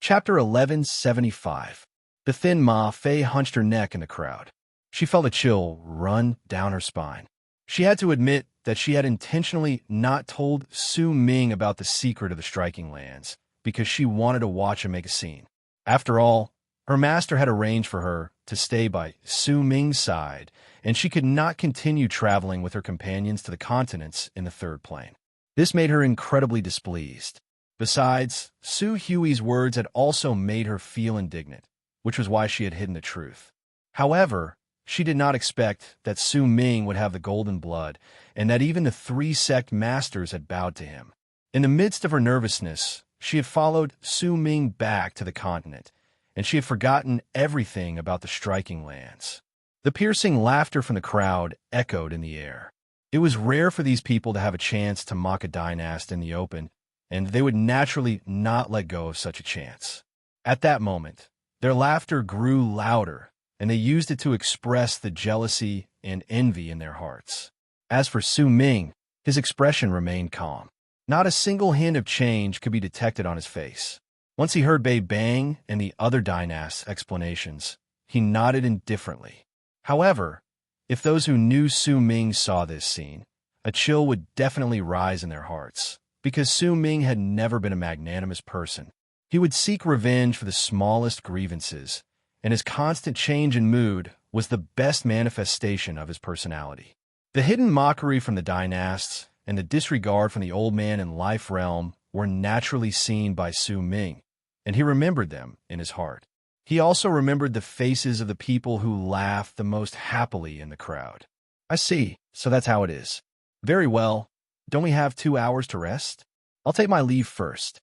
Chapter 1175. The thin Ma Fei hunched her neck in the crowd. She felt a chill run down her spine. She had to admit that she had intentionally not told Su Ming about the secret of the striking lands because she wanted to watch him make a scene. After all, her master had arranged for her to stay by Su Ming's side, and she could not continue traveling with her companions to the continents in the third plane. This made her incredibly displeased. Besides, Su Hui's words had also made her feel indignant, which was why she had hidden the truth. However, she did not expect that Su Ming would have the golden blood, and that even the three sect masters had bowed to him. In the midst of her nervousness, she had followed Su Ming back to the continent, and she had forgotten everything about the striking lands. The piercing laughter from the crowd echoed in the air. It was rare for these people to have a chance to mock a dynast in the open, and they would naturally not let go of such a chance. At that moment, their laughter grew louder, and they used it to express the jealousy and envy in their hearts. As for Su Ming, his expression remained calm. Not a single hint of change could be detected on his face. Once he heard Bei Bang and the other dynast's explanations, he nodded indifferently. However, if those who knew Su Ming saw this scene, a chill would definitely rise in their hearts, because Su Ming had never been a magnanimous person. He would seek revenge for the smallest grievances, and his constant change in mood was the best manifestation of his personality. The hidden mockery from the dynasts and the disregard from the old man in life realm were naturally seen by Su Ming, and he remembered them in his heart. He also remembered the faces of the people who laughed the most happily in the crowd. I see, so that's how it is. Very well. Don't we have 2 hours to rest? I'll take my leave first.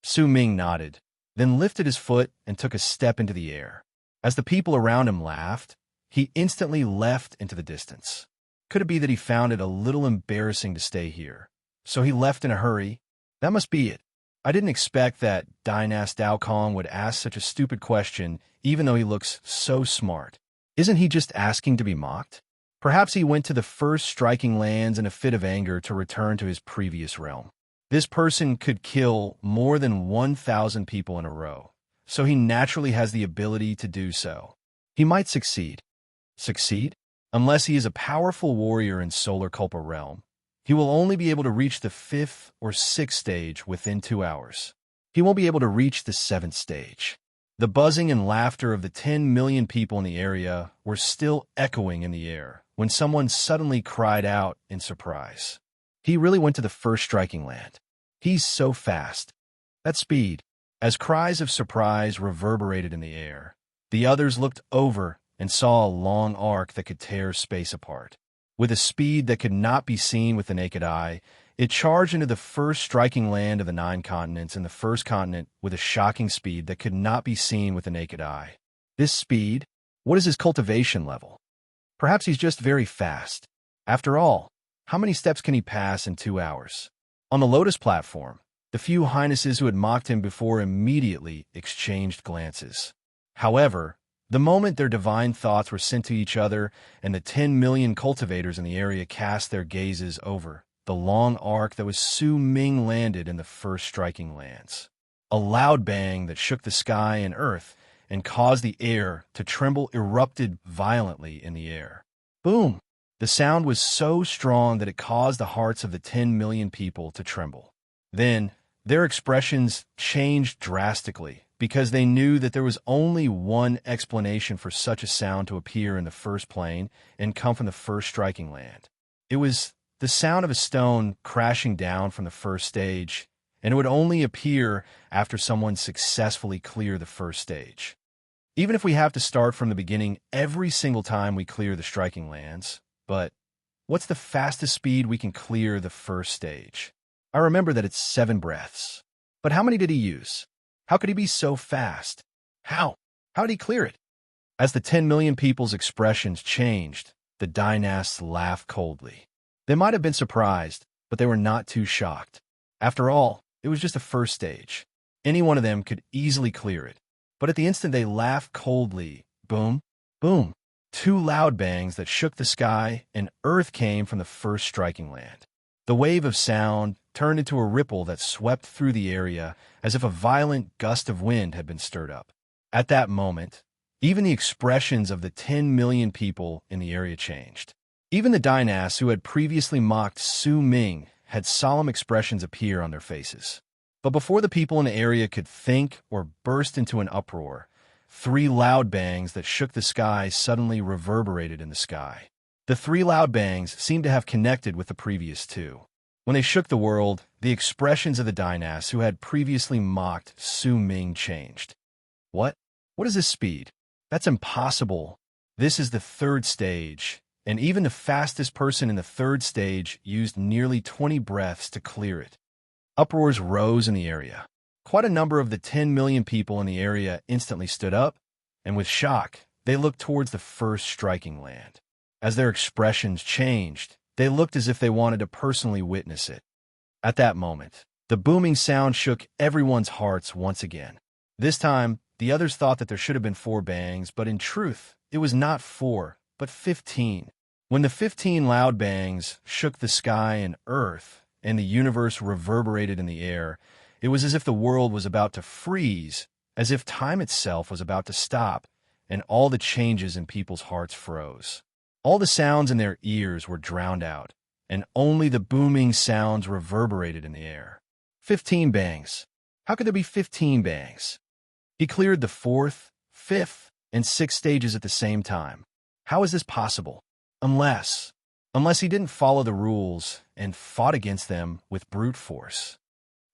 Su Ming nodded, then lifted his foot and took a step into the air. As the people around him laughed, he instantly left into the distance. Could it be that he found it a little embarrassing to stay here, so he left in a hurry? That must be it. I didn't expect that Dynast Dao Kong would ask such a stupid question, even though he looks so smart. Isn't he just asking to be mocked? Perhaps he went to the first striking lands in a fit of anger to return to his previous realm. This person could kill more than 1,000 people in a row, so he naturally has the ability to do so. He might succeed. Succeed? Unless he is a powerful warrior in Solar Culpa realm, he will only be able to reach the 5th or 6th stage within 2 hours. He won't be able to reach the 7th stage. The buzzing and laughter of the 10 million people in the area were still echoing in the air when someone suddenly cried out in surprise. He really went to the first striking land. He's so fast. That speed. As cries of surprise reverberated in the air, the others looked over and saw a long arc that could tear space apart. With a speed that could not be seen with the naked eye, it charged into the first striking land of the 9 continents and the first continent with a shocking speed that could not be seen with the naked eye. This speed? What is his cultivation level? Perhaps he's just very fast. After all, how many steps can he pass in 2 hours? On the Lotus platform, the few highnesses who had mocked him before immediately exchanged glances. However, the moment their divine thoughts were sent to each other and the 10 million cultivators in the area cast their gazes over the long arc that was Su Ming landed in the first striking lands. A loud bang that shook the sky and earth and caused the air to tremble erupted violently in the air. Boom! The sound was so strong that it caused the hearts of the 10 million people to tremble. Then, their expressions changed drastically because they knew that there was only one explanation for such a sound to appear in the first plane and come from the first striking land. It was the sound of a stone crashing down from the first stage, and it would only appear after someone successfully cleared the first stage. Even if we have to start from the beginning every single time we clear the striking lands, but what's the fastest speed we can clear the first stage? I remember that it's 7 breaths. But how many did he use? How could he be so fast? How? How did he clear it? As the 10 million people's expressions changed, the dynasts laughed coldly. They might have been surprised, but they were not too shocked. After all, it was just the first stage. Any one of them could easily clear it. But at the instant they laughed coldly, boom, boom, 2 loud bangs that shook the sky and earth came from the first striking land. The wave of sound turned into a ripple that swept through the area as if a violent gust of wind had been stirred up. At that moment, even the expressions of the 10 million people in the area changed. Even the dynasts who had previously mocked Su Ming had solemn expressions appear on their faces. But before the people in the area could think or burst into an uproar, 3 loud bangs that shook the sky suddenly reverberated in the sky. The 3 loud bangs seemed to have connected with the previous 2. When they shook the world, the expressions of the dynasts who had previously mocked Su Ming changed. What? What is this speed? That's impossible. This is the 3rd stage, and even the fastest person in the 3rd stage used nearly 20 breaths to clear it. Uproars rose in the area. Quite a number of the 10 million people in the area instantly stood up, and with shock, they looked towards the first striking land. As their expressions changed, they looked as if they wanted to personally witness it. At that moment, the booming sound shook everyone's hearts once again. This time, the others thought that there should have been 4 bangs, but in truth, it was not 4, but 15. When the 15 loud bangs shook the sky and earth, and the universe reverberated in the air, it was as if the world was about to freeze, as if time itself was about to stop, and all the changes in people's hearts froze. All the sounds in their ears were drowned out, and only the booming sounds reverberated in the air. 15 bangs. How could there be 15 bangs? He cleared the 4th, 5th, and 6th stages at the same time. How is this possible? Unless he didn't follow the rules and fought against them with brute force.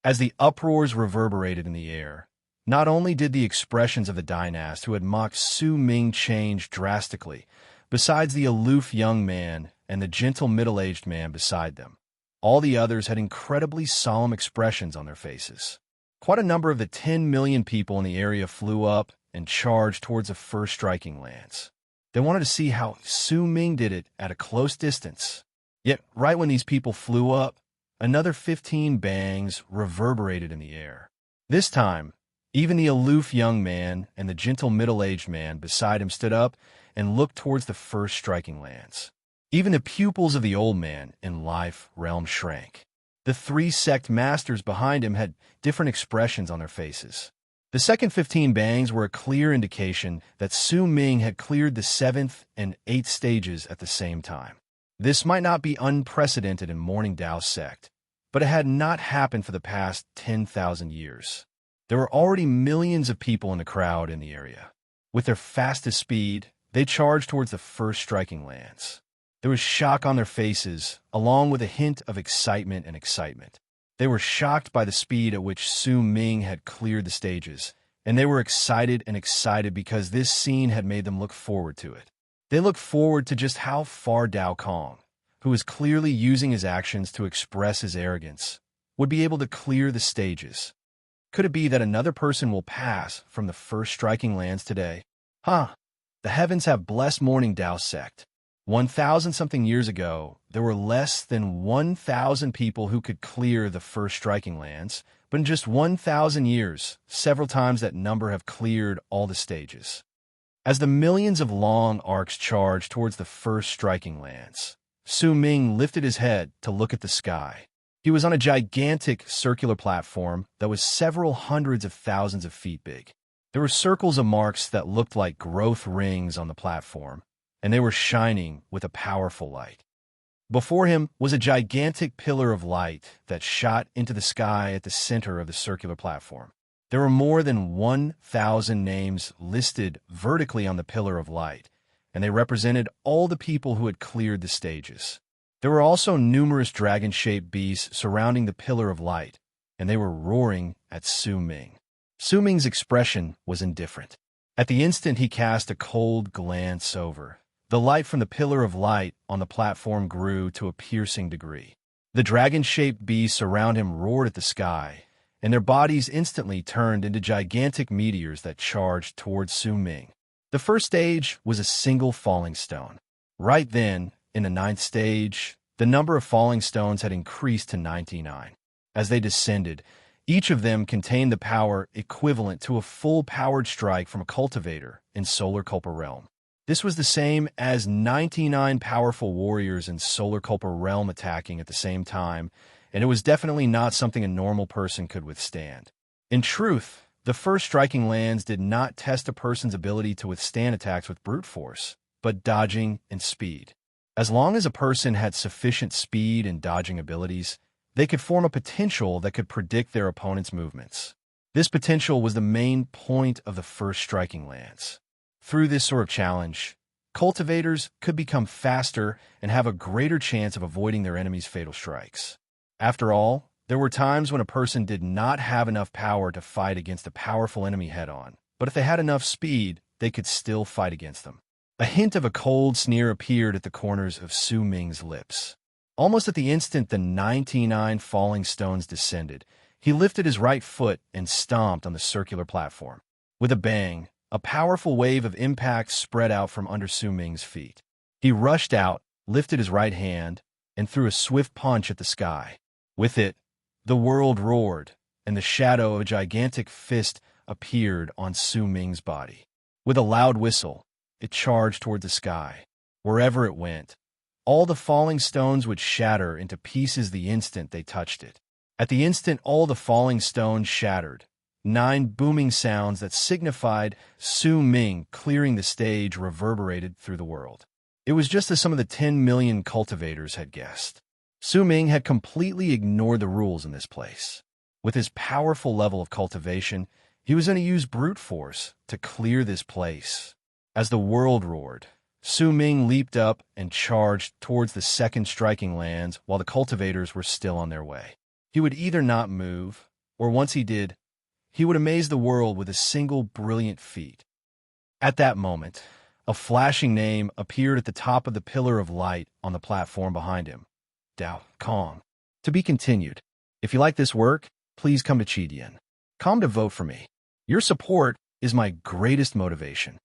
As the uproars reverberated in the air, not only did the expressions of the dynast who had mocked Su Ming change drastically, besides the aloof young man and the gentle middle-aged man beside them, all the others had incredibly solemn expressions on their faces. Quite a number of the 10 million people in the area flew up and charged towards the first striking lands. They wanted to see how Su Ming did it at a close distance. Yet, right when these people flew up, another 15 bangs reverberated in the air. This time, even the aloof young man and the gentle middle-aged man beside him stood up and looked towards the first striking lands. Even the pupils of the old man in life realm shrank. The 3 sect masters behind him had different expressions on their faces. The second 15 bangs were a clear indication that Su Ming had cleared the 7th and 8th stages at the same time. This might not be unprecedented in Morning Dao sect, but it had not happened for the past 10,000 years. There were already millions of people in the crowd in the area. With their fastest speed, they charged towards the first striking lands. There was shock on their faces, along with a hint of excitement and excitement. They were shocked by the speed at which Su Ming had cleared the stages, and they were excited because this scene had made them look forward to it. They looked forward to just how far Dao Kong, who was clearly using his actions to express his arrogance, would be able to clear the stages. Could it be that another person will pass from the first striking lands today? The heavens have blessed Morning Dao sect. 1,000-something years ago, there were less than 1,000 people who could clear the first striking lands, but in just 1,000 years, several times that number have cleared all the stages. As the millions of long arcs charged towards the first striking lands, Su Ming lifted his head to look at the sky. He was on a gigantic circular platform that was several hundreds of thousands of feet big. There were circles of marks that looked like growth rings on the platform, and they were shining with a powerful light. Before him was a gigantic pillar of light that shot into the sky at the center of the circular platform. There were more than 1,000 names listed vertically on the pillar of light, and they represented all the people who had cleared the stages. There were also numerous dragon-shaped beasts surrounding the pillar of light, and they were roaring at Su Ming. Su Ming's expression was indifferent. At the instant he cast a cold glance over, the light from the pillar of light on the platform grew to a piercing degree. The dragon-shaped beasts around him roared at the sky, and their bodies instantly turned into gigantic meteors that charged towards Su Ming. The first stage was a single falling stone. Right then, in the 9th stage, the number of falling stones had increased to 99. As they descended, each of them contained the power equivalent to a full-powered strike from a cultivator in Solar Culpa realm. This was the same as 99 powerful warriors in Solar Culpa realm attacking at the same time, and it was definitely not something a normal person could withstand. In truth, the first striking lands did not test a person's ability to withstand attacks with brute force, but dodging and speed. As long as a person had sufficient speed and dodging abilities, they could form a potential that could predict their opponent's movements. This potential was the main point of the first striking lands. Through this sort of challenge, cultivators could become faster and have a greater chance of avoiding their enemy's fatal strikes. After all, there were times when a person did not have enough power to fight against a powerful enemy head-on, but if they had enough speed, they could still fight against them. A hint of a cold sneer appeared at the corners of Su Ming's lips. Almost at the instant the 99 falling stones descended, he lifted his right foot and stomped on the circular platform. With a bang, a powerful wave of impact spread out from under Su Ming's feet. He rushed out, lifted his right hand, and threw a swift punch at the sky. With it, the world roared, and the shadow of a gigantic fist appeared on Su Ming's body. With a loud whistle, it charged toward the sky. Wherever it went, all the falling stones would shatter into pieces the instant they touched it. At the instant all the falling stones shattered, 9 booming sounds that signified Su Ming clearing the stage reverberated through the world. It was just as some of the 10 million cultivators had guessed. Su Ming had completely ignored the rules in this place. With his powerful level of cultivation, he was going to use brute force to clear this place. As the world roared, Su Ming leaped up and charged towards the second striking lands while the cultivators were still on their way. He would either not move, or once he did, he would amaze the world with a single brilliant feat. At that moment, a flashing name appeared at the top of the pillar of light on the platform behind him. Dao Kong. To be continued. If you like this work, please come to Chidian. Come to vote for me. Your support is my greatest motivation.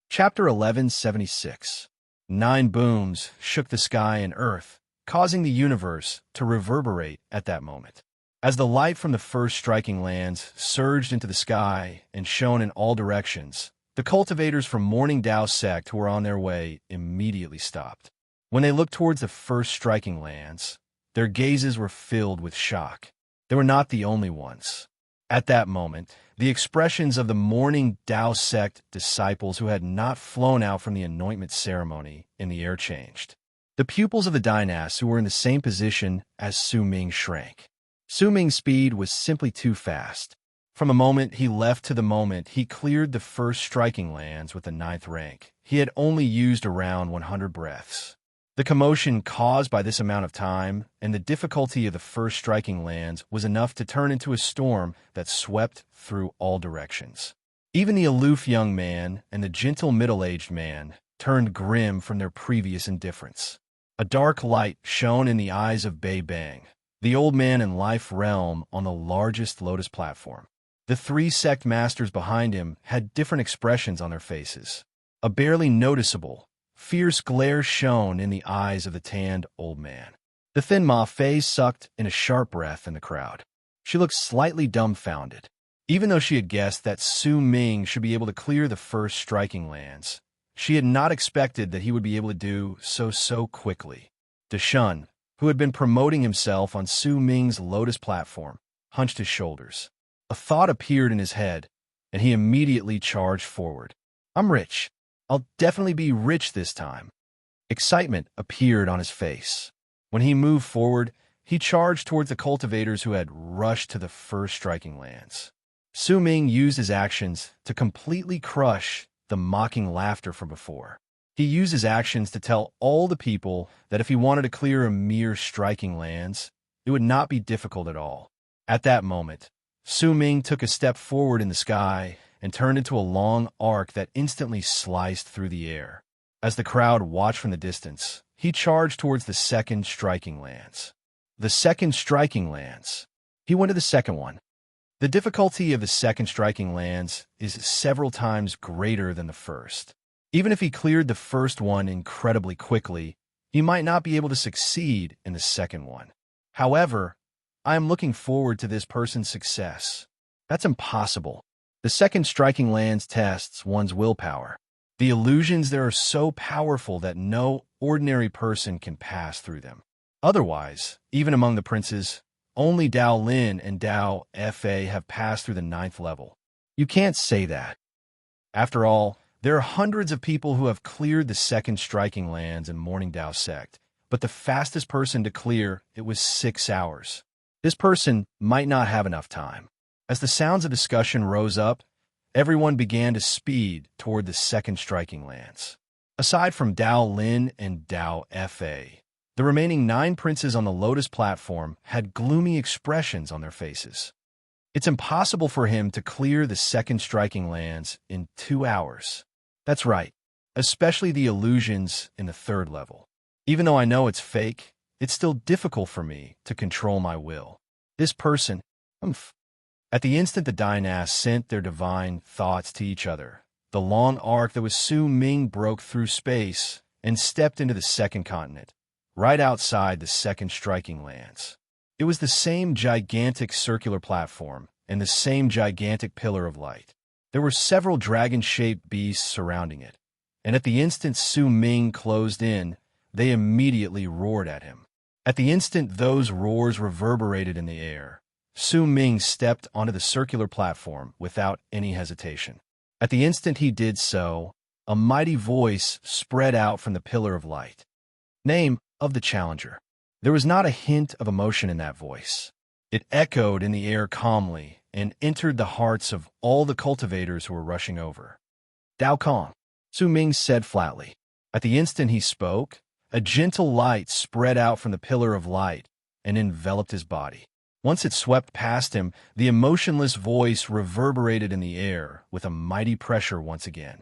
Chapter 1176. 9 booms shook the sky and earth, causing the universe to reverberate at that moment. As the light from the first striking lands surged into the sky and shone in all directions, the cultivators from Morning Dao sect who were on their way immediately stopped. When they looked towards the first striking lands, their gazes were filled with shock. They were not the only ones. At that moment, the expressions of the Morning Dao sect disciples who had not flown out from the anointment ceremony in the air changed. The pupils of the dynast who were in the same position as Su Ming shrank. Su Ming's speed was simply too fast. From the moment he left to the moment he cleared the first striking lands with the 9th rank, he had only used around 100 breaths. The commotion caused by this amount of time and the difficulty of the first striking lands was enough to turn into a storm that swept through all directions. Even the aloof young man and the gentle middle-aged man turned grim from their previous indifference. A dark light shone in the eyes of Bei Bang, the old man in life realm on the largest lotus platform. The 3 sect masters behind him had different expressions on their faces. A barely noticeable, fierce glare shone in the eyes of the tanned old man. The thin Ma Fei sucked in a sharp breath in the crowd. She looked slightly dumbfounded. Even though she had guessed that Su Ming should be able to clear the first striking lands, she had not expected that he would be able to do so quickly. Deshun, who had been promoting himself on Su Ming's lotus platform, hunched his shoulders. A thought appeared in his head, and he immediately charged forward. I'm rich. I'll definitely be rich this time. Excitement appeared on his face. When he moved forward, he charged towards the cultivators who had rushed to the first striking lands. Su Ming used his actions to completely crush the mocking laughter from before. He used his actions to tell all the people that if he wanted to clear a mere striking lands, it would not be difficult at all. At that moment, Su Ming took a step forward in the sky and turned into a long arc that instantly sliced through the air. As the crowd watched from the distance, he charged towards the second striking lands. The second striking lands. He went to the second one. The difficulty of the second striking lands is several times greater than the first. Even if he cleared the first one incredibly quickly, he might not be able to succeed in the second one. However, I am looking forward to this person's success. That's impossible. The second striking lands tests one's willpower. The illusions there are so powerful that no ordinary person can pass through them. Otherwise, even among the princes, only Dao Lin and Dao Fa have passed through the 9th level. You can't say that. After all, there are hundreds of people who have cleared the 2nd striking lands in Morning Dao sect, but the fastest person to clear it was 6 hours. This person might not have enough time. As the sounds of discussion rose up, everyone began to speed toward the 2nd striking lands. Aside from Dao Lin and Dao Fa, the remaining 9 princes on the Lotus platform had gloomy expressions on their faces. It's impossible for him to clear the 2nd striking lands in 2 hours. That's right, especially the illusions in the 3rd level. Even though I know it's fake, it's still difficult for me to control my will. This person, At the instant the dynasts sent their divine thoughts to each other, the long arc that was Su Ming broke through space and stepped into the 2nd continent, right outside the 2nd striking lands. It was the same gigantic circular platform and the same gigantic pillar of light. There were several dragon-shaped beasts surrounding it, and at the instant Su Ming closed in, they immediately roared at him. At the instant those roars reverberated in the air, Su Ming stepped onto the circular platform without any hesitation. At the instant he did so, a mighty voice spread out from the pillar of light. Name of the challenger. There was not a hint of emotion in that voice. It echoed in the air calmly and entered the hearts of all the cultivators who were rushing over. Dao Kong, Su Ming said flatly. At the instant he spoke, a gentle light spread out from the pillar of light and enveloped his body. Once it swept past him, the emotionless voice reverberated in the air with a mighty pressure once again.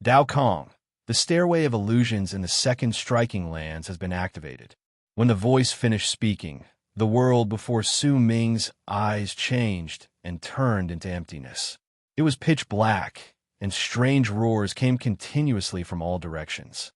Dao Kong, the stairway of illusions in the 2nd striking lands has been activated. When the voice finished speaking, the world before Su Ming's eyes changed and turned into emptiness. It was pitch black, and strange roars came continuously from all directions.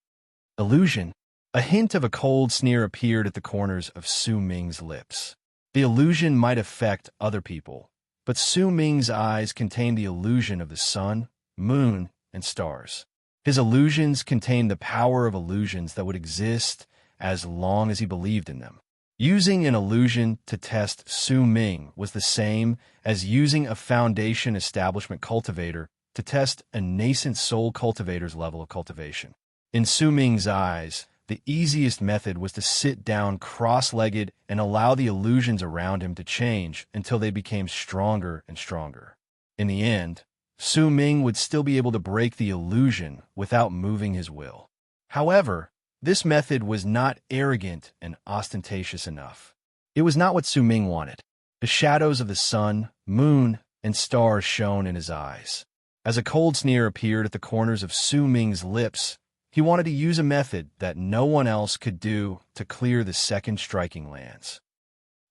Illusion. A hint of a cold sneer appeared at the corners of Su Ming's lips. The illusion might affect other people, but Su Ming's eyes contained the illusion of the sun, moon, and stars. His illusions contained the power of illusions that would exist as long as he believed in them. Using an illusion to test Su Ming was the same as using a foundation establishment cultivator to test a nascent soul cultivator's level of cultivation. In Su Ming's eyes, the easiest method was to sit down cross-legged and allow the illusions around him to change until they became stronger and stronger. In the end, Su Ming would still be able to break the illusion without moving his will. However, this method was not arrogant and ostentatious enough. It was not what Su Ming wanted. The shadows of the sun, moon, and stars shone in his eyes. As a cold sneer appeared at the corners of Su Ming's lips, he wanted to use a method that no one else could do to clear the 2nd striking lands.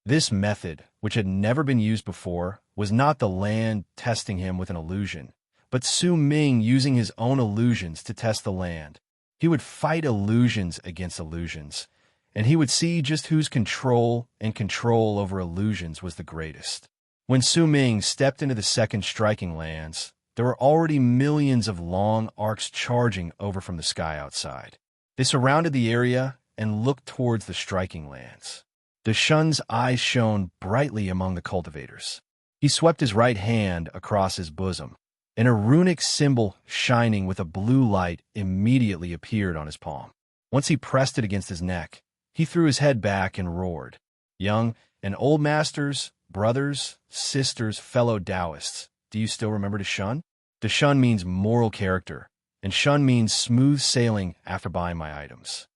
This method, which had never been used before, was not the land testing him with an illusion, but Su Ming using his own illusions to test the land. He would fight illusions against illusions, and he would see just whose control over illusions was the greatest. When Su Ming stepped into the 2nd striking lands, there were already millions of long arcs charging over from the sky outside. They surrounded the area and looked towards the striking lands. Deshun's eyes shone brightly among the cultivators. He swept his right hand across his bosom, and a runic symbol shining with a blue light immediately appeared on his palm. Once he pressed it against his neck, he threw his head back and roared. Young and old masters, brothers, sisters, fellow Taoists, do you still remember Deshun? Deshun means moral character, and Shun means smooth sailing after buying my items.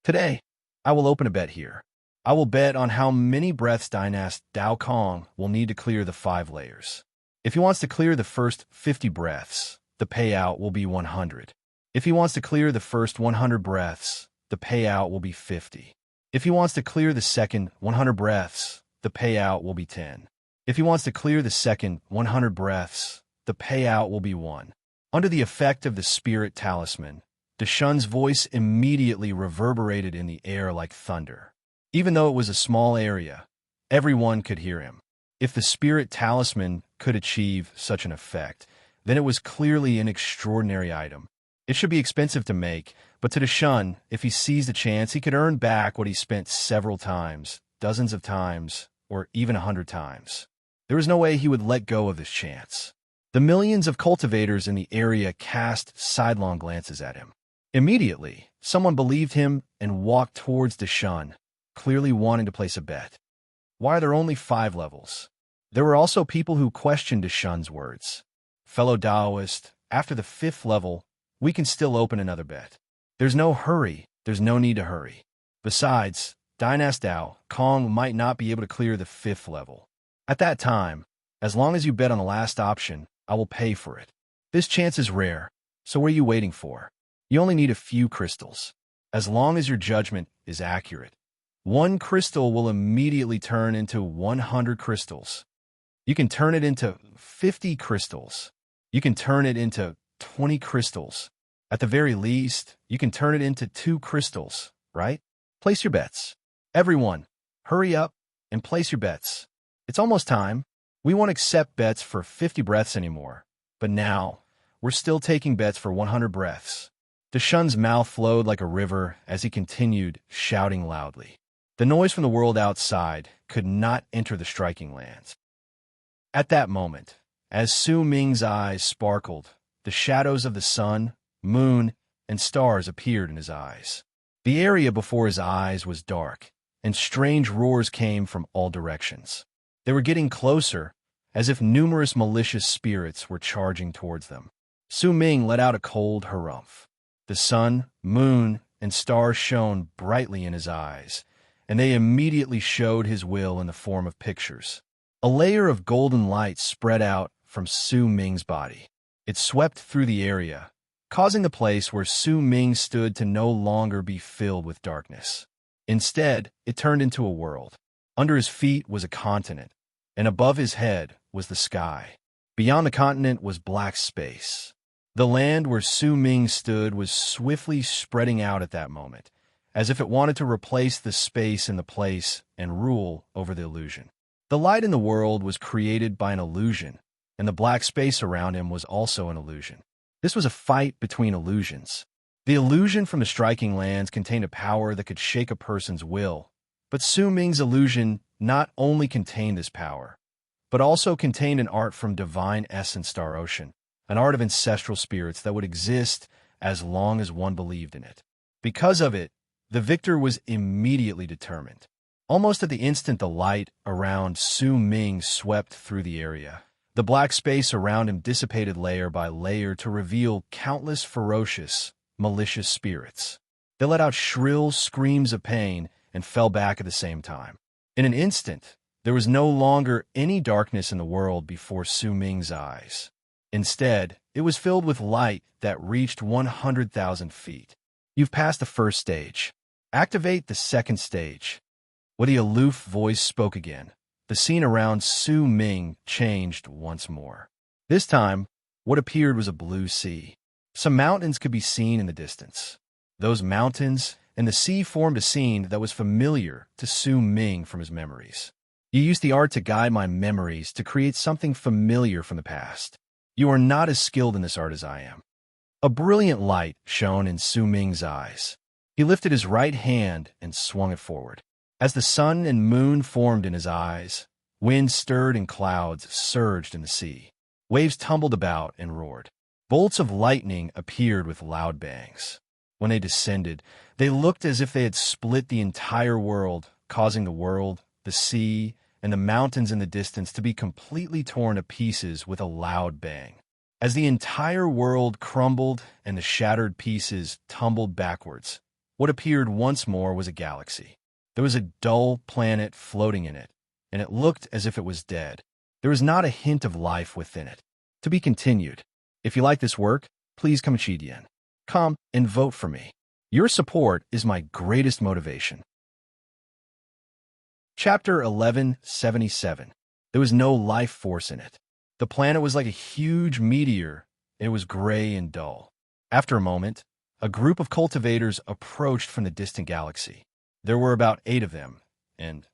Today, I will open a bet here. I will bet on how many breaths Dynast Dao Kong will need to clear the 5 layers. If he wants to clear the first 50 breaths, the payout will be 100. If he wants to clear the first 100 breaths, the payout will be 50. If he wants to clear the second 100 breaths, the payout will be 10. If he wants to clear the second 100 breaths, the payout will be 1. Under the effect of the spirit talisman, Deshun's voice immediately reverberated in the air like thunder. Even though it was a small area, everyone could hear him. If the spirit talisman could achieve such an effect, then it was clearly an extraordinary item. It should be expensive to make, but to the Shun, if he seized the chance, he could earn back what he spent several times, dozens of times, or even 100 times. There was no way he would let go of this chance. The millions of cultivators in the area cast sidelong glances at him. Immediately, someone believed him and walked towards the Shun, clearly wanting to place a bet. Why are there only 5 levels? There were also people who questioned the Shun's words. Fellow Taoist, after the 5th level, we can still open another bet. There's no hurry. There's no need to hurry. Besides, Dynast Dao, Kong might not be able to clear the 5th level. At that time, as long as you bet on the last option, I will pay for it. This chance is rare, so what are you waiting for? You only need a few crystals. As long as your judgment is accurate, 1 crystal will immediately turn into 100 crystals. You can turn it into 50 crystals. You can turn it into 20 crystals. At the very least, you can turn it into 2 crystals, right? Place your bets. Everyone, hurry up and place your bets. It's almost time. We won't accept bets for 50 breaths anymore. But now, we're still taking bets for 100 breaths. The Shun's mouth flowed like a river as he continued, shouting loudly. The noise from the world outside could not enter the striking lands. At that moment, as Su Ming's eyes sparkled, the shadows of the sun, moon, and stars appeared in his eyes. The area before his eyes was dark, and strange roars came from all directions. They were getting closer, as if numerous malicious spirits were charging towards them. Su Ming let out a cold harumph. The sun, moon, and stars shone brightly in his eyes, and they immediately showed his will in the form of pictures. A layer of golden light spread out from Su Ming's body. It swept through the area, causing the place where Su Ming stood to no longer be filled with darkness. Instead, it turned into a world. Under his feet was a continent, and above his head was the sky. Beyond the continent was black space. The land where Su Ming stood was swiftly spreading out at that moment, as if it wanted to replace the space in the place and rule over the illusion. The light in the world was created by an illusion, and the black space around him was also an illusion. This was a fight between illusions. The illusion from the striking lands contained a power that could shake a person's will, but Su Ming's illusion not only contained this power, but also contained an art from divine essence Star Ocean, an art of ancestral spirits that would exist as long as one believed in it. Because of it, the victor was immediately determined. Almost at the instant the light around Su Ming swept through the area, the black space around him dissipated layer by layer to reveal countless ferocious, malicious spirits. They let out shrill screams of pain and fell back at the same time. In an instant, there was no longer any darkness in the world before Su Ming's eyes. Instead, it was filled with light that reached 100,000 feet. You've passed the first stage. Activate the second stage. When the aloof voice spoke again, the scene around Su Ming changed once more. This time, what appeared was a blue sea. Some mountains could be seen in the distance. Those mountains and the sea formed a scene that was familiar to Su Ming from his memories. You used the art to guide my memories to create something familiar from the past. You are not as skilled in this art as I am. A brilliant light shone in Su Ming's eyes. He lifted his right hand and swung it forward. As the sun and moon formed in his eyes, wind stirred and clouds surged in the sea. Waves tumbled about and roared. Bolts of lightning appeared with loud bangs. When they descended, they looked as if they had split the entire world, causing the world, the sea, and the mountains in the distance to be completely torn to pieces with a loud bang. As the entire world crumbled and the shattered pieces tumbled backwards, what appeared once more was a galaxy. There was a dull planet floating in it, and it looked as if it was dead. There was not a hint of life within it. To be continued. If you like this work, please come and vote for me. Your support is my greatest motivation. Chapter 1177. There was no life force in it. The planet was like a huge meteor. It was gray and dull. After a moment, a group of cultivators approached from the distant galaxy. There were about 8 of them, and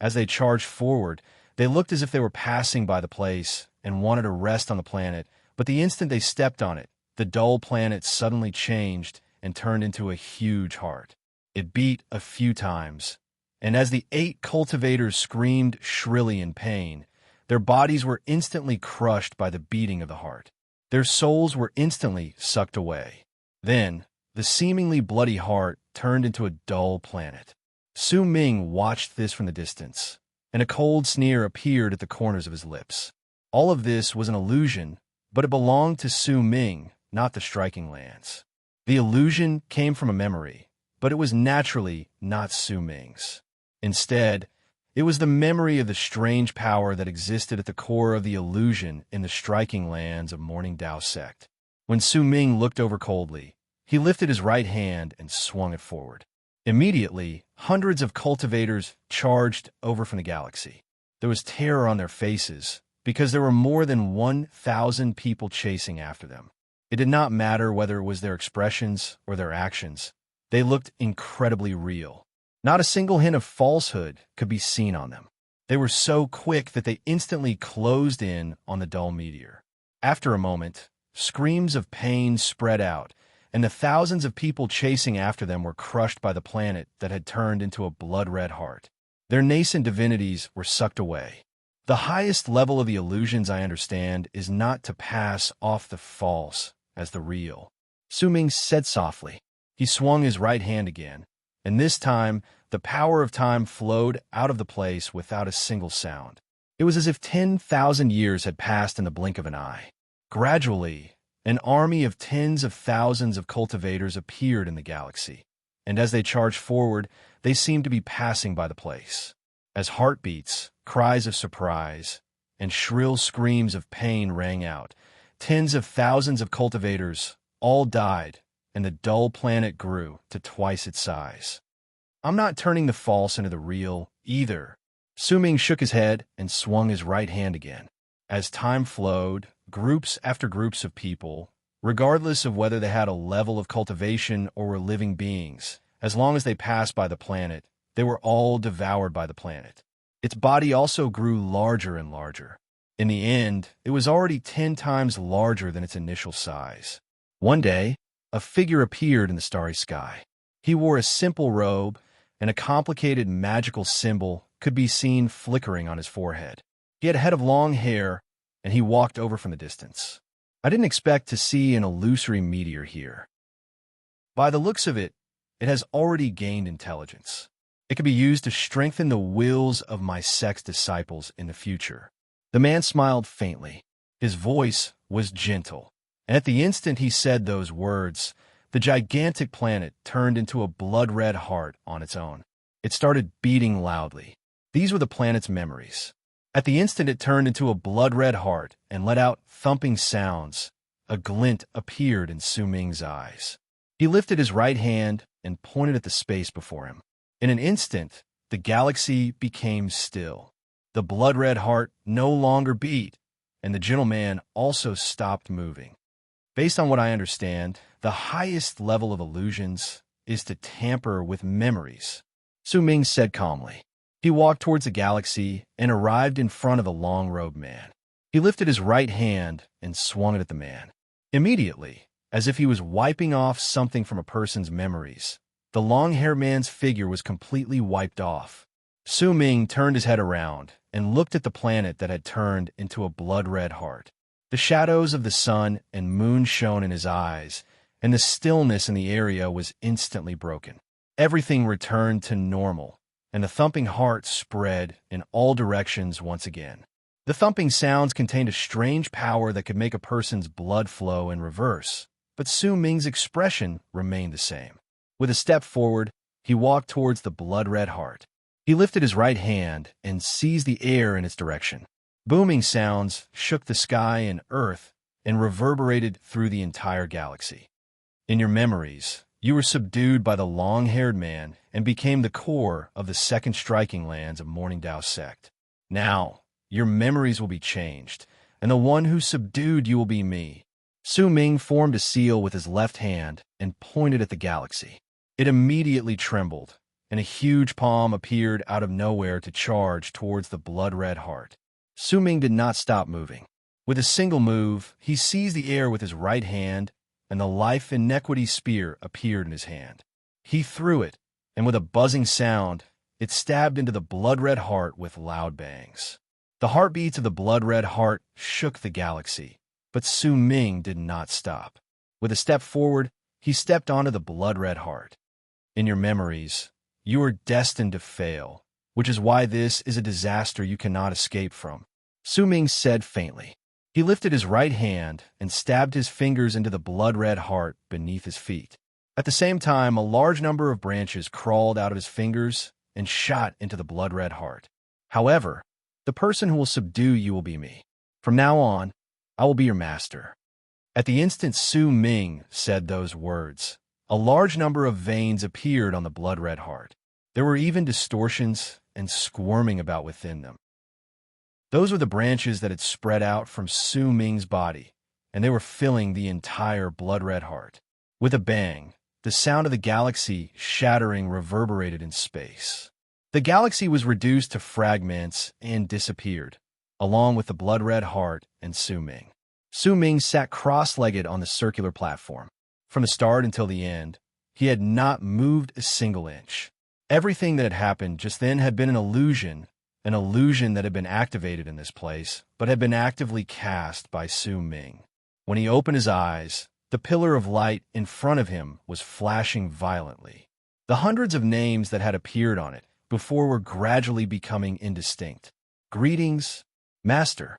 as they charged forward, they looked as if they were passing by the place and wanted to rest on the planet, but the instant they stepped on it, the dull planet suddenly changed and turned into a huge heart. It beat a few times, and as the 8 cultivators screamed shrilly in pain, their bodies were instantly crushed by the beating of the heart. Their souls were instantly sucked away. Then, the seemingly bloody heart turned into a dull planet. Su Ming watched this from the distance, and a cold sneer appeared at the corners of his lips. All of this was an illusion, but it belonged to Su Ming, not the striking lands. The illusion came from a memory, but it was naturally not Su Ming's. Instead, it was the memory of the strange power that existed at the core of the illusion in the striking lands of Morning Dao sect. When Su Ming looked over coldly, he lifted his right hand and swung it forward. Immediately, hundreds of cultivators charged over from the galaxy. There was terror on their faces, because there were more than 1,000 people chasing after them. It did not matter whether it was their expressions or their actions. They looked incredibly real. Not a single hint of falsehood could be seen on them. They were so quick that they instantly closed in on the dull meteor. After a moment, screams of pain spread out, and the thousands of people chasing after them were crushed by the planet that had turned into a blood-red heart. Their nascent divinities were sucked away. The highest level of the illusions, I understand, is not to pass off the false as the real. Su Ming said softly. He swung his right hand again, and this time the power of time flowed out of the place without a single sound. It was as if 10,000 years had passed in the blink of an eye. Gradually, an army of tens of thousands of cultivators appeared in the galaxy, and as they charged forward, they seemed to be passing by the place. As heartbeats, cries of surprise, and shrill screams of pain rang out, tens of thousands of cultivators all died, and the dull planet grew to twice its size. I'm not turning the false into the real, either. Su Ming shook his head and swung his right hand again. As time flowed, groups after groups of people, regardless of whether they had a level of cultivation or were living beings, as long as they passed by the planet, they were all devoured by the planet. Its body also grew larger and larger. In the end, it was already 10 times larger than its initial size. One day, a figure appeared in the starry sky. He wore a simple robe, and a complicated magical symbol could be seen flickering on his forehead. He had a head of long hair, and he walked over from the distance. I didn't expect to see an illusory meteor here. By the looks of it, it has already gained intelligence. It could be used to strengthen the wills of my sect's disciples in the future. The man smiled faintly. His voice was gentle, and at the instant he said those words, the gigantic planet turned into a blood-red heart on its own. It started beating loudly. These were the planet's memories. At the instant it turned into a blood-red heart and let out thumping sounds. A glint appeared in Su Ming's eyes. He lifted his right hand and pointed at the space before him. In an instant, the galaxy became still. The blood-red heart no longer beat, and the gentleman also stopped moving. Based on what I understand, the highest level of illusions is to tamper with memories, Su Ming said calmly. He walked towards the galaxy and arrived in front of a long-robed man. He lifted his right hand and swung it at the man. Immediately, as if he was wiping off something from a person's memories, the long-haired man's figure was completely wiped off. Su Ming turned his head around and looked at the planet that had turned into a blood-red heart. The shadows of the sun and moon shone in his eyes, and the stillness in the area was instantly broken. Everything returned to normal, and the thumping heart spread in all directions once again. The thumping sounds contained a strange power that could make a person's blood flow in reverse, but Su Ming's expression remained the same. With a step forward, he walked towards the blood-red heart. He lifted his right hand and seized the air in its direction. Booming sounds shook the sky and earth and reverberated through the entire galaxy. In your memories, you were subdued by the long-haired man and became the core of the second striking lands of Morning Dao sect. Now, your memories will be changed, and the one who subdued you will be me. Su Ming formed a seal with his left hand and pointed at the galaxy. It immediately trembled, and a huge palm appeared out of nowhere to charge towards the blood-red heart. Su Ming did not stop moving. With a single move, he seized the air with his right hand and the life inequity spear appeared in his hand. He threw it, and with a buzzing sound, it stabbed into the blood-red heart with loud bangs. The heartbeats of the blood-red heart shook the galaxy, but Su Ming did not stop. With a step forward, he stepped onto the blood-red heart. In your memories, you are destined to fail, which is why this is a disaster you cannot escape from, Su Ming said faintly. He lifted his right hand and stabbed his fingers into the blood-red heart beneath his feet. At the same time, a large number of branches crawled out of his fingers and shot into the blood-red heart. However, the person who will subdue you will be me. From now on, I will be your master. At the instant Su Ming said those words, a large number of veins appeared on the blood-red heart. There were even distortions and squirming about within them. Those were the branches that had spread out from Su Ming's body, and they were filling the entire blood-red heart. With a bang, the sound of the galaxy shattering reverberated in space. The galaxy was reduced to fragments and disappeared, along with the blood-red heart and Su Ming. Su Ming sat cross-legged on the circular platform. From the start until the end, he had not moved a single inch. Everything that had happened just then had been an illusion that had been activated in this place, but had been actively cast by Su Ming. When he opened his eyes, the pillar of light in front of him was flashing violently. The hundreds of names that had appeared on it before were gradually becoming indistinct. Greetings, Master.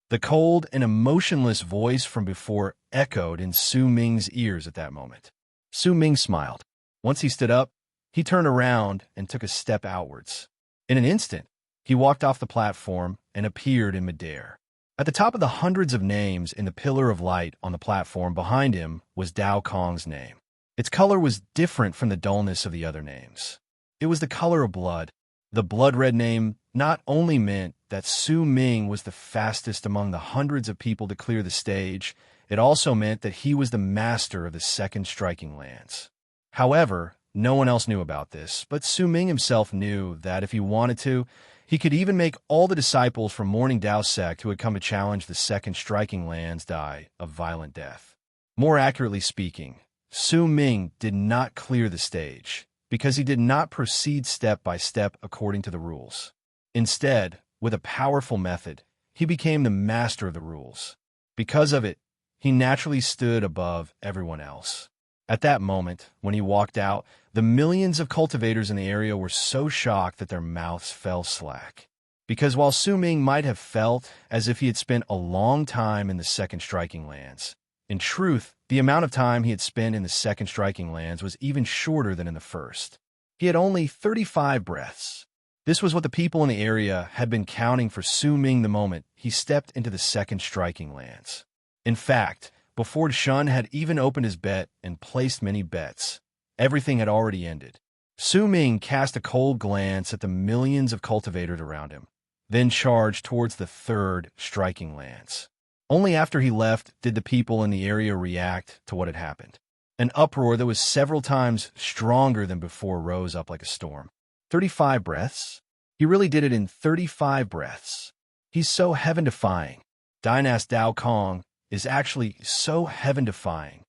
The cold and emotionless voice from before echoed in Su Ming's ears at that moment. Su Ming smiled. Once he stood up, he turned around and took a step outwards. In an instant, he walked off the platform and appeared in midair. At the top of the hundreds of names in the pillar of light on the platform behind him was Dao Kong's name. Its color was different from the dullness of the other names. It was the color of blood. The blood-red name not only meant that Su Ming was the fastest among the hundreds of people to clear the stage, it also meant that he was the master of the second striking lands. However, no one else knew about this, but Su Ming himself knew that if he wanted to, he could even make all the disciples from Morning Dao sect who had come to challenge the second striking lands die a violent death. More accurately speaking, Su Ming did not clear the stage because he did not proceed step by step according to the rules. Instead, with a powerful method, he became the master of the rules. Because of it, he naturally stood above everyone else. At that moment, when he walked out, the millions of cultivators in the area were so shocked that their mouths fell slack. Because while Su Ming might have felt as if he had spent a long time in the second striking lands, in truth, the amount of time he had spent in the second striking lands was even shorter than in the first. He had only 35 breaths. This was what the people in the area had been counting for Su Ming the moment he stepped into the second striking lands. In fact, before Shun had even opened his bet and placed many bets, everything had already ended. Su Ming cast a cold glance at the millions of cultivators around him, then charged towards the third striking lands. Only after he left did the people in the area react to what had happened. An uproar that was several times stronger than before rose up like a storm. 35 breaths? He really did it in 35 breaths. He's so heaven-defying. Dynast Dao Kong is actually so heaven-defying.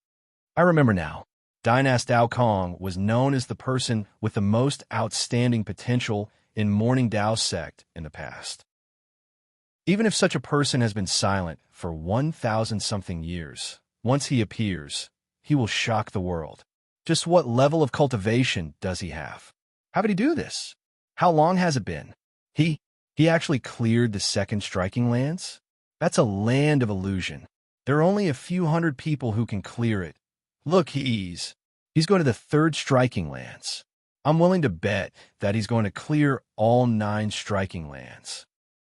I remember now. Dynast Dao Kong was known as the person with the most outstanding potential in Morning Dao sect in the past. Even if such a person has been silent for 1,000-something years, once he appears, he will shock the world. Just what level of cultivation does he have? How did he do this? How long has it been? He actually cleared the second striking lands? That's a land of illusion. There are only a few hundred people who can clear it. Look, he's going to the third striking lands. I'm willing to bet that he's going to clear all 9 striking lands.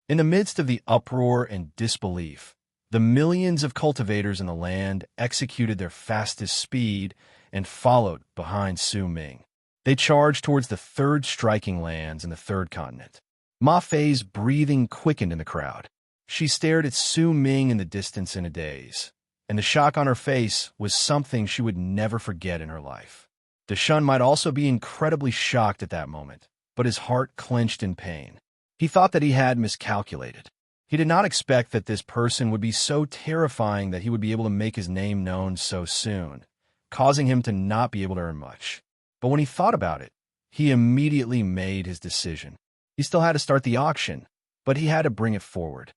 In the midst of the uproar and disbelief, the millions of cultivators in the land executed their fastest speed and followed behind Su Ming. They charged towards the third striking lands in the third continent. Ma Fei's breathing quickened in the crowd. She stared at Su Ming in the distance in a daze, and the shock on her face was something she would never forget in her life. Deshaun might also be incredibly shocked at that moment, but his heart clenched in pain. He thought that he had miscalculated. He did not expect that this person would be so terrifying that he would be able to make his name known so soon, causing him to not be able to earn much. But when he thought about it, he immediately made his decision. He still had to start the auction, but he had to bring it forward.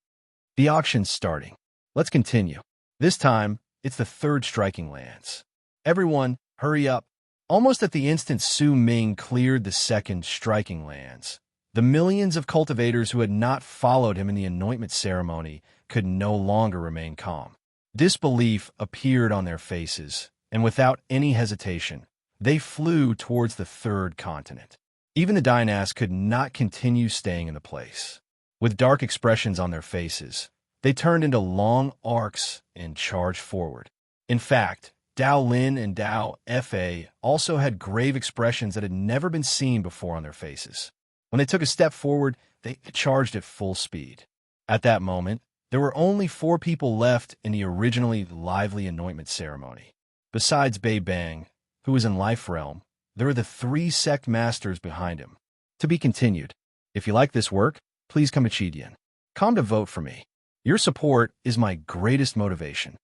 The auction's starting. Let's continue. This time, it's the third striking lands. Everyone, hurry up. Almost at the instant Su Ming cleared the second striking lands, the millions of cultivators who had not followed him in the anointment ceremony could no longer remain calm. Disbelief appeared on their faces, and without any hesitation, they flew towards the third continent. Even the dynasts could not continue staying in the place. With dark expressions on their faces, they turned into long arcs and charged forward. In fact, Dao Lin and Dao Fa also had grave expressions that had never been seen before on their faces. When they took a step forward, they charged at full speed. At that moment, there were only 4 people left in the originally lively anointment ceremony. Besides Bei Bang, who was in Life Realm, there were the 3 sect masters behind him. To be continued. If you like this work, please come to Chidian. Come to vote for me. Your support is my greatest motivation.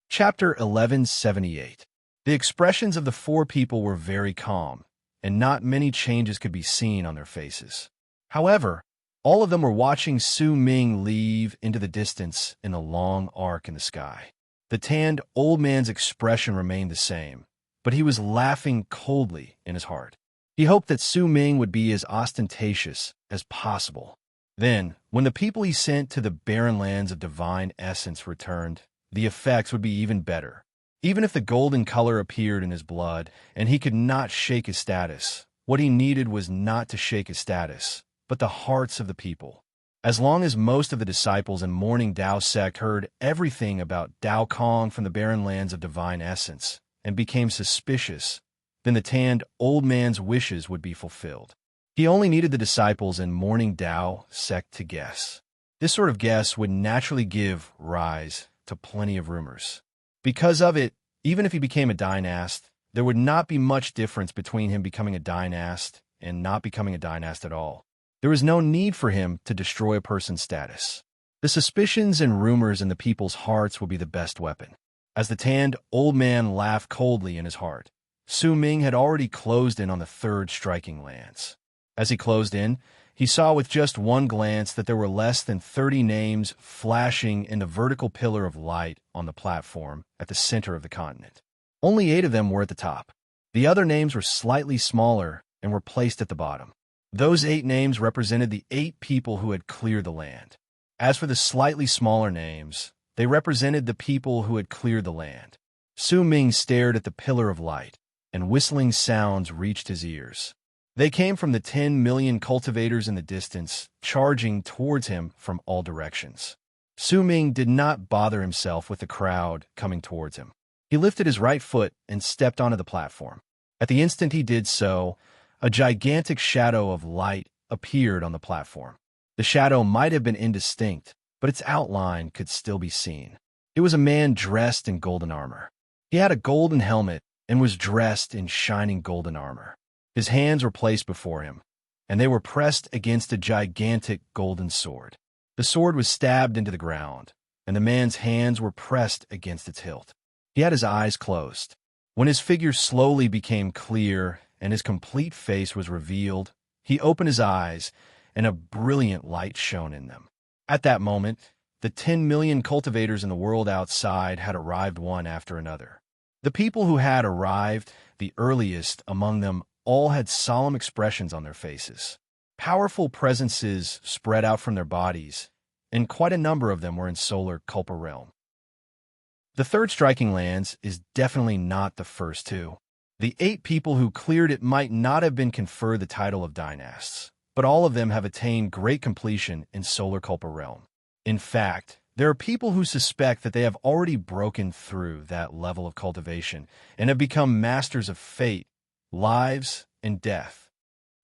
Chapter 1178. The expressions of the 4 people were very calm, and not many changes could be seen on their faces. However, all of them were watching Su Ming leave into the distance in a long arc in the sky. The tanned old man's expression remained the same, but he was laughing coldly in his heart. He hoped that Su Ming would be as ostentatious as possible. Then, when the people he sent to the barren lands of divine essence returned, the effects would be even better. Even if the golden color appeared in his blood and he could not shake his status, what he needed was not to shake his status, but the hearts of the people. As long as most of the disciples in Morning Dao sect heard everything about Dao Kong from the barren lands of divine essence and became suspicious, then the tanned old man's wishes would be fulfilled. He only needed the disciples in Morning Dao sect to guess. This sort of guess would naturally give rise to plenty of rumors. Because of it, even if he became a dynast, there would not be much difference between him becoming a dynast and not becoming a dynast at all. There was no need for him to destroy a person's status. The suspicions and rumors in the people's hearts would be the best weapon. As the tanned old man laughed coldly in his heart, Su Ming had already closed in on the third striking lance. As he closed in, he saw with just one glance that there were less than 30 names flashing in the vertical pillar of light on the platform at the center of the continent. Only 8 of them were at the top. The other names were slightly smaller and were placed at the bottom. Those 8 names represented the 8 people who had cleared the land. As for the slightly smaller names, they represented the people who had cleared the land. Su Ming stared at the pillar of light, and whistling sounds reached his ears. They came from the 10 million cultivators in the distance, charging towards him from all directions. Su Ming did not bother himself with the crowd coming towards him. He lifted his right foot and stepped onto the platform. At the instant he did so, a gigantic shadow of light appeared on the platform. The shadow might have been indistinct, but its outline could still be seen. It was a man dressed in golden armor. He had a golden helmet and was dressed in shining golden armor. His hands were placed before him, and they were pressed against a gigantic golden sword. The sword was stabbed into the ground, and the man's hands were pressed against its hilt. He had his eyes closed. When his figure slowly became clear and his complete face was revealed, he opened his eyes, and a brilliant light shone in them. At that moment, the 10 million cultivators in the world outside had arrived one after another. The people who had arrived, the earliest among them, all had solemn expressions on their faces. Powerful presences spread out from their bodies, and quite a number of them were in solar Kulpa realm. The third striking lands is definitely not the first 2. The 8 people who cleared it might not have been conferred the title of dynasts, but all of them have attained great completion in solar Kulpa realm. In fact, there are people who suspect that they have already broken through that level of cultivation and have become masters of fate, lives, and death.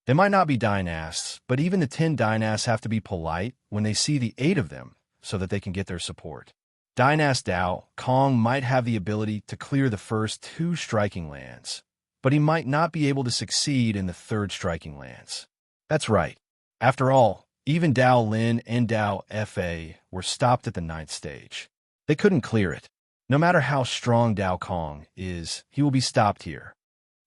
They might not be dynasts, but even the 10 dynasts have to be polite when they see the 8 of them so that they can get their support. Dynast Dao Kong might have the ability to clear the first 2 striking lands, but he might not be able to succeed in the third striking lands. That's right. After all, Even Dao Lin and Dao Fa were stopped at the ninth stage. They couldn't clear it. No matter how strong Dao Kong is, he will be stopped here.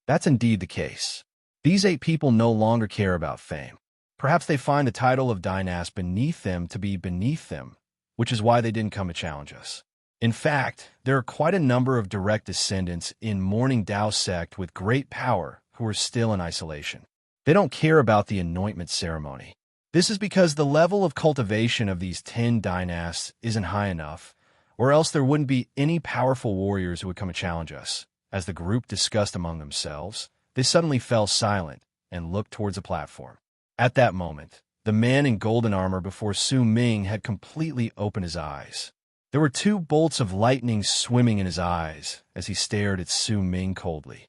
That's indeed the case. These 8 people no longer care about fame. Perhaps they find the title of dynast beneath them to be beneath them, which is why they didn't come to challenge us. In fact, there are quite a number of direct descendants in Morning Dao sect with great power who are still in isolation. They don't care about the anointment ceremony. This is because the level of cultivation of these 10 dynasts isn't high enough, or else there wouldn't be any powerful warriors who would come to challenge us. As the group discussed among themselves, they suddenly fell silent and looked towards a platform. At that moment, the man in golden armor before Su Ming had completely opened his eyes. There were 2 bolts of lightning swimming in his eyes as he stared at Su Ming coldly.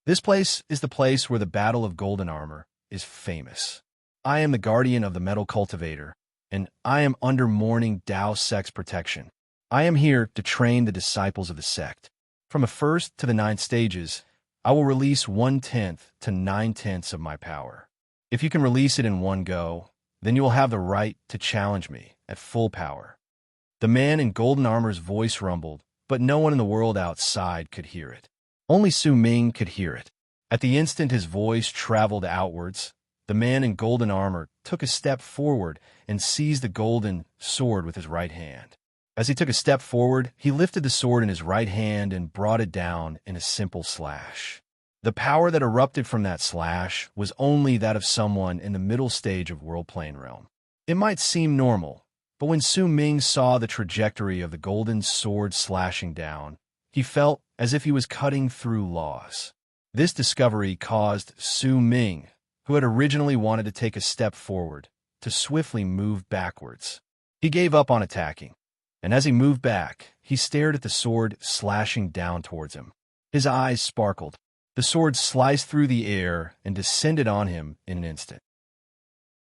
This place is the place where the Battle of Golden Armor is famous. I am the guardian of the metal cultivator, and I am under Morning Dao sect's protection. I am here to train the disciples of the sect. From the 1st to the 9th stages, I will release 1/10 to 9/10 of my power. If you can release it in one go, then you will have the right to challenge me at full power. The man in golden armor's voice rumbled, but no one in the world outside could hear it. Only Su Ming could hear it. At the instant his voice traveled outwards, the man in golden armor took a step forward and seized the golden sword with his right hand. As he took a step forward, he lifted the sword in his right hand and brought it down in a simple slash. The power that erupted from that slash was only that of someone in the middle stage of World Plane Realm. It might seem normal, but when Su Ming saw the trajectory of the golden sword slashing down, he felt as if he was cutting through laws. This discovery caused Su Ming, who had originally wanted to take a step forward, to swiftly move backwards. He gave up on attacking, and as he moved back, he stared at the sword slashing down towards him. His eyes sparkled. The sword sliced through the air and descended on him in an instant.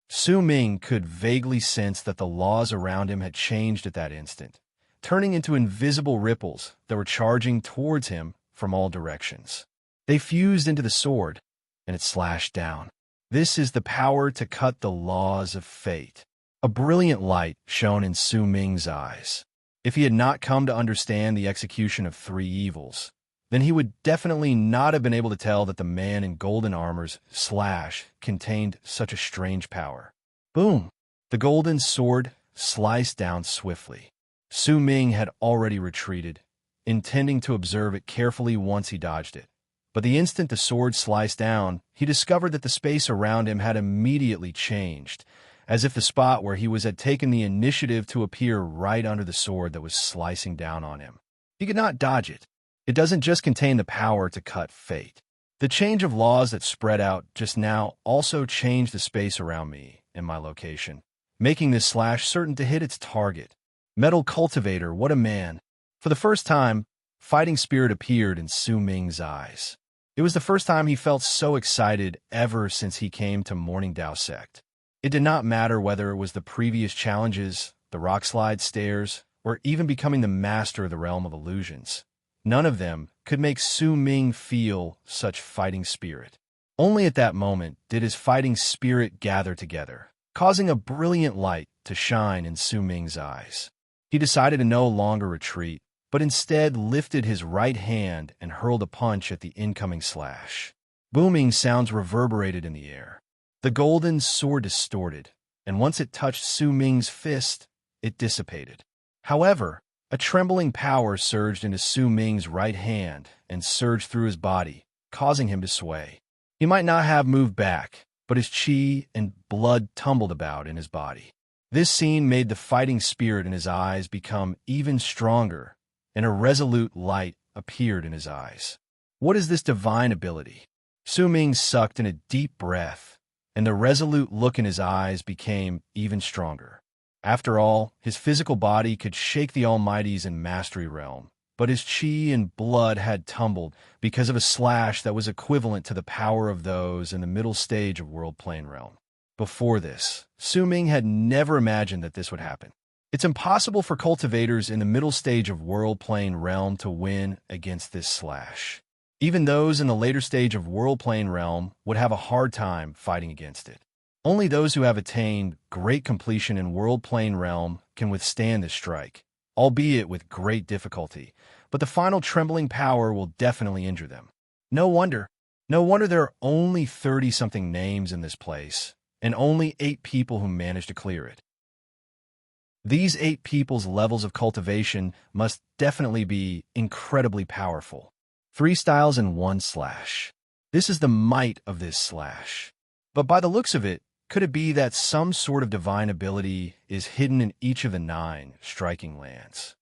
Su Ming could vaguely sense that the laws around him had changed at that instant, turning into invisible ripples that were charging towards him from all directions. They fused into the sword, and it slashed down. This is the power to cut the laws of fate. A brilliant light shone in Su Ming's eyes. If he had not come to understand the execution of 3 evils, then he would definitely not have been able to tell that the man in golden armor's slash contained such a strange power. Boom! The golden sword sliced down swiftly. Su Ming had already retreated, intending to observe it carefully once he dodged it. But the instant the sword sliced down, he discovered that the space around him had immediately changed, as if the spot where he was had taken the initiative to appear right under the sword that was slicing down on him. He could not dodge it. It doesn't just contain the power to cut fate. The change of laws that spread out just now also changed the space around me and my location, making this slash certain to hit its target. Metal cultivator, what a man. For the first time, fighting spirit appeared in Su Ming's eyes. It was the first time he felt so excited ever since he came to Morning Dao sect. It did not matter whether it was the previous challenges, the rock slide stairs, or even becoming the master of the realm of illusions. None of them could make Su Ming feel such fighting spirit. Only at that moment did his fighting spirit gather together, causing a brilliant light to shine in Su Ming's eyes. He decided to no longer retreat, but instead lifted his right hand and hurled a punch at the incoming slash. Booming sounds reverberated in the air. The golden sword distorted, and once it touched Su Ming's fist, it dissipated. However, a trembling power surged into Su Ming's right hand and surged through his body, causing him to sway. He might not have moved back, but his chi and blood tumbled about in his body. This scene made the fighting spirit in his eyes become even stronger, and a resolute light appeared in his eyes. What is this divine ability? Su Ming sucked in a deep breath, and the resolute look in his eyes became even stronger. After all, his physical body could shake the Almighty's in Mastery Realm, but his chi and blood had tumbled because of a slash that was equivalent to the power of those in the middle stage of World Plane Realm. Before this, Su Ming had never imagined that this would happen. It's impossible for cultivators in the middle stage of World Plane Realm to win against this slash. Even those in the later stage of World Plane Realm would have a hard time fighting against it. Only those who have attained great completion in world plane realm can withstand this strike, albeit with great difficulty, but the final trembling power will definitely injure them. No wonder. No wonder there are only 30-something names in this place, and only 8 people who managed to clear it. These 8 people's levels of cultivation must definitely be incredibly powerful. 3 styles in 1 slash. This is the might of this slash. But by the looks of it, could it be that some sort of divine ability is hidden in each of the 9 striking lands?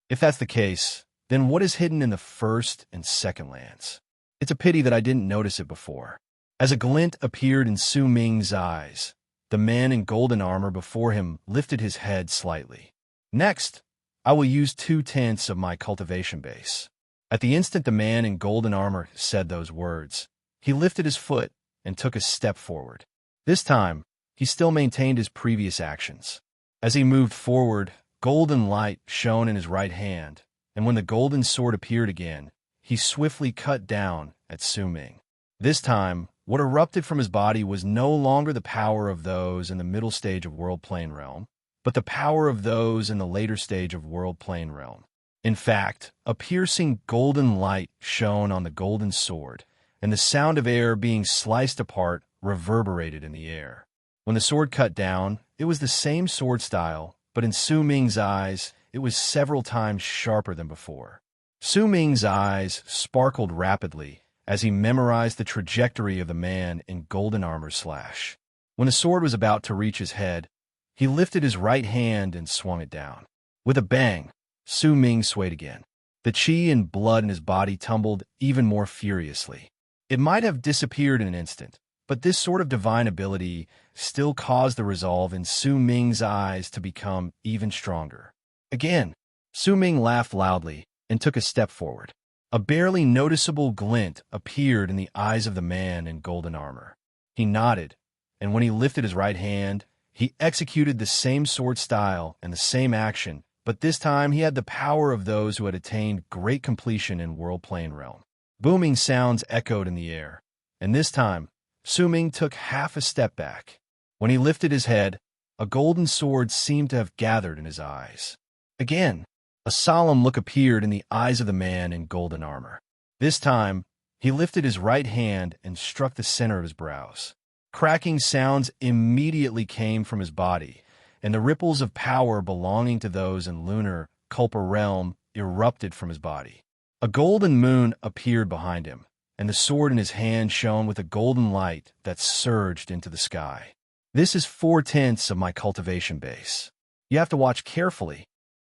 If that's the case, then what is hidden in the first and second lands? It's a pity that I didn't notice it before. As a glint appeared in Su Ming's eyes, the man in golden armor before him lifted his head slightly. Next, I will use 2/10 of my cultivation base. At the instant the man in golden armor said those words, he lifted his foot and took a step forward. This time, he still maintained his previous actions. As he moved forward, golden light shone in his right hand, and when the golden sword appeared again, he swiftly cut down at Su Ming. This time, what erupted from his body was no longer the power of those in the middle stage of world plane realm, but the power of those in the later stage of world plane realm. In fact, a piercing golden light shone on the golden sword, and the sound of air being sliced apart reverberated in the air. When the sword cut down, it was the same sword style, but in Su Ming's eyes, it was several times sharper than before. Su Ming's eyes sparkled rapidly as he memorized the trajectory of the man in golden armor slash. When the sword was about to reach his head, he lifted his right hand and swung it down. With a bang, Su Ming swayed again. The qi and blood in his body tumbled even more furiously. It might have disappeared in an instant, but this sort of divine ability still caused the resolve in Su Ming's eyes to become even stronger. Again, Su Ming laughed loudly and took a step forward. A barely noticeable glint appeared in the eyes of the man in golden armor. He nodded, and when he lifted his right hand, he executed the same sword style and the same action, but this time he had the power of those who had attained great completion in world plane realm. Booming sounds echoed in the air, and this time, Su Ming took half a step back. When he lifted his head, a golden sword seemed to have gathered in his eyes. Again, a solemn look appeared in the eyes of the man in golden armor. This time, he lifted his right hand and struck the center of his brows. Cracking sounds immediately came from his body, and the ripples of power belonging to those in lunar Kulpa realm erupted from his body. A golden moon appeared behind him, and the sword in his hand shone with a golden light that surged into the sky. This is 4/10 of my cultivation base. You have to watch carefully.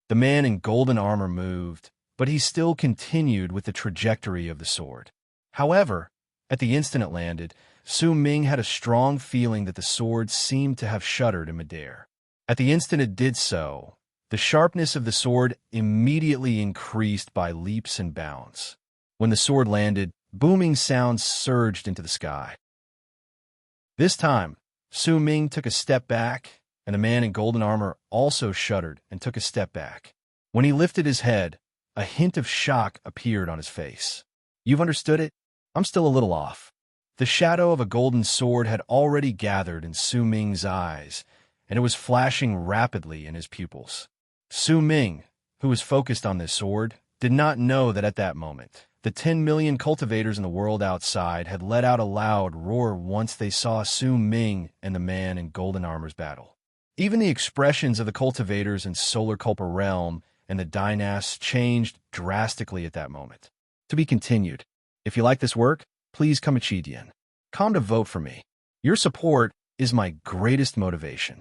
The man in golden armor moved, but he still continued with the trajectory of the sword. However, at the instant it landed, Su Ming had a strong feeling that the sword seemed to have shuddered in midair. At the instant it did so, the sharpness of the sword immediately increased by leaps and bounds. When the sword landed, booming sounds surged into the sky. This time, Su Ming took a step back, and the man in golden armor also shuddered and took a step back. When he lifted his head, a hint of shock appeared on his face. You've understood it? I'm still a little off. The shadow of a golden sword had already gathered in Su Ming's eyes, and it was flashing rapidly in his pupils. Su Ming, who was focused on this sword, did not know that at that moment, the 10 million cultivators in the world outside had let out a loud roar once they saw Su Ming and the man in golden armor's battle. Even the expressions of the cultivators in Solar Culpa realm and the dynasts changed drastically at that moment. To be continued. If you like this work, please come Chidian. Come to vote for me. Your support is my greatest motivation.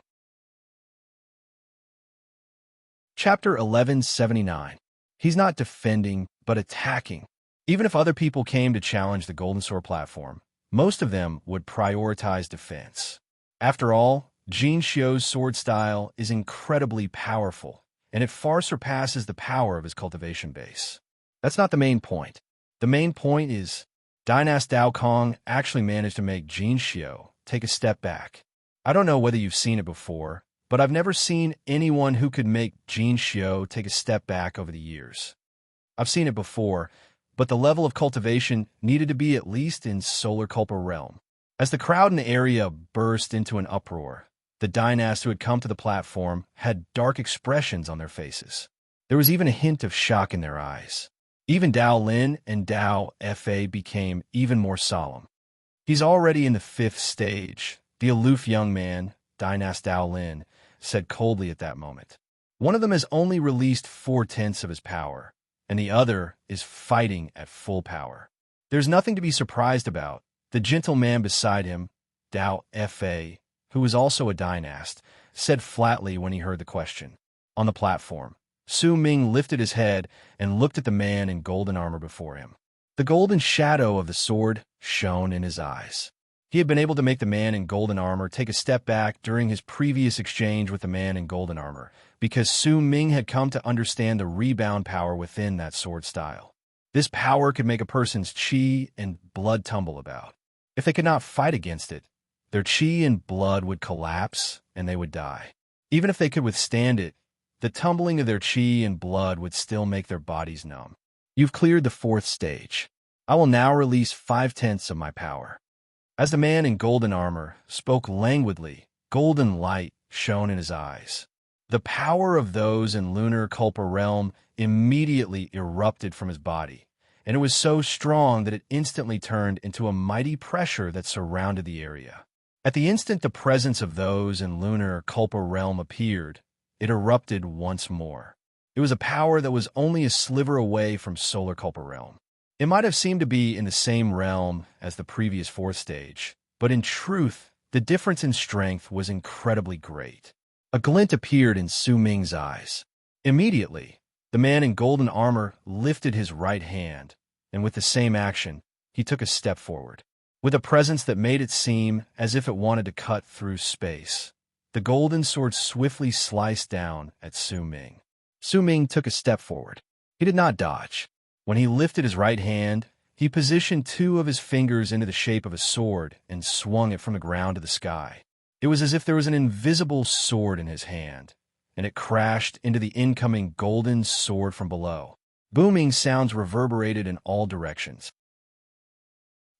Chapter 1179. He's not defending, but attacking. Even if other people came to challenge the Golden Sword platform, most of them would prioritize defense. After all, Jin Xiu's sword style is incredibly powerful, and it far surpasses the power of his cultivation base. That's not the main point. The main point is, Dynast Dao Kong actually managed to make Jin Xiu take a step back. I don't know whether you've seen it before, but I've never seen anyone who could make Jin Xiu take a step back over the years. I've seen it before, but the level of cultivation needed to be at least in Solar Culpa realm. As the crowd in the area burst into an uproar, the dynasts who had come to the platform had dark expressions on their faces. There was even a hint of shock in their eyes. Even Dao Lin and Dao Fa became even more solemn. "He's already in the 5th stage," the aloof young man, Dynast Dao Lin, said coldly at that moment. "One of them has only released 4/10 of his power, and the other is fighting at full power. There's nothing to be surprised about." The gentle man beside him, Dao Fa, who was also a dynast, said flatly when he heard the question. On the platform, Su Ming lifted his head and looked at the man in golden armor before him. The golden shadow of the sword shone in his eyes. He had been able to make the man in golden armor take a step back during his previous exchange with the man in golden armor, because Su Ming had come to understand the rebound power within that sword style. This power could make a person's chi and blood tumble about. If they could not fight against it, their chi and blood would collapse and they would die. Even if they could withstand it, the tumbling of their chi and blood would still make their bodies numb. "You've cleared the 4th stage. I will now release 5/10 of my power." As the man in golden armor spoke languidly, golden light shone in his eyes. The power of those in lunar Kulpa realm immediately erupted from his body, and it was so strong that it instantly turned into a mighty pressure that surrounded the area. At the instant the presence of those in lunar Kulpa realm appeared, it erupted once more. It was a power that was only a sliver away from solar Kulpa realm. It might have seemed to be in the same realm as the previous 4th stage, but in truth, the difference in strength was incredibly great. A glint appeared in Su Ming's eyes. Immediately, the man in golden armor lifted his right hand, and with the same action, he took a step forward. With a presence that made it seem as if it wanted to cut through space, the golden sword swiftly sliced down at Su Ming. Su Ming took a step forward. He did not dodge. When he lifted his right hand, he positioned 2 of his fingers into the shape of a sword and swung it from the ground to the sky. It was as if there was an invisible sword in his hand, and it crashed into the incoming golden sword from below. Booming sounds reverberated in all directions.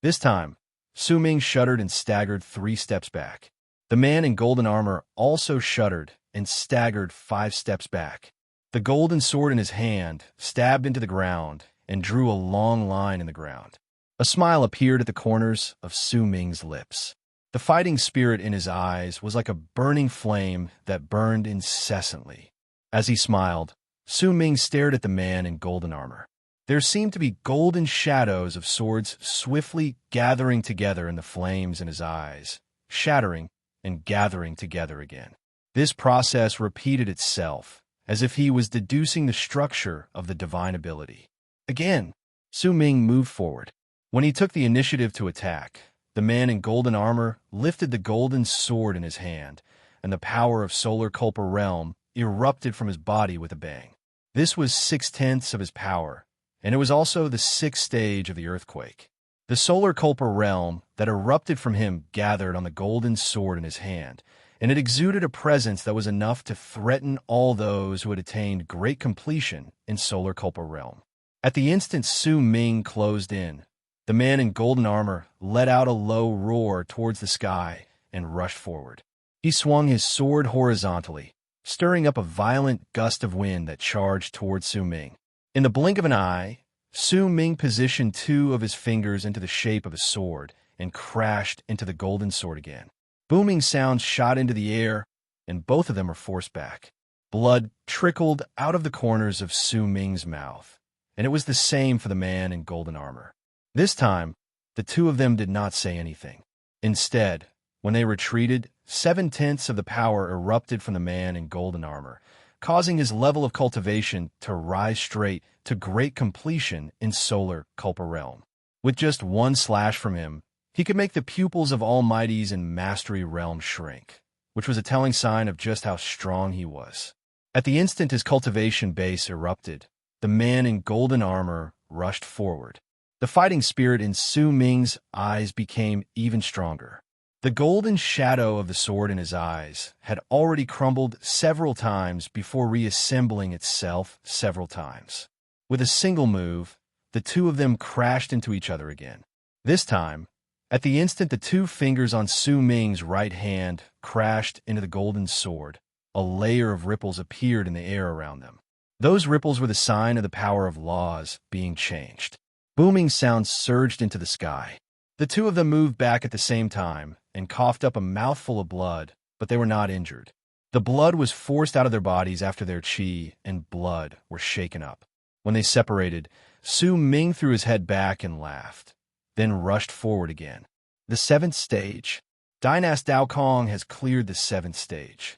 This time, Su Ming shuddered and staggered 3 steps back. The man in golden armor also shuddered and staggered 5 steps back. The golden sword in his hand stabbed into the ground and drew a long line in the ground. A smile appeared at the corners of Su Ming's lips. The fighting spirit in his eyes was like a burning flame that burned incessantly. As he smiled, Su Ming stared at the man in golden armor. There seemed to be golden shadows of swords swiftly gathering together in the flames in his eyes, shattering and gathering together again. This process repeated itself, as if he was deducing the structure of the divine ability. Again, Su Ming moved forward. When he took the initiative to attack, the man in golden armor lifted the golden sword in his hand, and the power of solar Kulpa realm erupted from his body with a bang. This was 6/10 of his power, and it was also the 6th stage of the earthquake. The solar Kulpa realm that erupted from him gathered on the golden sword in his hand, and it exuded a presence that was enough to threaten all those who had attained great completion in solar Kulpa realm. At the instant Su Ming closed in, the man in golden armor let out a low roar towards the sky and rushed forward. He swung his sword horizontally, stirring up a violent gust of wind that charged towards Su Ming. In the blink of an eye, Su Ming positioned 2 of his fingers into the shape of a sword and crashed into the golden sword again. Booming sounds shot into the air, and both of them were forced back. Blood trickled out of the corners of Su Ming's mouth, and it was the same for the man in golden armor. This time, the 2 of them did not say anything. Instead, when they retreated, 7/10 of the power erupted from the man in golden armor, causing his level of cultivation to rise straight to great completion in solar Kulpa realm. With just 1 slash from him, he could make the pupils of Almighties in Mastery realm shrink, which was a telling sign of just how strong he was. At the instant his cultivation base erupted, the man in golden armor rushed forward. The fighting spirit in Su Ming's eyes became even stronger. The golden shadow of the sword in his eyes had already crumbled several times before reassembling itself several times. With a single move, the 2 of them crashed into each other again. This time, At the instant the two fingers on Su Ming's right hand crashed into the golden sword, a layer of ripples appeared in the air around them. Those ripples were the sign of the power of laws being changed. Booming sounds surged into the sky. The two of them moved back at the same time and coughed up a mouthful of blood, but they were not injured. The blood was forced out of their bodies after their qi and blood were shaken up. When they separated, Su Ming threw his head back and laughed, then rushed forward again. The seventh stage. Dynast Dao Kong has cleared the seventh stage.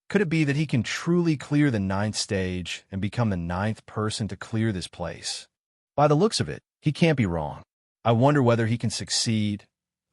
Could it be that he can truly clear the ninth stage and become the ninth person to clear this place? By the looks of it, he can't be wrong. I wonder whether he can succeed.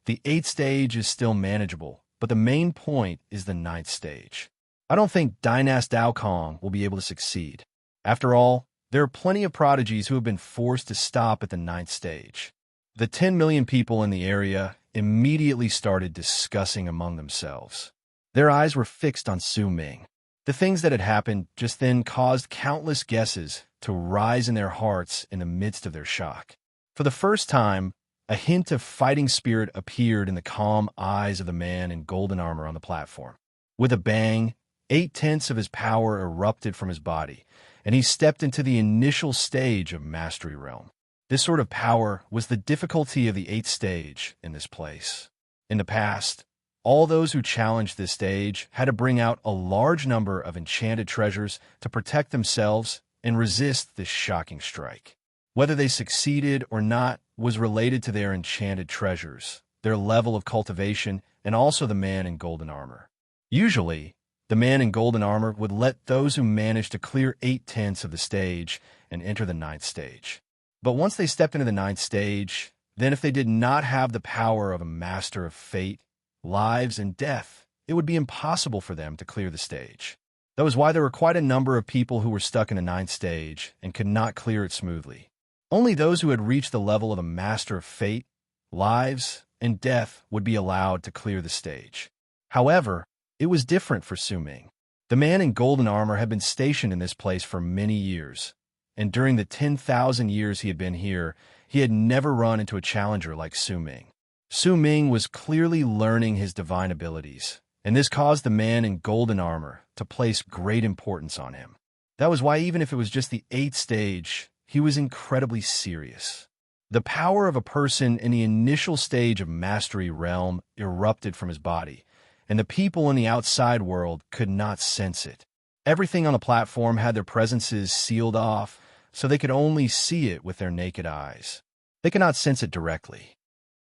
The eighth stage is still manageable, but the main point is the ninth stage. I don't think Dynast Dao Kong will be able to succeed. After all, there are plenty of prodigies who have been forced to stop at the ninth stage. The 10 million people in the area immediately started discussing among themselves. Their eyes were fixed on Su Ming. The things that had happened just then caused countless guesses to rise in their hearts in the midst of their shock. For the first time, a hint of fighting spirit appeared in the calm eyes of the man in golden armor on the platform. With a bang, 8/10 of his power erupted from his body, and he stepped into the initial stage of Mastery Realm. This sort of power was the difficulty of the 8th stage in this place. In the past, all those who challenged this stage had to bring out a large number of enchanted treasures to protect themselves and resist this shocking strike. Whether they succeeded or not was related to their enchanted treasures, their level of cultivation, and also the man in golden armor. Usually, the man in golden armor would let those who managed to clear 8/10 of the stage and enter the ninth stage. But once they stepped into the ninth stage, then if they did not have the power of a master of fate, lives, and death, it would be impossible for them to clear the stage. That was why there were quite a number of people who were stuck in the ninth stage and could not clear it smoothly. Only those who had reached the level of a master of fate, lives, and death would be allowed to clear the stage. However, it was different for Su Ming. The man in golden armor had been stationed in this place for many years, and during the 10,000 years he had been here, he had never run into a challenger like Su Ming. Su Ming was clearly learning his divine abilities, and this caused the man in golden armor to place great importance on him. That was why even if it was just the 8th stage, he was incredibly serious. The power of a person in the initial stage of Mastery Realm erupted from his body, and the people in the outside world could not sense it. Everything on the platform had their presences sealed off, so they could only see it with their naked eyes. They could not sense it directly.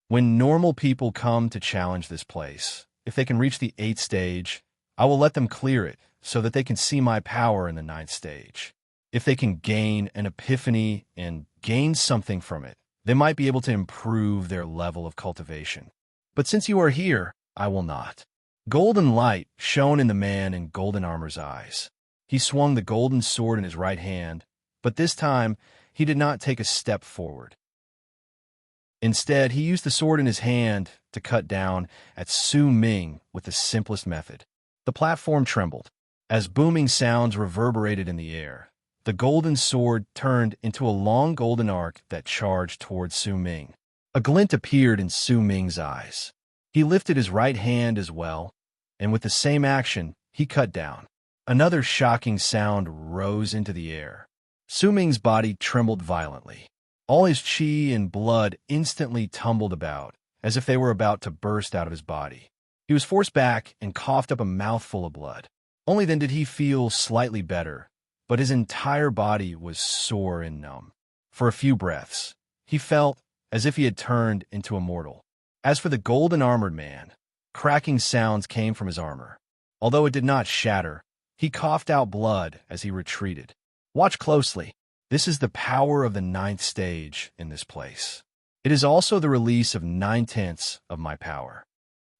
When normal people come to challenge this place, if they can reach the 8th stage, I will let them clear it so that they can see my power in the 9th stage. If they can gain an epiphany and gain something from it, they might be able to improve their level of cultivation. But since you are here, I will not. Golden light shone in the man in golden armor's eyes. He swung the golden sword in his right hand, but this time he did not take a step forward. Instead, he used the sword in his hand to cut down at Su Ming with the simplest method. The platform trembled. As booming sounds reverberated in the air, the golden sword turned into a long golden arc that charged towards Su Ming. A glint appeared in Su Ming's eyes. He lifted his right hand as well, and with the same action, he cut down. Another shocking sound rose into the air. Su Ming's body trembled violently. All his qi and blood instantly tumbled about, as if they were about to burst out of his body. He was forced back and coughed up a mouthful of blood. Only then did he feel slightly better, but his entire body was sore and numb. For a few breaths, he felt as if he had turned into a mortal. As for the golden-armored man, cracking sounds came from his armor. Although it did not shatter, he coughed out blood as he retreated. Watch closely. This is the power of the 9th stage in this place. It is also the release of 9/10 of my power.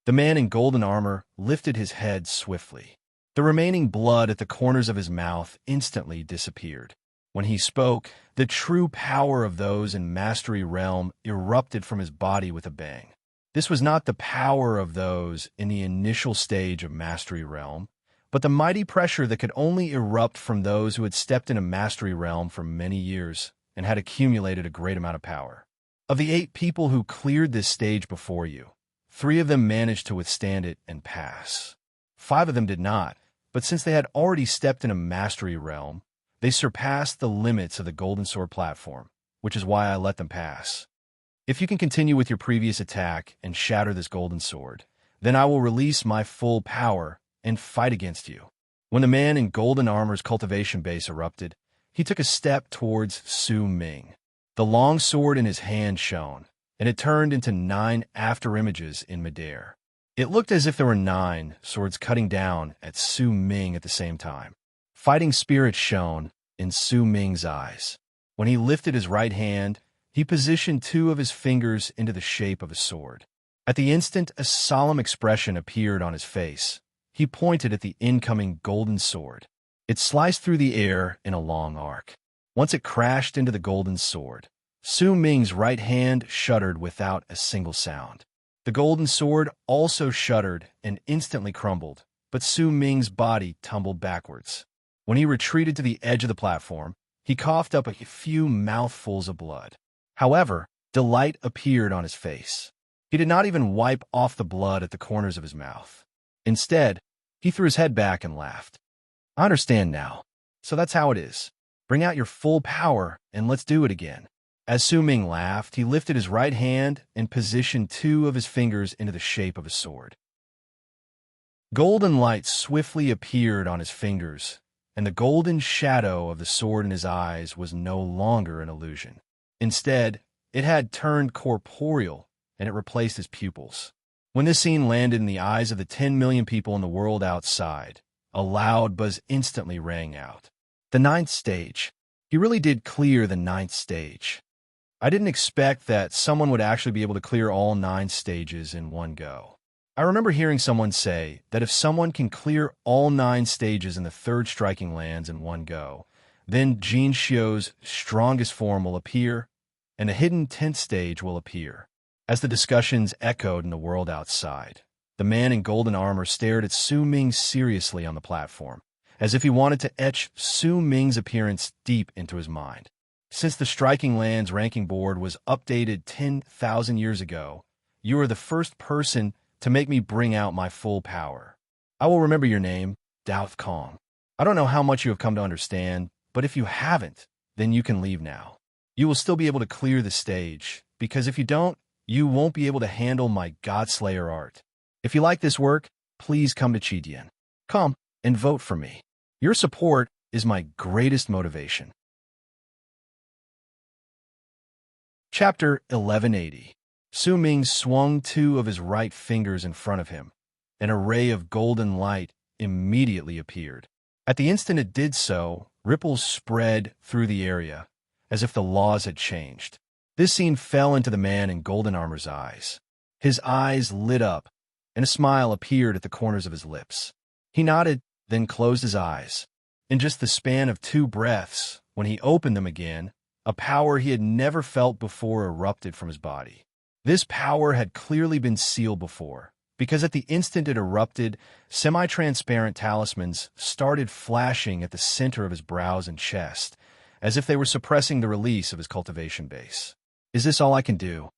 The man in golden armor lifted his head swiftly. The remaining blood at the corners of his mouth instantly disappeared. When he spoke, the true power of those in Mastery Realm erupted from his body with a bang. This was not the power of those in the initial stage of Mastery Realm, but the mighty pressure that could only erupt from those who had stepped into Mastery Realm for many years and had accumulated a great amount of power. Of the 8 people who cleared this stage before you, 3 of them managed to withstand it and pass. 5 of them did not, but since they had already stepped in a mastery realm, they surpassed the limits of the Golden Sword platform, which is why I let them pass. If you can continue with your previous attack and shatter this Golden Sword, then I will release my full power and fight against you. When the man in golden armor's cultivation base erupted, he took a step towards Su Ming. The long sword in his hand shone, and it turned into 9 afterimages in midair. It looked as if there were 9 swords cutting down at Su Ming at the same time. Fighting spirit shone in Su Ming's eyes. When he lifted his right hand, he positioned 2 of his fingers into the shape of a sword. At the instant, a solemn expression appeared on his face. He pointed at the incoming golden sword. It sliced through the air in a long arc. Once it crashed into the golden sword, Su Ming's right hand shuddered without a single sound. The golden sword also shuddered and instantly crumbled, but Su Ming's body tumbled backwards. When he retreated to the edge of the platform, he coughed up a few mouthfuls of blood. However, delight appeared on his face. He did not even wipe off the blood at the corners of his mouth. Instead, he threw his head back and laughed. I understand now. So that's how it is. Bring out your full power, and let's do it again. As Su Ming laughed, he lifted his right hand and positioned 2 of his fingers into the shape of a sword. Golden light swiftly appeared on his fingers, and the golden shadow of the sword in his eyes was no longer an illusion. Instead, it had turned corporeal, and it replaced his pupils. When this scene landed in the eyes of the 10 million people in the world outside, a loud buzz instantly rang out. The 9th stage. He really did clear the 9th stage. I didn't expect that someone would actually be able to clear all 9 stages in one go. I remember hearing someone say that if someone can clear all 9 stages in the 3rd striking lands in one go, then Jin Xiu's strongest form will appear, and a hidden 10th stage will appear. As the discussions echoed in the world outside, the man in golden armor stared at Su Ming seriously on the platform, as if he wanted to etch Su Ming's appearance deep into his mind. Since the Striking Lands ranking board was updated 10,000 years ago, you are the first person to make me bring out my full power. I will remember your name, Douth Kong. I don't know how much you have come to understand, but if you haven't, then you can leave now. You will still be able to clear the stage, because if you don't, you won't be able to handle my Godslayer art. If you like this work, please come to Chidian. Come and vote for me. Your support is my greatest motivation. Chapter 1180. Su Ming swung 2 of his right fingers in front of him. An array of golden light immediately appeared. At the instant it did so, ripples spread through the area, as if the laws had changed. This scene fell into the man in golden armor's eyes. His eyes lit up, and a smile appeared at the corners of his lips. He nodded, then closed his eyes. In just the span of 2 breaths, when he opened them again, a power he had never felt before erupted from his body. This power had clearly been sealed before, because at the instant it erupted, semi-transparent talismans started flashing at the center of his brows and chest, as if they were suppressing the release of his cultivation base. Is this all I can do?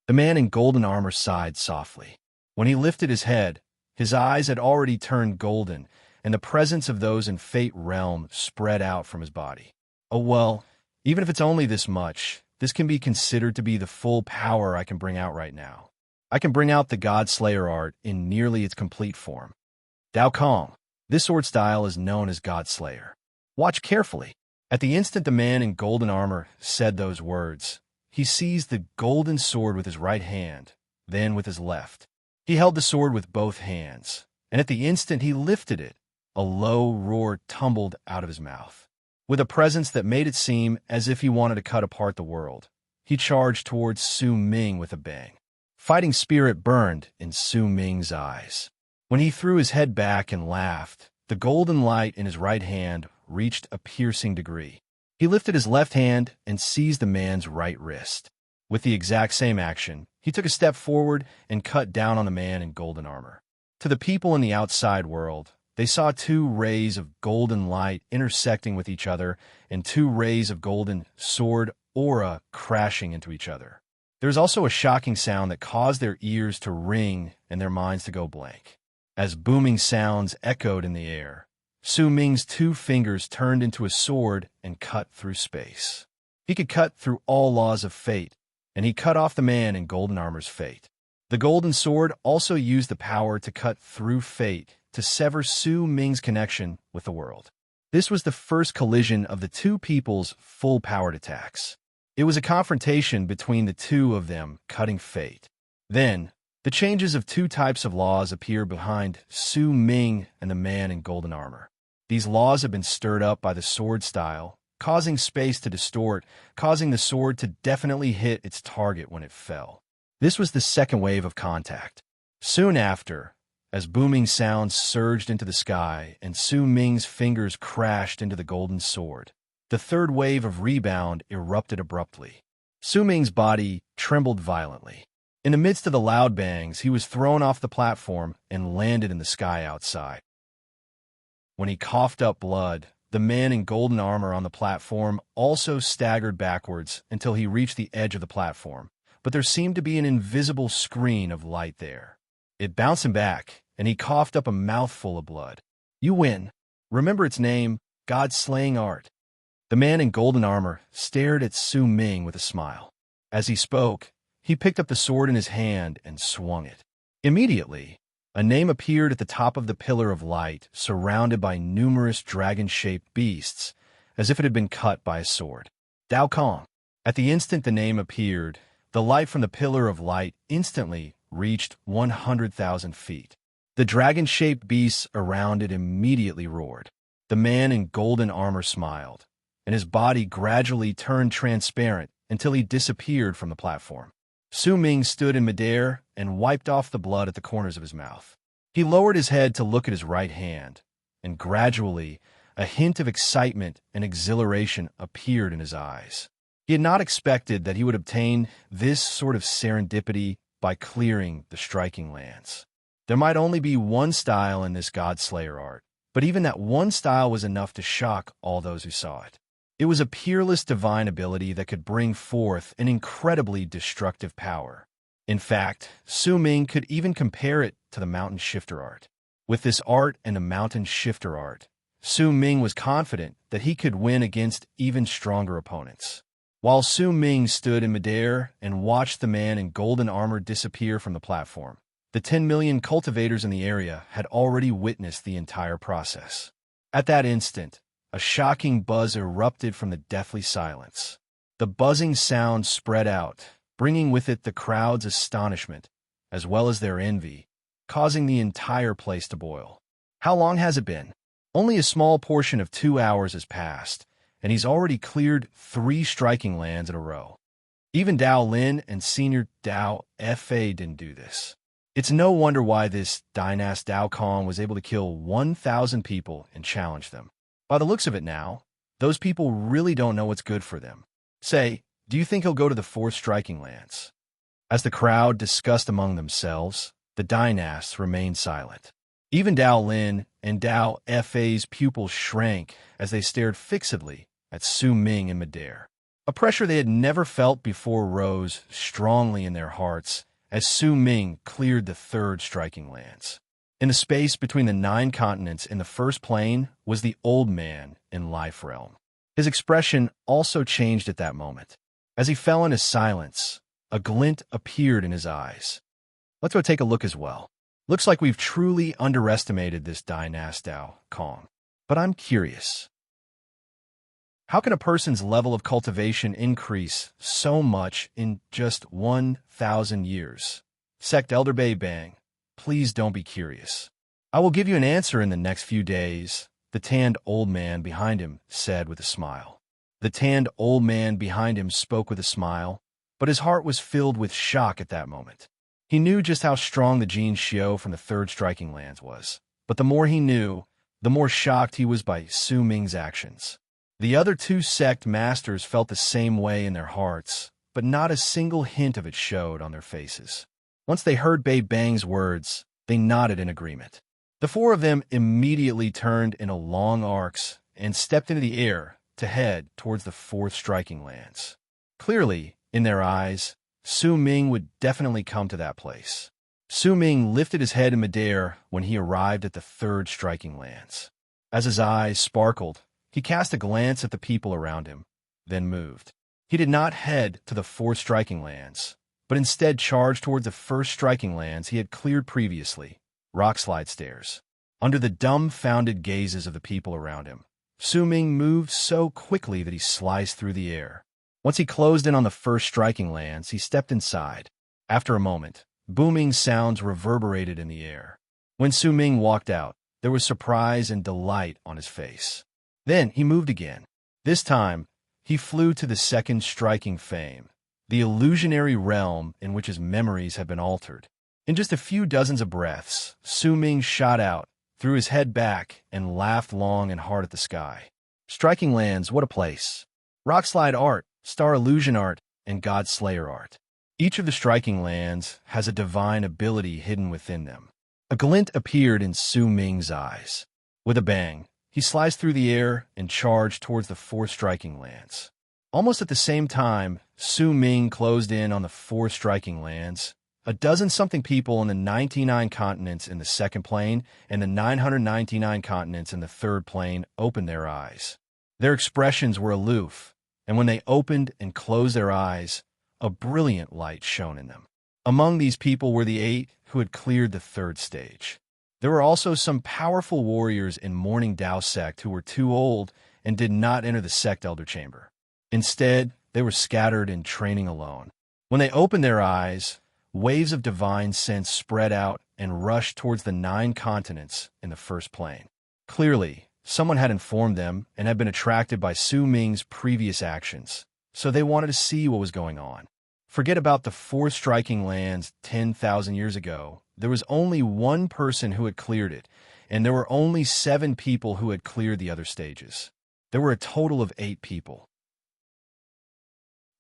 The man in golden armor sighed softly. When he lifted his head, his eyes had already turned golden, and the presence of those in Fate Realm spread out from his body. Oh well, even if it's only this much, this can be considered to be the full power I can bring out right now. I can bring out the Godslayer art in nearly its complete form. Dao Kong. This sword style is known as Godslayer. Watch carefully. At the instant the man in golden armor said those words, he seized the golden sword with his right hand, then with his left. He held the sword with both hands, and at the instant he lifted it, a low roar tumbled out of his mouth. With a presence that made it seem as if he wanted to cut apart the world, he charged towards Su Ming with a bang. Fighting spirit burned in Su Ming's eyes. When he threw his head back and laughed, the golden light in his right hand reached a piercing degree. He lifted his left hand and seized the man's right wrist. With the exact same action, he took a step forward and cut down on the man in golden armor. To the people in the outside world, they saw 2 rays of golden light intersecting with each other and 2 rays of golden sword aura crashing into each other. There was also a shocking sound that caused their ears to ring and their minds to go blank. As booming sounds echoed in the air, Su Ming's 2 fingers turned into a sword and cut through space. He could cut through all laws of fate, and he cut off the man in golden armor's fate. The golden sword also used the power to cut through fate to sever Su Ming's connection with the world. This was the first collision of the 2 people's full-powered attacks. It was a confrontation between the 2 of them, cutting fate. Then, the changes of 2 types of laws appear behind Su Ming and the man in golden armor. These laws have been stirred up by the sword style, causing space to distort, causing the sword to definitely hit its target when it fell. This was the second wave of contact. Soon after, as booming sounds surged into the sky and Su Ming's fingers crashed into the golden sword, the third wave of rebound erupted abruptly. Su Ming's body trembled violently. In the midst of the loud bangs, he was thrown off the platform and landed in the sky outside. When he coughed up blood, the man in golden armor on the platform also staggered backwards until he reached the edge of the platform, but there seemed to be an invisible screen of light there. It bounced him back, and he coughed up a mouthful of blood. "You win. Remember its name, God's slaying art." The man in golden armor stared at Su Ming with a smile. As he spoke, he picked up the sword in his hand and swung it. Immediately, a name appeared at the top of the pillar of light, surrounded by numerous dragon-shaped beasts, as if it had been cut by a sword. Dao Kong. At the instant the name appeared, the light from the pillar of light instantly reached 100,000 feet. The dragon-shaped beasts around it immediately roared. The man in golden armor smiled, and his body gradually turned transparent until he disappeared from the platform. Su Ming stood in midair and wiped off the blood at the corners of his mouth. He lowered his head to look at his right hand, and gradually, a hint of excitement and exhilaration appeared in his eyes. He had not expected that he would obtain this sort of serendipity by clearing the striking lands. There might only be one style in this God-Slayer art, but even that one style was enough to shock all those who saw it. It was a peerless divine ability that could bring forth an incredibly destructive power. In fact, Su Ming could even compare it to the Mountain Shifter art. With this art and the Mountain Shifter art, Su Ming was confident that he could win against even stronger opponents. While Su Ming stood in midair and watched the man in golden armor disappear from the platform, the 10 million cultivators in the area had already witnessed the entire process. At that instant, a shocking buzz erupted from the deathly silence. The buzzing sound spread out, bringing with it the crowd's astonishment, as well as their envy, causing the entire place to boil. How long has it been? Only a small portion of 2 hours has passed, and he's already cleared 3 striking lands in a row. Even Dao Lin and Senior Dao Fa didn't do this. It's no wonder why this Dynast Dao Kong was able to kill 1,000 people and challenge them. By the looks of it now, those people really don't know what's good for them. Say, do you think he'll go to the 4 striking lands? As the crowd discussed among themselves, the dynasts remained silent. Even Dao Lin and Dao Fa's pupils shrank as they stared fixedly at Su Ming in midair. A pressure they had never felt before rose strongly in their hearts as Su Ming cleared the 3rd striking lands. In the space between the 9 continents in the first plane was the old man in Life Realm. His expression also changed at that moment. As he fell into silence, a glint appeared in his eyes. Let's go take a look as well. Looks like we've truly underestimated this Dynast Dao Kong. But I'm curious. How can a person's level of cultivation increase so much in just 1,000 years? Sect Elder Bei Bang, please don't be curious. I will give you an answer in the next few days, the tanned old man behind him said with a smile. The tanned old man behind him spoke with a smile, but his heart was filled with shock at that moment. He knew just how strong the Jin Xiao from the 3rd striking lands was, but the more he knew, the more shocked he was by Su Ming's actions. The other 2 sect masters felt the same way in their hearts, but not a single hint of it showed on their faces. Once they heard Bei Bang's words, they nodded in agreement. The 4 of them immediately turned in a long arcs and stepped into the air to head towards the 4th striking lands. Clearly, in their eyes, Su Ming would definitely come to that place. Su Ming lifted his head in midair when he arrived at the third striking lands. As his eyes sparkled, he cast a glance at the people around him, then moved. He did not head to the fourth striking lands, but instead charged toward the first striking lands he had cleared previously, rockslide stairs. Under the dumbfounded gazes of the people around him, Su Ming moved so quickly that he sliced through the air. Once he closed in on the first striking lands, he stepped inside. After a moment, booming sounds reverberated in the air. When Su Ming walked out, there was surprise and delight on his face. Then he moved again. This time, he flew to the second striking fame, the illusionary realm in which his memories had been altered. In just a few dozens of breaths, Su Ming shot out, threw his head back, and laughed long and hard at the sky. Striking lands, what a place! Rockslide art, star illusion art, and God Slayer art. Each of the striking lands has a divine ability hidden within them. A glint appeared in Su Ming's eyes. With a bang, he sliced through the air and charged towards the four striking lands. Almost at the same time, Su Ming closed in on the four striking lands. A dozen-something people on the 99 continents in the second plane and the 999 continents in the third plane opened their eyes. Their expressions were aloof, and when they opened and closed their eyes, a brilliant light shone in them. Among these people were the 8 who had cleared the third stage. There were also some powerful warriors in Morning Dao sect who were too old and did not enter the sect elder chamber. Instead, they were scattered and training alone. When they opened their eyes, waves of divine sense spread out and rushed towards the 9 continents in the first plane. Clearly, someone had informed them and had been attracted by Su Ming's previous actions, so they wanted to see what was going on. Forget about the 4 striking lands 10,000 years ago. There was only one person who had cleared it, and there were only 7 people who had cleared the other stages. There were a total of 8 people.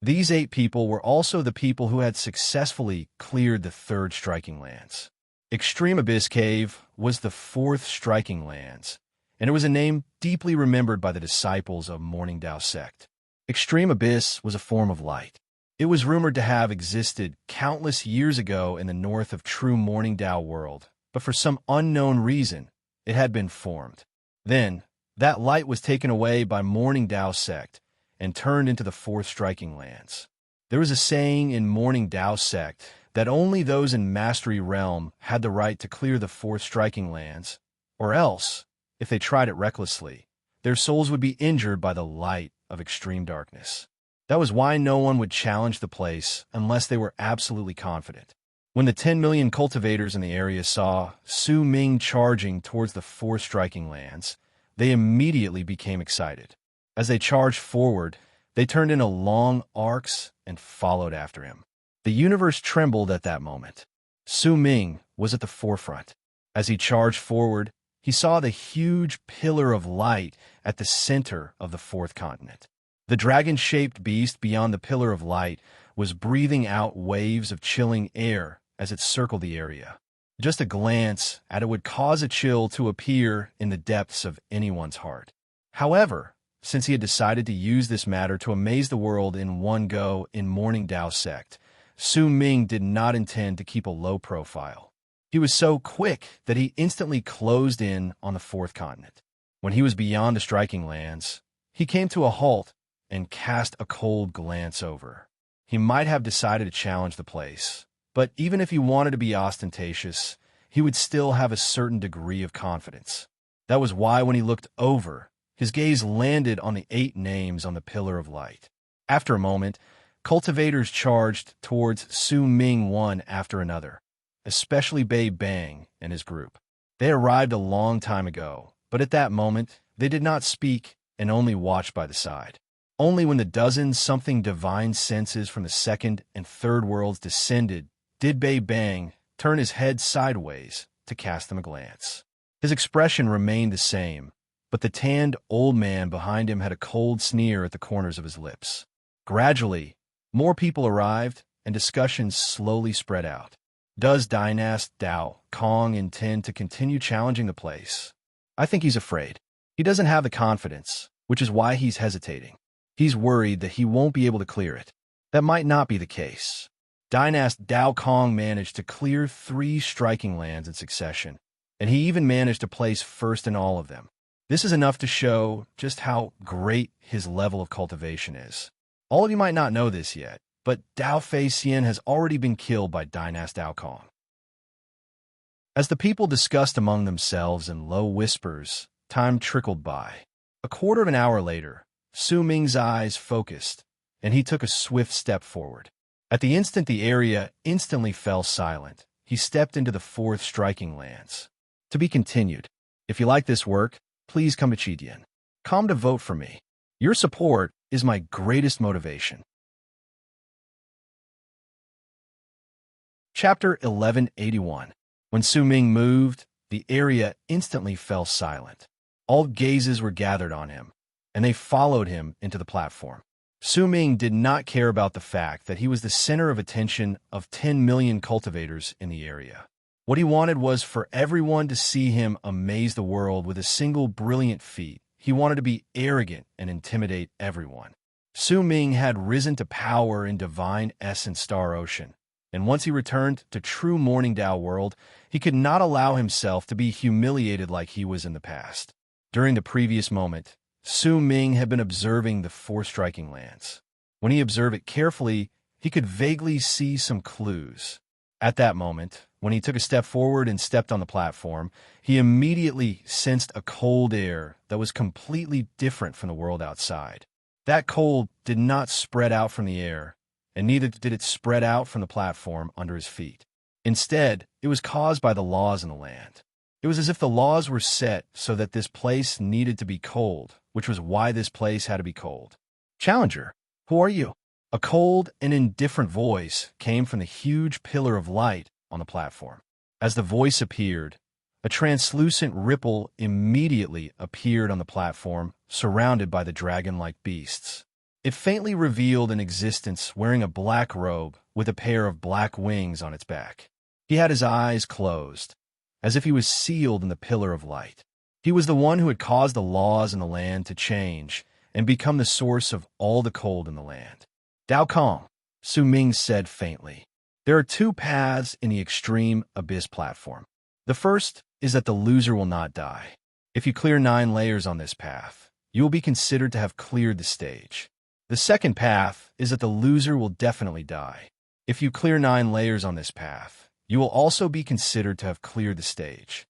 These 8 people were also the people who had successfully cleared the third striking lands. Extreme Abyss Cave was the 4th striking lands, and it was a name deeply remembered by the disciples of Morning Dao sect. Extreme Abyss was a form of light. It was rumored to have existed countless years ago in the north of true Morning Dao world, but for some unknown reason, it had been formed. Then, that light was taken away by Morning Dao sect and turned into the 4th striking lands. There was a saying in Morning Dao sect that only those in Mastery Realm had the right to clear the 4th striking lands, or else, if they tried it recklessly, their souls would be injured by the light of extreme darkness. That was why no one would challenge the place unless they were absolutely confident. When the 10 million cultivators in the area saw Su Ming charging towards the 4 striking lands, they immediately became excited. As they charged forward, they turned into long arcs and followed after him. The universe trembled at that moment. Su Ming was at the forefront. As he charged forward, he saw the huge pillar of light at the center of the 4th continent. The dragon-shaped beast beyond the pillar of light was breathing out waves of chilling air as it circled the area. Just a glance at it would cause a chill to appear in the depths of anyone's heart. However, since he had decided to use this matter to amaze the world in one go in Morning Dao sect, Su Ming did not intend to keep a low profile. He was so quick that he instantly closed in on the 4th continent. When he was beyond the striking lands, he came to a halt and cast a cold glance over. He might have decided to challenge the place, but even if he wanted to be ostentatious, he would still have a certain degree of confidence. That was why when he looked over, his gaze landed on the 8 names on the pillar of light. After a moment, cultivators charged towards Su Ming one after another, especially Bei Bang and his group. They arrived a long time ago, but at that moment, they did not speak and only watched by the side. Only when the dozen-something divine senses from the 2nd and 3rd worlds descended did Bei Bang turn his head sideways to cast them a glance. His expression remained the same, but the tanned old man behind him had a cold sneer at the corners of his lips. Gradually, more people arrived, and discussions slowly spread out. Does Dynast Dao Kong intend to continue challenging the place? I think he's afraid. He doesn't have the confidence, which is why he's hesitating. He's worried that he won't be able to clear it. That might not be the case. Dynast Dao Kong managed to clear 3 striking lands in succession, and he even managed to place first in all of them. This is enough to show just how great his level of cultivation is. All of you might not know this yet, but Dao Fei Xian has already been killed by Dynast Dao Kong. As the people discussed among themselves in low whispers, time trickled by. A quarter of an hour later, Su Ming's eyes focused, and he took a swift step forward. At the instant the area instantly fell silent, he stepped into the 4th striking lands. To be continued. If you like this work, please come to Chidian. Come to vote for me. Your support is my greatest motivation. Chapter 1181. When Su Ming moved, the area instantly fell silent. All gazes were gathered on him, and they followed him into the platform. Su Ming did not care about the fact that he was the center of attention of 10 million cultivators in the area. What he wanted was for everyone to see him amaze the world with a single brilliant feat. He wanted to be arrogant and intimidate everyone. Su Ming had risen to power in divine essence Star Ocean, and once he returned to true Morning Dao world, he could not allow himself to be humiliated like he was in the past. During the previous moment, Su Ming had been observing the 4 striking lands. When he observed it carefully, he could vaguely see some clues. At that moment, when he took a step forward and stepped on the platform, he immediately sensed a cold air that was completely different from the world outside. That cold did not spread out from the air, and neither did it spread out from the platform under his feet. Instead, it was caused by the laws in the land. It was as if the laws were set so that this place needed to be cold, which was why this place had to be cold. Challenger, who are you? A cold and indifferent voice came from the huge pillar of light on the platform. As the voice appeared, a translucent ripple immediately appeared on the platform, surrounded by the dragon-like beasts. It faintly revealed an existence wearing a black robe with a pair of black wings on its back. He had his eyes closed, as if he was sealed in the pillar of light. He was the one who had caused the laws in the land to change and become the source of all the cold in the land. Dao Kong, Su Ming said faintly. There are 2 paths in the extreme abyss platform. The first is that the loser will not die. If you clear 9 layers on this path, you will be considered to have cleared the stage. The second path is that the loser will definitely die. If you clear 9 layers on this path, you will also be considered to have cleared the stage.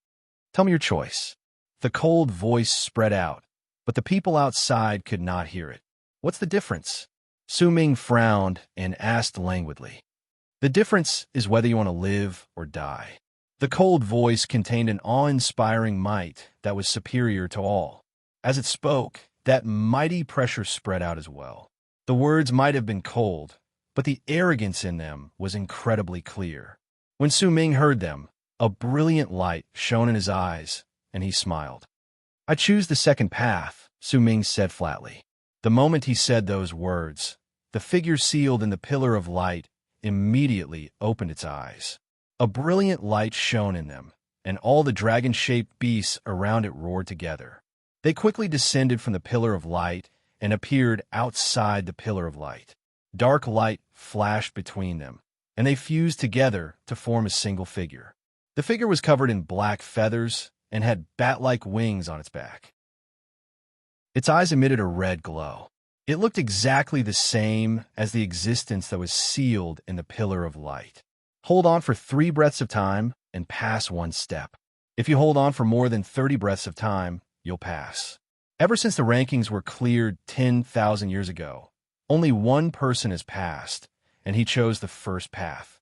Tell me your choice. The cold voice spread out, but the people outside could not hear it. What's the difference? Su Ming frowned and asked languidly. The difference is whether you want to live or die. The cold voice contained an awe-inspiring might that was superior to all. As it spoke, that mighty pressure spread out as well. The words might have been cold, but the arrogance in them was incredibly clear. When Su Ming heard them, a brilliant light shone in his eyes, and he smiled. I choose the second path, Su Ming said flatly. The moment he said those words, the figure sealed in the pillar of light immediately opened its eyes. A brilliant light shone in them, and all the dragon-shaped beasts around it roared together. They quickly descended from the pillar of light and appeared outside the pillar of light. Dark light flashed between them, and they fused together to form a single figure. The figure was covered in black feathers and had bat-like wings on its back. Its eyes emitted a red glow. It looked exactly the same as the existence that was sealed in the pillar of light. Hold on for 3 breaths of time and pass 1 step. If you hold on for more than 30 breaths of time, you'll pass. Ever since the rankings were cleared 10,000 years ago, only 1 person has passed, and he chose the first path.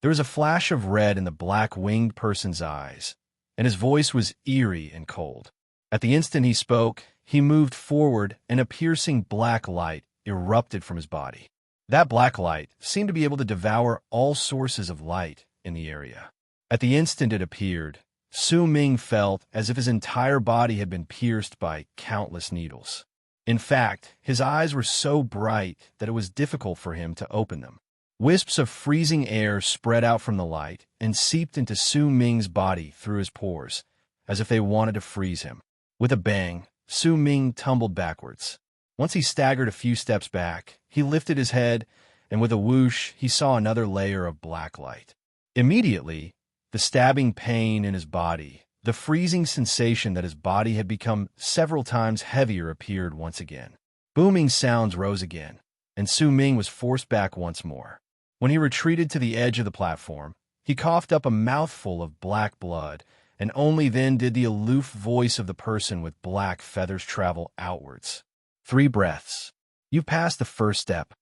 There was a flash of red in the black-winged person's eyes, and his voice was eerie and cold. At the instant he spoke, he moved forward, and a piercing black light erupted from his body. That black light seemed to be able to devour all sources of light in the area. At the instant it appeared, Su Ming felt as if his entire body had been pierced by countless needles. In fact, his eyes were so bright that it was difficult for him to open them. Wisps of freezing air spread out from the light and seeped into Su Ming's body through his pores, as if they wanted to freeze him. With a bang, Su Ming tumbled backwards. Once he staggered a few steps back, he lifted his head and with a whoosh, he saw another layer of black light. Immediately, the stabbing pain in his body, the freezing sensation that his body had become several times heavier appeared once again. Booming sounds rose again, and Su Ming was forced back once more. When he retreated to the edge of the platform, he coughed up a mouthful of black blood, and only then did the aloof voice of the person with black feathers travel outwards. 3 breaths. You've passed the first step.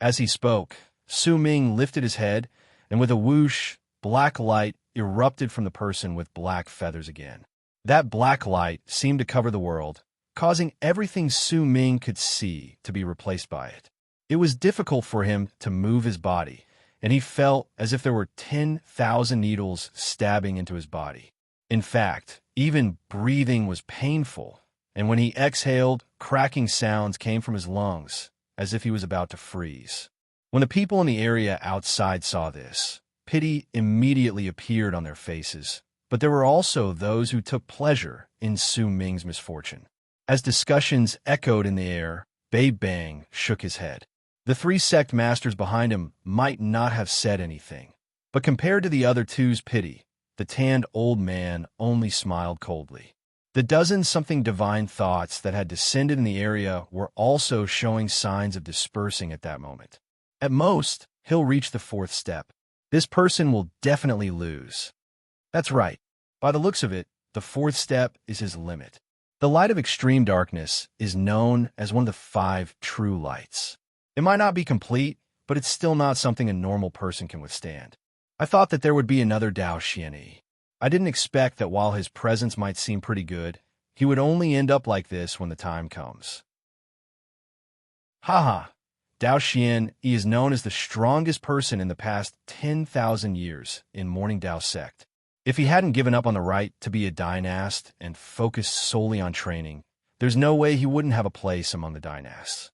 As he spoke, Su Ming lifted his head, and with a whoosh, black light erupted from the person with black feathers again. That black light seemed to cover the world, causing everything Su Ming could see to be replaced by it. It was difficult for him to move his body, and he felt as if there were 10,000 needles stabbing into his body. In fact, even breathing was painful, and when he exhaled, cracking sounds came from his lungs, as if he was about to freeze. When the people in the area outside saw this, pity immediately appeared on their faces, but there were also those who took pleasure in Su Ming's misfortune. As discussions echoed in the air, Bei Bang shook his head. The 3 sect masters behind him might not have said anything, but compared to the other two's pity, the tanned old man only smiled coldly. The dozen-something divine thoughts that had descended in the area were also showing signs of dispersing at that moment. At most, he'll reach the 4th step. This person will definitely lose. That's right. By the looks of it, the 4th step is his limit. The light of extreme darkness is known as one of the 5 true lights. It might not be complete, but it's still not something a normal person can withstand. I thought that there would be another Dao Xianyi. I didn't expect that while his presence might seem pretty good, he would only end up like this when the time comes. Haha, Dao Xian is known as the strongest person in the past 10,000 years in Morning Dao sect. If he hadn't given up on the right to be a dynast and focused solely on training, there's no way he wouldn't have a place among the dynasts.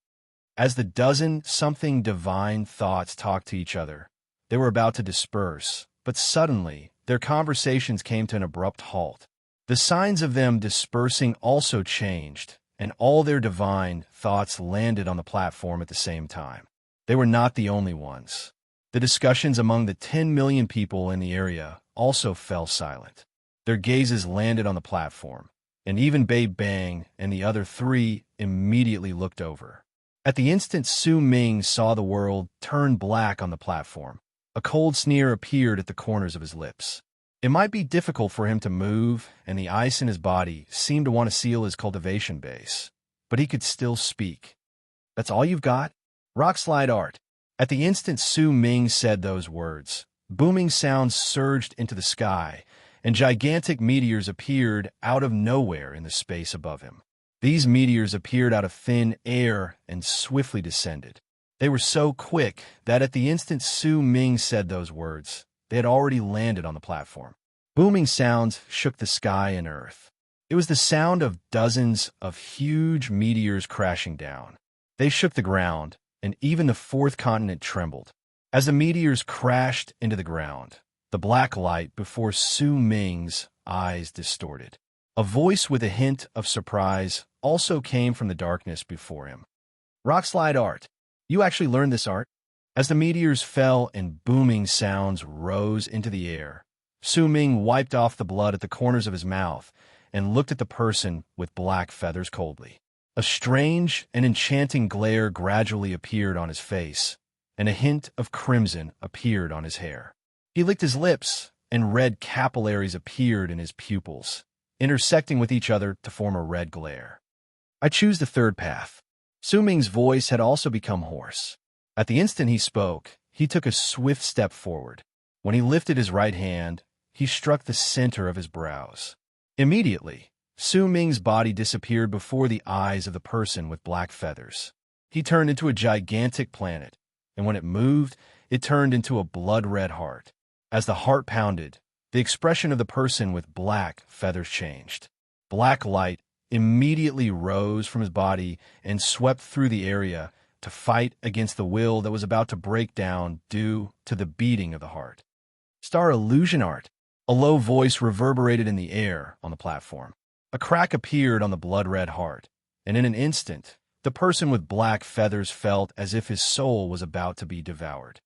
As the dozen-something divine thoughts talked to each other, they were about to disperse, but suddenly, their conversations came to an abrupt halt. The signs of them dispersing also changed, and all their divine thoughts landed on the platform at the same time. They were not the only ones. The discussions among the 10 million people in the area also fell silent. Their gazes landed on the platform, and even Bei Bang and the other 3 immediately looked over. At the instant Su Ming saw the world turn black on the platform, a cold sneer appeared at the corners of his lips. It might be difficult for him to move, and the ice in his body seemed to want to seal his cultivation base, but he could still speak. That's all you've got? Rock slide art. At the instant Su Ming said those words, booming sounds surged into the sky, and gigantic meteors appeared out of nowhere in the space above him. These meteors appeared out of thin air and swiftly descended. They were so quick that at the instant Su Ming said those words, they had already landed on the platform. Booming sounds shook the sky and earth. It was the sound of dozens of huge meteors crashing down. They shook the ground, and even the 4th continent trembled. As the meteors crashed into the ground, the black light before Su Ming's eyes distorted. A voice with a hint of surprise also came from the darkness before him. Rock slide art. You actually learned this art? As the meteors fell and booming sounds rose into the air, Su Ming wiped off the blood at the corners of his mouth and looked at the person with black feathers coldly. A strange and enchanting glare gradually appeared on his face, and a hint of crimson appeared on his hair. He licked his lips, and red capillaries appeared in his pupils, intersecting with each other to form a red glare. I choose the 3rd path. Su Ming's voice had also become hoarse. At the instant he spoke, he took a swift step forward. When he lifted his right hand, he struck the center of his brows. Immediately, Su Ming's body disappeared before the eyes of the person with black feathers. He turned into a gigantic planet, and when it moved, it turned into a blood-red heart. As the heart pounded, the expression of the person with black feathers changed. Black light immediately rose from his body and swept through the area to fight against the will that was about to break down due to the beating of the heart. Star illusion art. A low voice reverberated in the air on the platform. A crack appeared on the blood-red heart, and in an instant, the person with black feathers felt as if his soul was about to be devoured.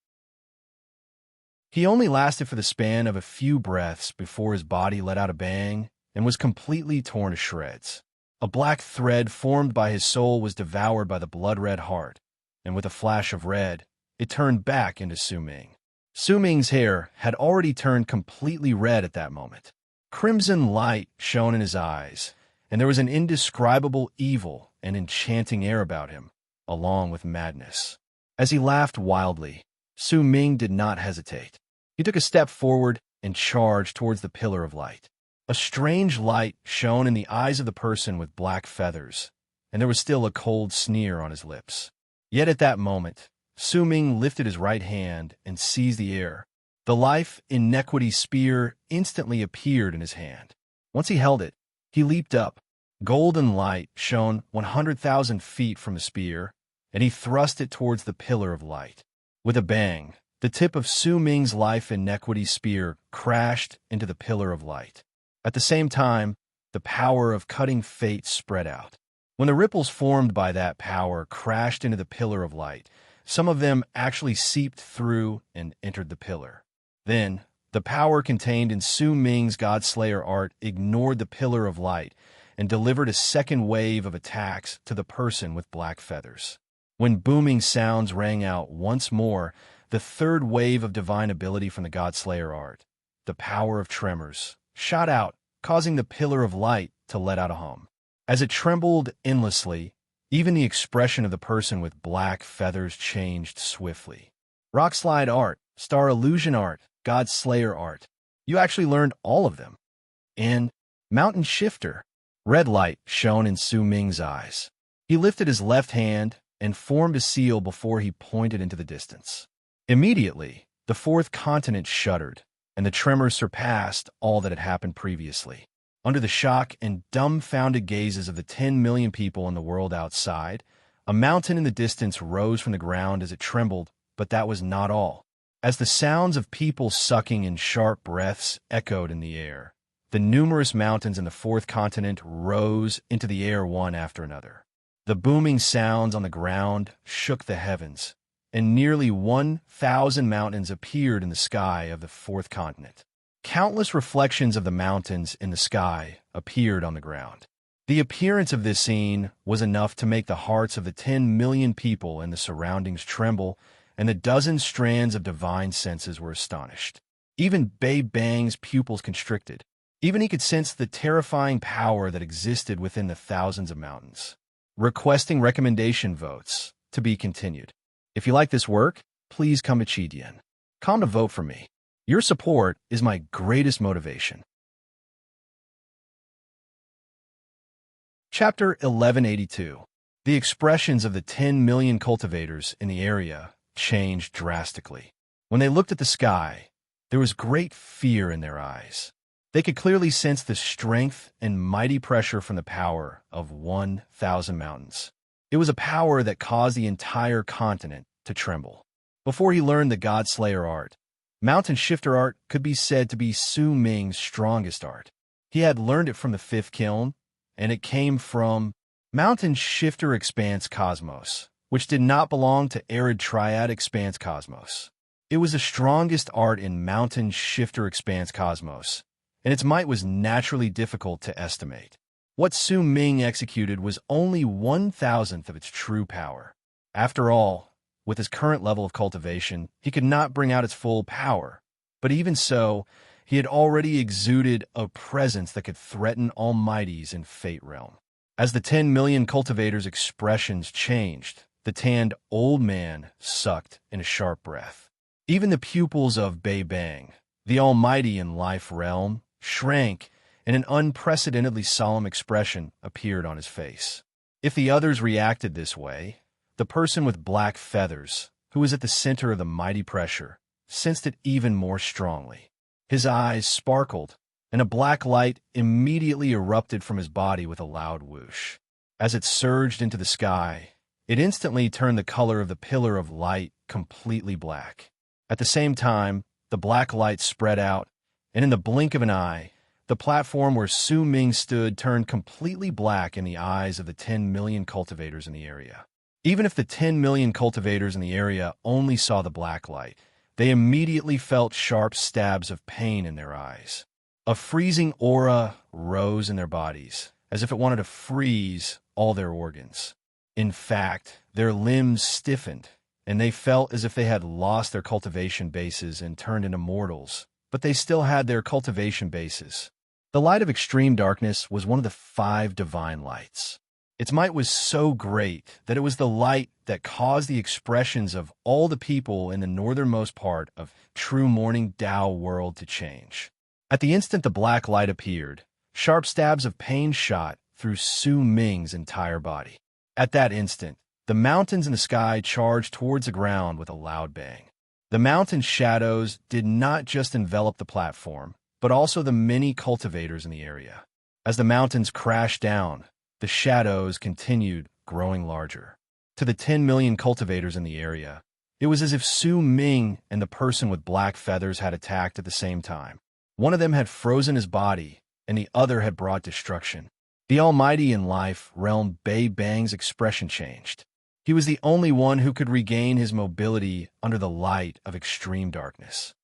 He only lasted for the span of a few breaths before his body let out a bang and was completely torn to shreds. A black thread formed by his soul was devoured by the blood-red heart, and with a flash of red, it turned back into Su Ming. Su Ming's hair had already turned completely red at that moment. Crimson light shone in his eyes, and there was an indescribable evil and enchanting air about him, along with madness. As he laughed wildly, Su Ming did not hesitate. He took a step forward and charged towards the pillar of light. A strange light shone in the eyes of the person with black feathers, and there was still a cold sneer on his lips. Yet at that moment, Su Ming lifted his right hand and seized the air. The life inequity spear instantly appeared in his hand. Once he held it, he leaped up. Golden light shone 100,000 feet from the spear, and he thrust it towards the pillar of light. With a bang, the tip of Su Ming's life inequity spear crashed into the pillar of light. At the same time, the power of cutting fate spread out. When the ripples formed by that power crashed into the pillar of light, some of them actually seeped through and entered the pillar. Then, the power contained in Su Ming's Godslayer art ignored the pillar of light and delivered a second wave of attacks to the person with black feathers. When booming sounds rang out once more, the third wave of divine ability from the Godslayer art, the power of tremors, shot out, causing the pillar of light to let out a hum. As it trembled endlessly, even the expression of the person with black feathers changed swiftly. Rockslide art, Star Illusion art, Godslayer art. You actually learned all of them. And Mountain Shifter. Red light shone in Su Ming's eyes. He lifted his left hand and formed a seal before he pointed into the distance. Immediately, the fourth continent shuddered, and the tremors surpassed all that had happened previously. Under the shock and dumbfounded gazes of the 10 million people in the world outside, a mountain in the distance rose from the ground as it trembled, but that was not all. As the sounds of people sucking in sharp breaths echoed in the air, the numerous mountains in the fourth continent rose into the air one after another. The booming sounds on the ground shook the heavens, and nearly 1,000 mountains appeared in the sky of the fourth continent. Countless reflections of the mountains in the sky appeared on the ground. The appearance of this scene was enough to make the hearts of the 10 million people in the surroundings tremble, and the dozen strands of divine senses were astonished. Even Bei Bang's pupils constricted. Even he could sense the terrifying power that existed within the thousands of mountains. Requesting recommendation votes to be continued. If you like this work, please come to Chidian. Come to vote for me. Your support is my greatest motivation. Chapter 1182. The expressions of the 10 million cultivators in the area changed drastically. When they looked at the sky, there was great fear in their eyes. They could clearly sense the strength and mighty pressure from the power of 1,000 mountains. It was a power that caused the entire continent to tremble. Before he learned the Godslayer art, Mountain Shifter art could be said to be Su Ming's strongest art. He had learned it from the fifth kiln, and it came from Mountain Shifter Expanse Cosmos, which did not belong to Arid Triad Expanse Cosmos. It was the strongest art in Mountain Shifter Expanse Cosmos, and its might was naturally difficult to estimate. What Su Ming executed was only 1,000th of its true power. After all, with his current level of cultivation, he could not bring out its full power. But even so, he had already exuded a presence that could threaten almighties in Fate Realm. As the 10 million cultivators' expressions changed, the tanned old man sucked in a sharp breath. Even the pupils of Bei Bang, the almighty in Life Realm, shrank, and an unprecedentedly solemn expression appeared on his face. If the others reacted this way, the person with black feathers, who was at the center of the mighty pressure, sensed it even more strongly. His eyes sparkled, and a black light immediately erupted from his body with a loud whoosh. As it surged into the sky, it instantly turned the color of the pillar of light completely black. At the same time, the black light spread out, and in the blink of an eye, The platform where Su Ming stood turned completely black in the eyes of the 10 million cultivators in the area. Even if the 10 million cultivators in the area only saw the black light, they immediately felt sharp stabs of pain in their eyes. A freezing aura rose in their bodies, as if it wanted to freeze all their organs. In fact, their limbs stiffened, and they felt as if they had lost their cultivation bases and turned into mortals, but they still had their cultivation bases. The light of extreme darkness was one of the 5 divine lights. Its might was so great that it was the light that caused the expressions of all the people in the northernmost part of true morning Tao world to change. At the instant the black light appeared, sharp stabs of pain shot through Su Ming's entire body. At that instant, the mountains in the sky charged towards the ground with a loud bang. The mountain shadows did not just envelop the platform, but also the many cultivators in the area. As the mountains crashed down, the shadows continued growing larger. To the 10 million cultivators in the area, it was as if Su Ming and the person with black feathers had attacked at the same time. One of them had frozen his body, and the other had brought destruction. The Almighty in life realm Bei Bang's expression changed. He was the only one who could regain his mobility under the light of extreme darkness.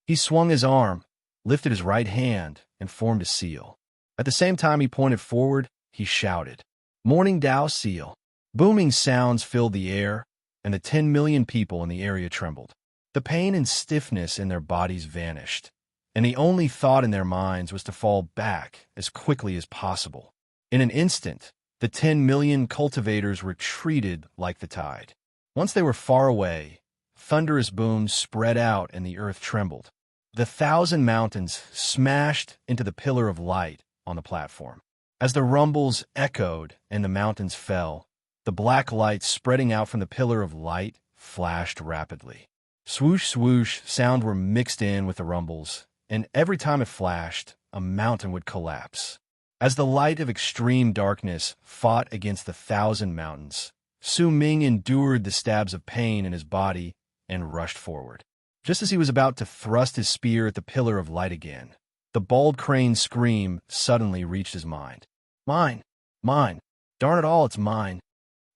He swung his arm, lifted his right hand, and formed a seal. At the same time he pointed forward, he shouted, "Morning Tao seal." Booming sounds filled the air, and the 10 million people in the area trembled. The pain and stiffness in their bodies vanished, and the only thought in their minds was to fall back as quickly as possible. In an instant, the 10 million cultivators retreated like the tide. Once they were far away, thunderous booms spread out and the earth trembled. The 1,000 mountains smashed into the pillar of light on the platform. As the rumbles echoed and the mountains fell, the black light spreading out from the pillar of light flashed rapidly. Swoosh, swoosh sound were mixed in with the rumbles, and every time it flashed, a mountain would collapse. As the light of extreme darkness fought against the 1,000 mountains, Su Ming endured the stabs of pain in his body and rushed forward. Just as he was about to thrust his spear at the pillar of light again, the bald crane's scream suddenly reached his mind. Mine! Mine! Darn it all, it's mine!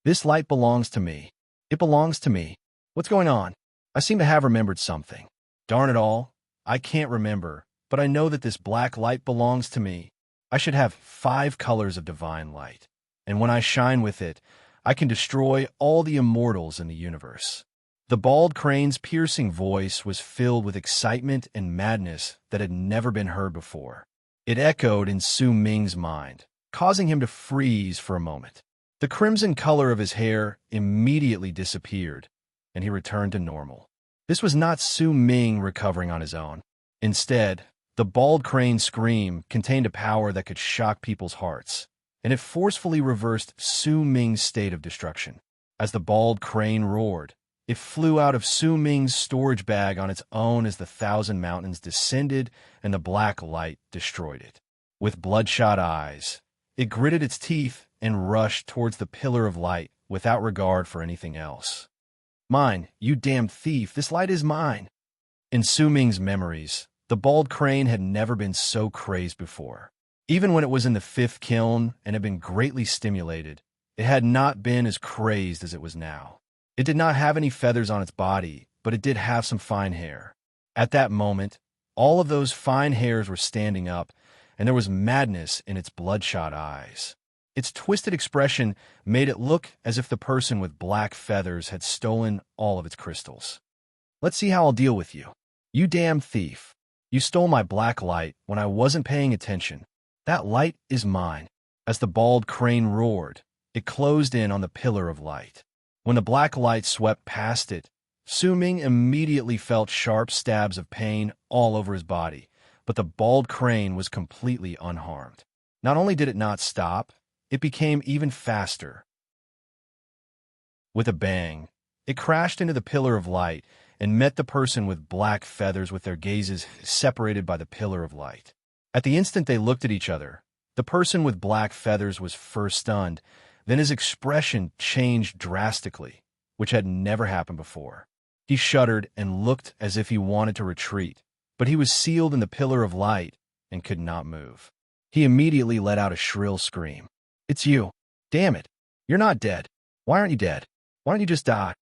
This light belongs to me. It belongs to me. What's going on? I seem to have remembered something. Darn it all, I can't remember, but I know that this black light belongs to me. I should have 5 colors of divine light, and when I shine with it, I can destroy all the immortals in the universe. The bald crane's piercing voice was filled with excitement and madness that had never been heard before. It echoed in Su Ming's mind, causing him to freeze for a moment. The crimson color of his hair immediately disappeared, and he returned to normal. This was not Su Ming recovering on his own. Instead, the bald crane's scream contained a power that could shock people's hearts, and it forcefully reversed Su Ming's state of destruction. As the bald crane roared, it flew out of Su Ming's storage bag on its own as the 1,000 mountains descended and the black light destroyed it. With bloodshot eyes, it gritted its teeth and rushed towards the pillar of light without regard for anything else. Mine, you damn thief, this light is mine. In Su Ming's memories, the bald crane had never been so crazed before. Even when it was in the 5th kiln and had been greatly stimulated, it had not been as crazed as it was now. It did not have any feathers on its body, but it did have some fine hair. At that moment, all of those fine hairs were standing up, and there was madness in its bloodshot eyes. Its twisted expression made it look as if the person with black feathers had stolen all of its crystals. Let's see how I'll deal with you. You damn thief. You stole my black light when I wasn't paying attention. That light is mine. As the bald crane roared, it closed in on the pillar of light. When the black light swept past it, Su Ming immediately felt sharp stabs of pain all over his body, but the bald crane was completely unharmed. Not only did it not stop, it became even faster. With a bang, it crashed into the pillar of light and met the person with black feathers with their gazes separated by the pillar of light. At the instant they looked at each other, the person with black feathers was first stunned, then his expression changed drastically, which had never happened before. He shuddered and looked as if he wanted to retreat, but he was sealed in the pillar of light, and could not move. He immediately let out a shrill scream. "It's you! Damn it! You're not dead! Why aren't you dead? Why don't you just die?"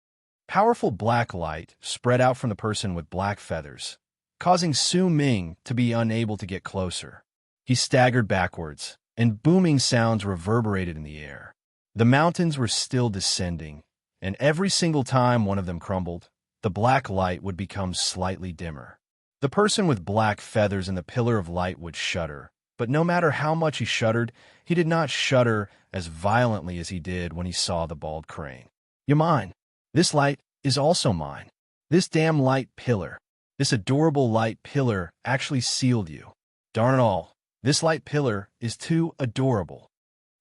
Powerful black light spread out from the person with black feathers, causing Su Ming to be unable to get closer. He staggered backwards, and booming sounds reverberated in the air. The mountains were still descending, and every single time one of them crumbled, the black light would become slightly dimmer. The person with black feathers in the pillar of light would shudder, but no matter how much he shuddered, he did not shudder as violently as he did when he saw the bald crane. "You're mine. This light is also mine. This damn light pillar, this adorable light pillar actually sealed you. Darn it all, this light pillar is too adorable."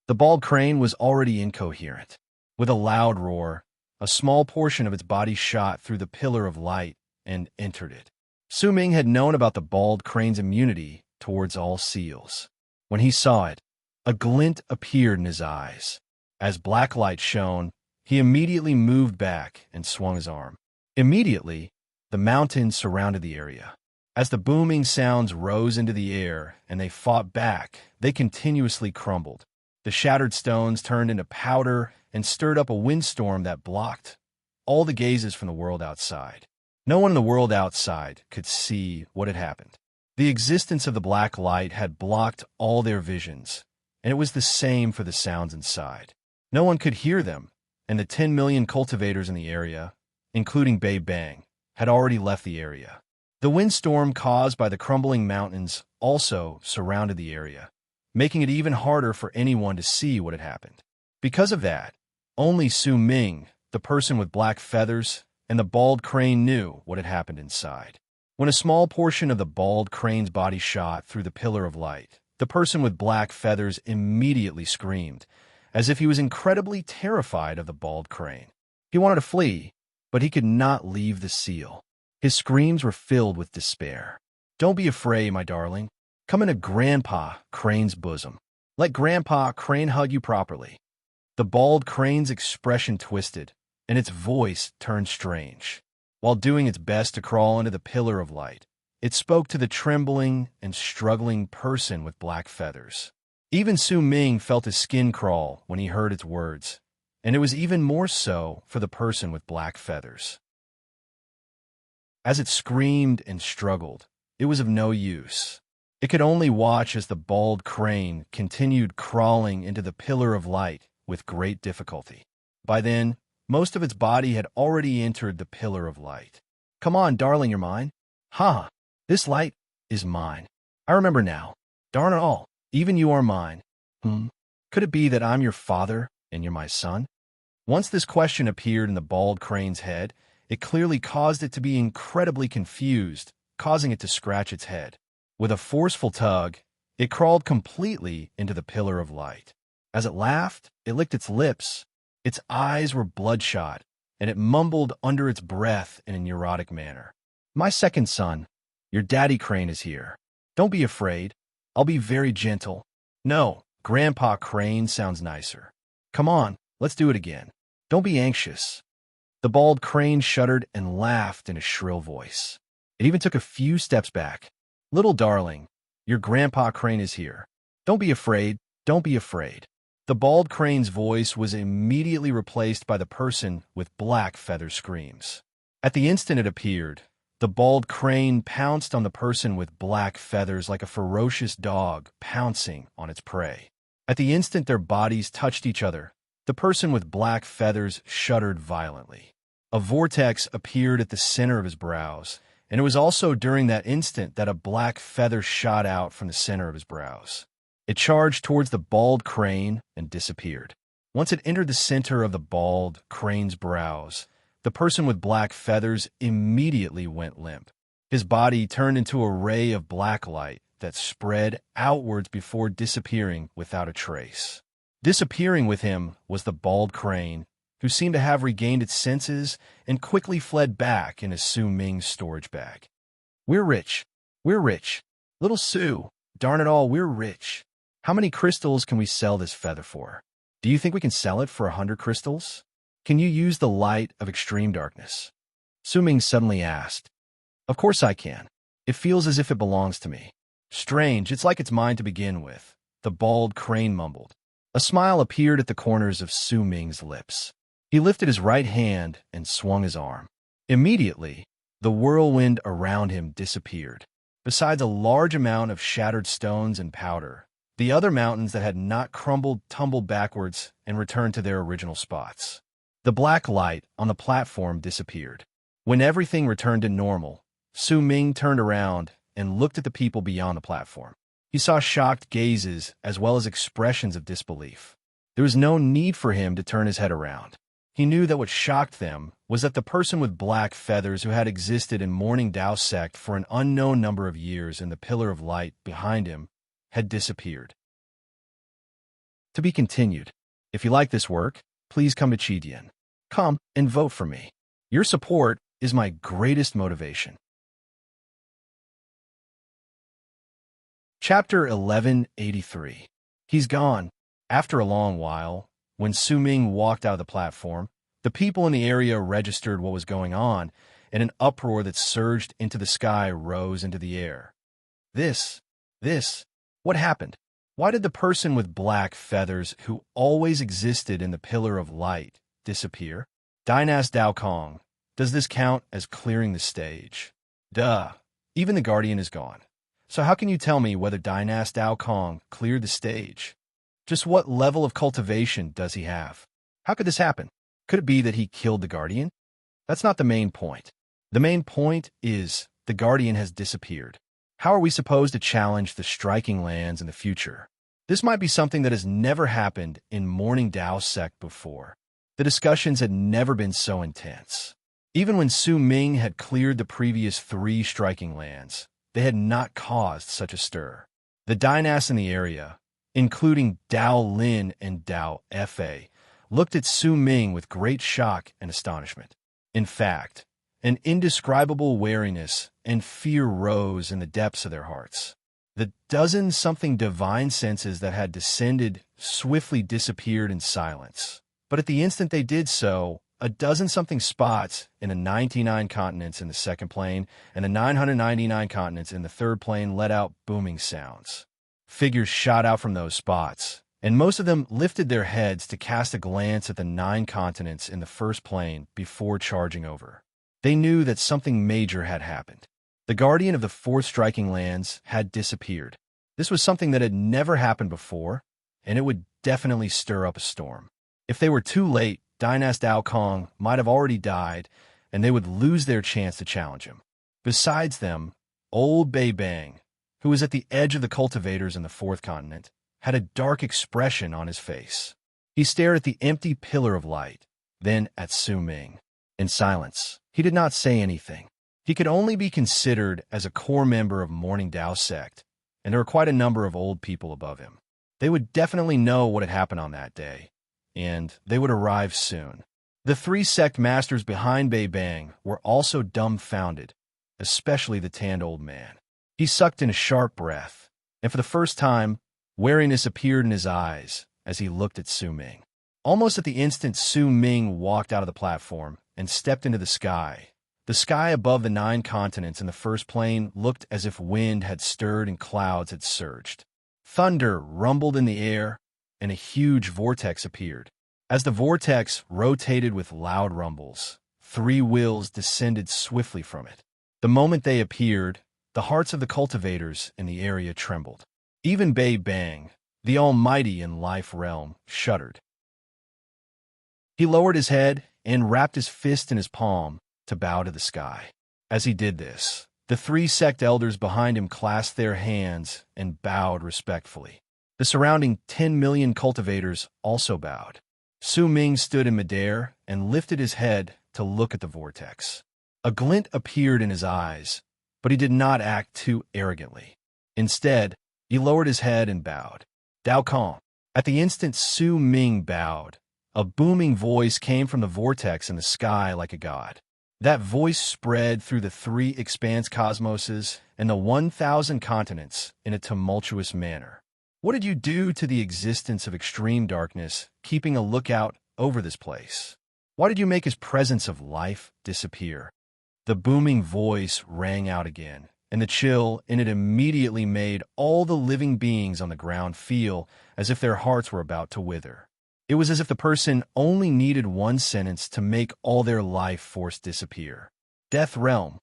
The bald crane was already incoherent. With a loud roar, a small portion of its body shot through the pillar of light and entered it. Su Ming had known about the bald crane's immunity towards all seals. When he saw it, a glint appeared in his eyes. As black light shone, he immediately moved back and swung his arm. Immediately, the mountains surrounded the area. As the booming sounds rose into the air and they fought back, they continuously crumbled. The shattered stones turned into powder and stirred up a windstorm that blocked all the gazes from the world outside. No one in the world outside could see what had happened. The existence of the black light had blocked all their visions, and it was the same for the sounds inside. No one could hear them, and the 10 million cultivators in the area, including Bei Bang, had already left the area. The windstorm caused by the crumbling mountains also surrounded the area, making it even harder for anyone to see what had happened. Because of that, only Su Ming, the person with black feathers, and the bald crane knew what had happened inside. When a small portion of the bald crane's body shot through the pillar of light, the person with black feathers immediately screamed, as if he was incredibly terrified of the bald crane. He wanted to flee, but he could not leave the seal. His screams were filled with despair. "Don't be afraid, my darling. Come into Grandpa Crane's bosom. Let Grandpa Crane hug you properly." The bald crane's expression twisted, and its voice turned strange. While doing its best to crawl into the pillar of light, it spoke to the trembling and struggling person with black feathers. Even Su Ming felt his skin crawl when he heard its words, and it was even more so for the person with black feathers. As it screamed and struggled, it was of no use. It could only watch as the bald crane continued crawling into the pillar of light with great difficulty. By then, most of its body had already entered the pillar of light. "Come on, darling, you're mine." "Ha! This light is mine. I remember now. Darn it all, even you are mine. Could it be that I'm your father and you're my son?" Once this question appeared in the bald crane's head, it clearly caused it to be incredibly confused, causing it to scratch its head. With a forceful tug, it crawled completely into the pillar of light. As it laughed, it licked its lips. Its eyes were bloodshot, and it mumbled under its breath in a neurotic manner. "My second son, your daddy crane is here. Don't be afraid. I'll be very gentle." "No, Grandpa Crane sounds nicer. Come on, let's do it again. Don't be anxious." The bald crane shuddered and laughed in a shrill voice. It even took a few steps back. "Little darling, your Grandpa Crane is here. Don't be afraid. Don't be afraid." The bald crane's voice was immediately replaced by the person with black feather screams. At the instant it appeared, the bald crane pounced on the person with black feathers like a ferocious dog pouncing on its prey. At the instant their bodies touched each other, the person with black feathers shuddered violently. A vortex appeared at the center of his brows, and it was also during that instant that a black feather shot out from the center of his brows. It charged towards the bald crane and disappeared. Once it entered the center of the bald crane's brows, the person with black feathers immediately went limp. His body turned into a ray of black light that spread outwards before disappearing without a trace. Disappearing with him was the bald crane, who seemed to have regained its senses and quickly fled back in his Su Ming's storage bag. "We're rich. We're rich. Little Su, darn it all, we're rich. How many crystals can we sell this feather for? Do you think we can sell it for 100 crystals? Can you use the light of extreme darkness?" Su Ming suddenly asked. "Of course I can. It feels as if it belongs to me. Strange, it's like it's mine to begin with, the bald crane mumbled. A smile appeared at the corners of Su Ming's lips. He lifted his right hand and swung his arm. Immediately, the whirlwind around him disappeared. Besides a large amount of shattered stones and powder, the other mountains that had not crumbled tumbled backwards and returned to their original spots. The black light on the platform disappeared. When everything returned to normal, Su Ming turned around and looked at the people beyond the platform. He saw shocked gazes as well as expressions of disbelief. There was no need for him to turn his head around. He knew that what shocked them was that the person with black feathers who had existed in Morning Dao sect for an unknown number of years in the pillar of light behind him had disappeared. To be continued. If you like this work, please come to Chidian. Come and vote for me. Your support is my greatest motivation. Chapter 1183. He's gone. After a long while, when Su Ming walked out of the platform, the people in the area registered what was going on, and an uproar that surged into the sky rose into the air. This, what happened? Why did the person with black feathers who always existed in the pillar of light disappear? Dynas Dao Kong, does this count as clearing the stage? Duh, even the Guardian is gone. So how can you tell me whether Dynas Dao Kong cleared the stage? Just what level of cultivation does he have? How could this happen? Could it be that he killed the Guardian? That's not the main point. The main point is the Guardian has disappeared. How are we supposed to challenge the striking lands in the future? This might be something that has never happened in Morning Dao sect before. The discussions had never been so intense. Even when Su Ming had cleared the previous 3 striking lands, they had not caused such a stir. The Dynas in the area, including Dao Lin and Dao Fa, looked at Su Ming with great shock and astonishment. In fact, an indescribable wariness and fear rose in the depths of their hearts. The dozen-something divine senses that had descended swiftly disappeared in silence. But at the instant they did so, a dozen-something spots in the 99 continents in the second plane and the 999 continents in the third plane let out booming sounds. Figures shot out from those spots, and most of them lifted their heads to cast a glance at the 9 continents in the first plane before charging over. They knew that something major had happened. The Guardian of the 4th striking lands had disappeared. This was something that had never happened before, and it would definitely stir up a storm. If they were too late, Dynas Dao Kong might have already died, and they would lose their chance to challenge him. Besides them, old Bei Bang, who was at the edge of the cultivators in the 4th continent, had a dark expression on his face. He stared at the empty pillar of light, then at Su Ming. In silence, he did not say anything. He could only be considered as a core member of Morning Dao sect, and there were quite a number of old people above him. They would definitely know what had happened on that day, and they would arrive soon. The 3 sect masters behind Bei Bang were also dumbfounded, especially the tanned old man. He sucked in a sharp breath, and for the first time, wariness appeared in his eyes as he looked at Su Ming. Almost at the instant Su Ming walked out of the platform and stepped into the sky, the sky above the 9 continents in the first plane looked as if wind had stirred and clouds had surged. Thunder rumbled in the air, and a huge vortex appeared. As the vortex rotated with loud rumbles, 3 wheels descended swiftly from it. The moment they appeared, the hearts of the cultivators in the area trembled. Even Bei Bang, the almighty in life realm, shuddered. He lowered his head and wrapped his fist in his palm to bow to the sky. As he did this, the 3 sect elders behind him clasped their hands and bowed respectfully. The surrounding 10 million cultivators also bowed. Su Ming stood in midair and lifted his head to look at the vortex. A glint appeared in his eyes, but he did not act too arrogantly. Instead, he lowered his head and bowed. Dao Kong. At the instant Su Ming bowed, a booming voice came from the vortex in the sky like a god. That voice spread through the 3 expanse cosmoses and the 1,000 continents in a tumultuous manner. What did you do to the existence of extreme darkness, keeping a lookout over this place? Why did you make his presence of life disappear? The booming voice rang out again, and the chill in it immediately made all the living beings on the ground feel as if their hearts were about to wither. It was as if the person only needed one sentence to make all their life force disappear. Death Realm.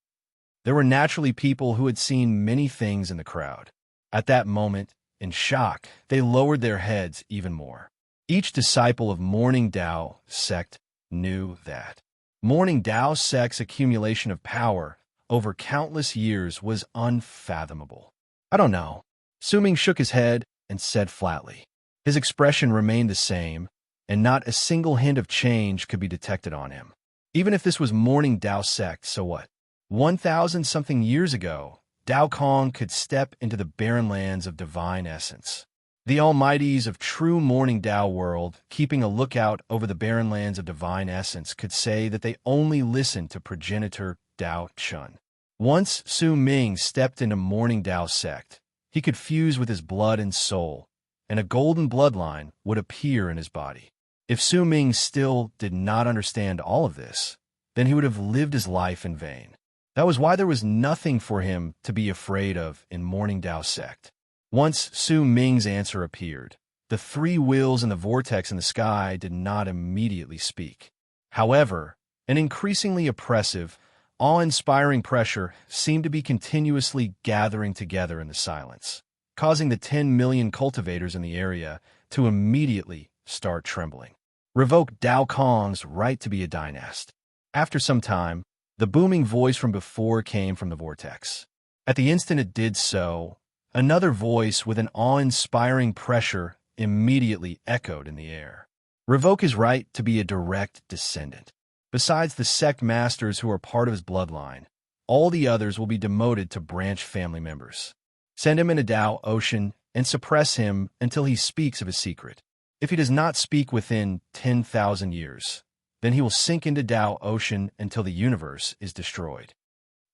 There were naturally people who had seen many things in the crowd. At that moment, in shock, they lowered their heads even more. Each disciple of Morning Tao sect knew that Morning Tao sect's accumulation of power over countless years was unfathomable. I don't know. Su Ming shook his head and said flatly. His expression remained the same, and not a single hint of change could be detected on him. Even if this was Morning Tao sect, so what? 1,000-something years ago, Tao Kong could step into the barren lands of divine essence. The almighties of true Morning Tao world, keeping a lookout over the barren lands of divine essence, could say that they only listened to progenitor Tao Chun. Once Su Ming stepped into Morning Tao sect, he could fuse with his blood and soul, and a golden bloodline would appear in his body. If Su Ming still did not understand all of this, then he would have lived his life in vain. That was why there was nothing for him to be afraid of in Morning Tao sect. Once Su Ming's answer appeared, the three wheels in the vortex in the sky did not immediately speak. However, an increasingly oppressive, awe-inspiring pressure seemed to be continuously gathering together in the silence, causing the 10 million cultivators in the area to immediately start trembling. Revoke Tao Kong's right to be a dynast. After some time, the booming voice from before came from the vortex. At the instant it did so, another voice with an awe-inspiring pressure immediately echoed in the air. Revoke his right to be a direct descendant. Besides the sect masters who are part of his bloodline, all the others will be demoted to branch family members. Send him in a Tao ocean and suppress him until he speaks of his secret. If he does not speak within 10,000 years, then he will sink into Tao ocean until the universe is destroyed.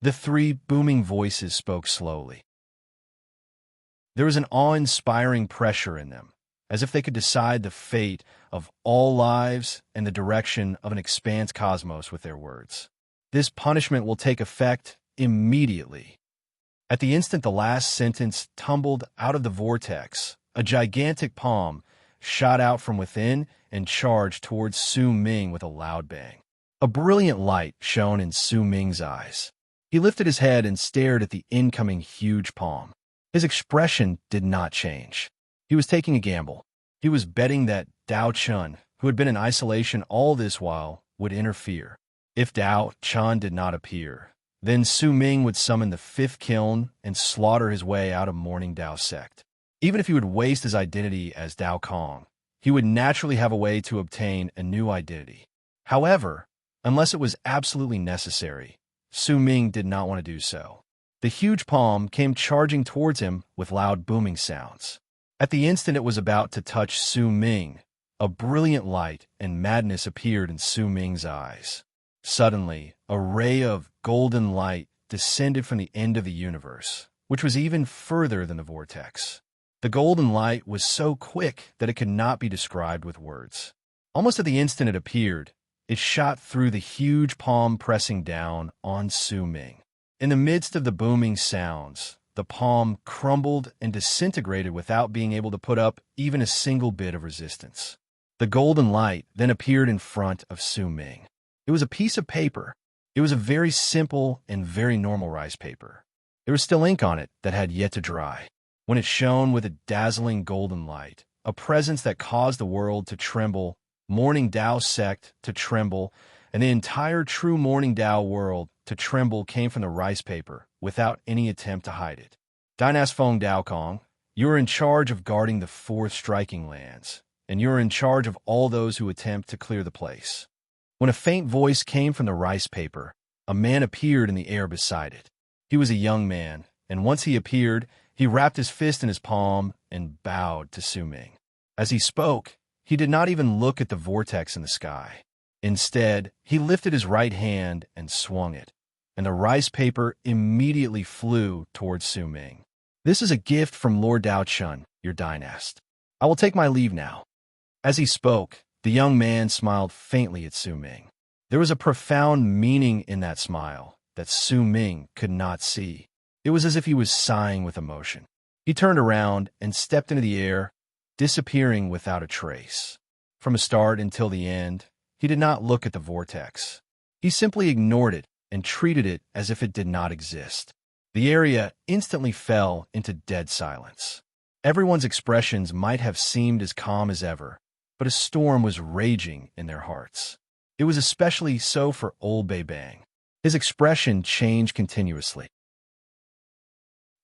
The three booming voices spoke slowly. There was an awe-inspiring pressure in them, as if they could decide the fate of all lives and the direction of an expanse cosmos with their words. This punishment will take effect immediately. At the instant the last sentence tumbled out of the vortex, a gigantic palm shot out from within and charged towards Su Ming with a loud bang. A brilliant light shone in Su Ming's eyes. He lifted his head and stared at the incoming huge palm. His expression did not change. He was taking a gamble. He was betting that Tao Chun, who had been in isolation all this while, would interfere. If Tao Chun did not appear, then Su Ming would summon the fifth kiln and slaughter his way out of Morning Tao sect. Even if he would waste his identity as Tao Kong, he would naturally have a way to obtain a new identity. However, unless it was absolutely necessary, Su Ming did not want to do so. The huge palm came charging towards him with loud booming sounds. At the instant it was about to touch Su Ming, a brilliant light and madness appeared in Su Ming's eyes. Suddenly, a ray of golden light descended from the end of the universe, which was even further than the vortex. The golden light was so quick that it could not be described with words. Almost at the instant it appeared, it shot through the huge palm pressing down on Su Ming. In the midst of the booming sounds, the palm crumbled and disintegrated without being able to put up even a single bit of resistance. The golden light then appeared in front of Su Ming. It was a piece of paper. It was a very simple and very normal rice paper. There was still ink on it that had yet to dry. When it shone with a dazzling golden light, a presence that caused the world to tremble, Morning Tao sect to tremble, and the entire true Morning Tao world to tremble came from the rice paper without any attempt to hide it. Dynast Feng Tao Kong, you are in charge of guarding the fourth striking lands, and you are in charge of all those who attempt to clear the place. When a faint voice came from the rice paper, a man appeared in the air beside it. He was a young man, and once he appeared, he wrapped his fist in his palm and bowed to Su Ming. As he spoke, he did not even look at the vortex in the sky. Instead, he lifted his right hand and swung it, and the rice paper immediately flew towards Su Ming. This is a gift from Lord Tao Chun, your dynast. I will take my leave now. As he spoke, the young man smiled faintly at Su Ming. There was a profound meaning in that smile that Su Ming could not see. It was as if he was sighing with emotion. He turned around and stepped into the air, disappearing without a trace. From the start until the end, he did not look at the vortex. He simply ignored it and treated it as if it did not exist. The area instantly fell into dead silence. Everyone's expressions might have seemed as calm as ever, but a storm was raging in their hearts. It was especially so for old Bei Bang. His expression changed continuously.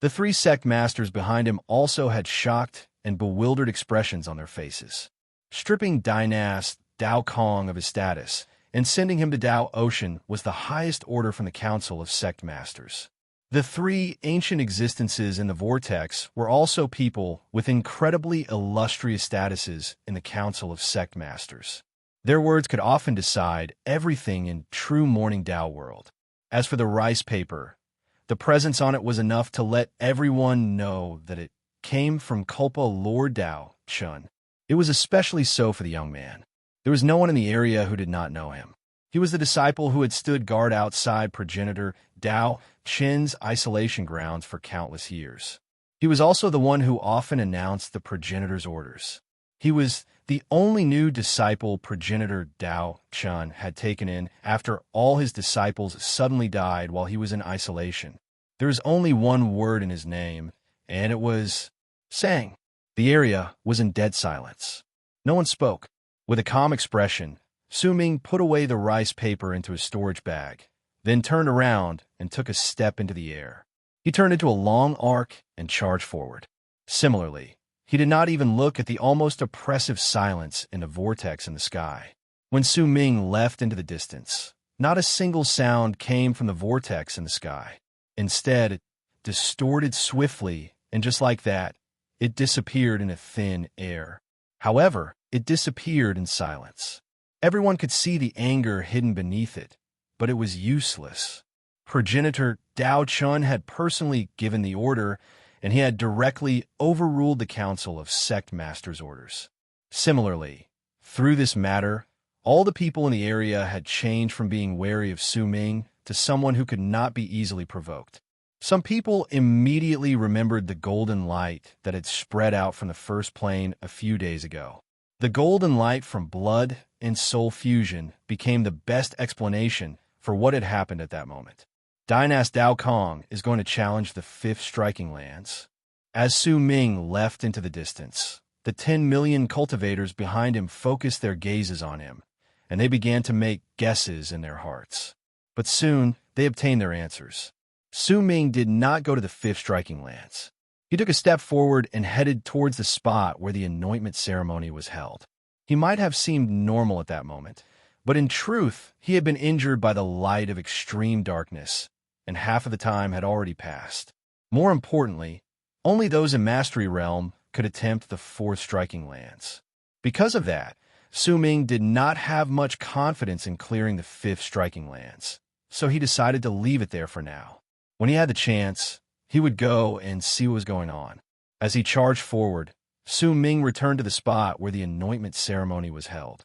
The three sect masters behind him also had shocked and bewildered expressions on their faces. Stripping Dynast Dao Kong of his status and sending him to Dao Ocean was the highest order from the Council of Sect Masters. The three ancient existences in the vortex were also people with incredibly illustrious statuses in the Council of Sect Masters. Their words could often decide everything in true morning Dao world. As for the rice paper, the presence on it was enough to let everyone know that it came from Culpa Lord Dao Chun. It was especially so for the young man. There was no one in the area who did not know him. He was the disciple who had stood guard outside progenitor Dao Chin's isolation grounds for countless years. He was also the one who often announced the progenitor's orders. He was the only new disciple progenitor Dao Chun had taken in after all his disciples suddenly died while he was in isolation. There is only one word in his name, and it was Sang. The area was in dead silence. No one spoke. With a calm expression, Su Ming put away the rice paper into his storage bag, then turned around and took a step into the air. He turned into a long arc and charged forward. Similarly, he did not even look at the almost oppressive silence in the vortex in the sky. When Su Ming left into the distance, not a single sound came from the vortex in the sky. Instead, it distorted swiftly, and just like that, it disappeared in a thin air. However, it disappeared in silence. Everyone could see the anger hidden beneath it, but it was useless. Progenitor Dao Chun had personally given the order, and he had directly overruled the Council of Sect Masters' orders. Similarly, through this matter, all the people in the area had changed from being wary of Su Ming to someone who could not be easily provoked. Some people immediately remembered the golden light that had spread out from the first plane a few days ago. The golden light from blood and soul fusion became the best explanation for what had happened at that moment. Dynast Dao Kong is going to challenge the fifth striking lands. As Su Ming left into the distance, the 10 million cultivators behind him focused their gazes on him, and they began to make guesses in their hearts. But soon, they obtained their answers. Su Ming did not go to the fifth striking lands. He took a step forward and headed towards the spot where the anointment ceremony was held. He might have seemed normal at that moment, but in truth, he had been injured by the light of extreme darkness, and half of the time had already passed. More importantly, only those in Mastery Realm could attempt the fourth striking lands. Because of that, Su Ming did not have much confidence in clearing the fifth striking lands, so he decided to leave it there for now. When he had the chance, he would go and see what was going on. As he charged forward, Su Ming returned to the spot where the anointment ceremony was held.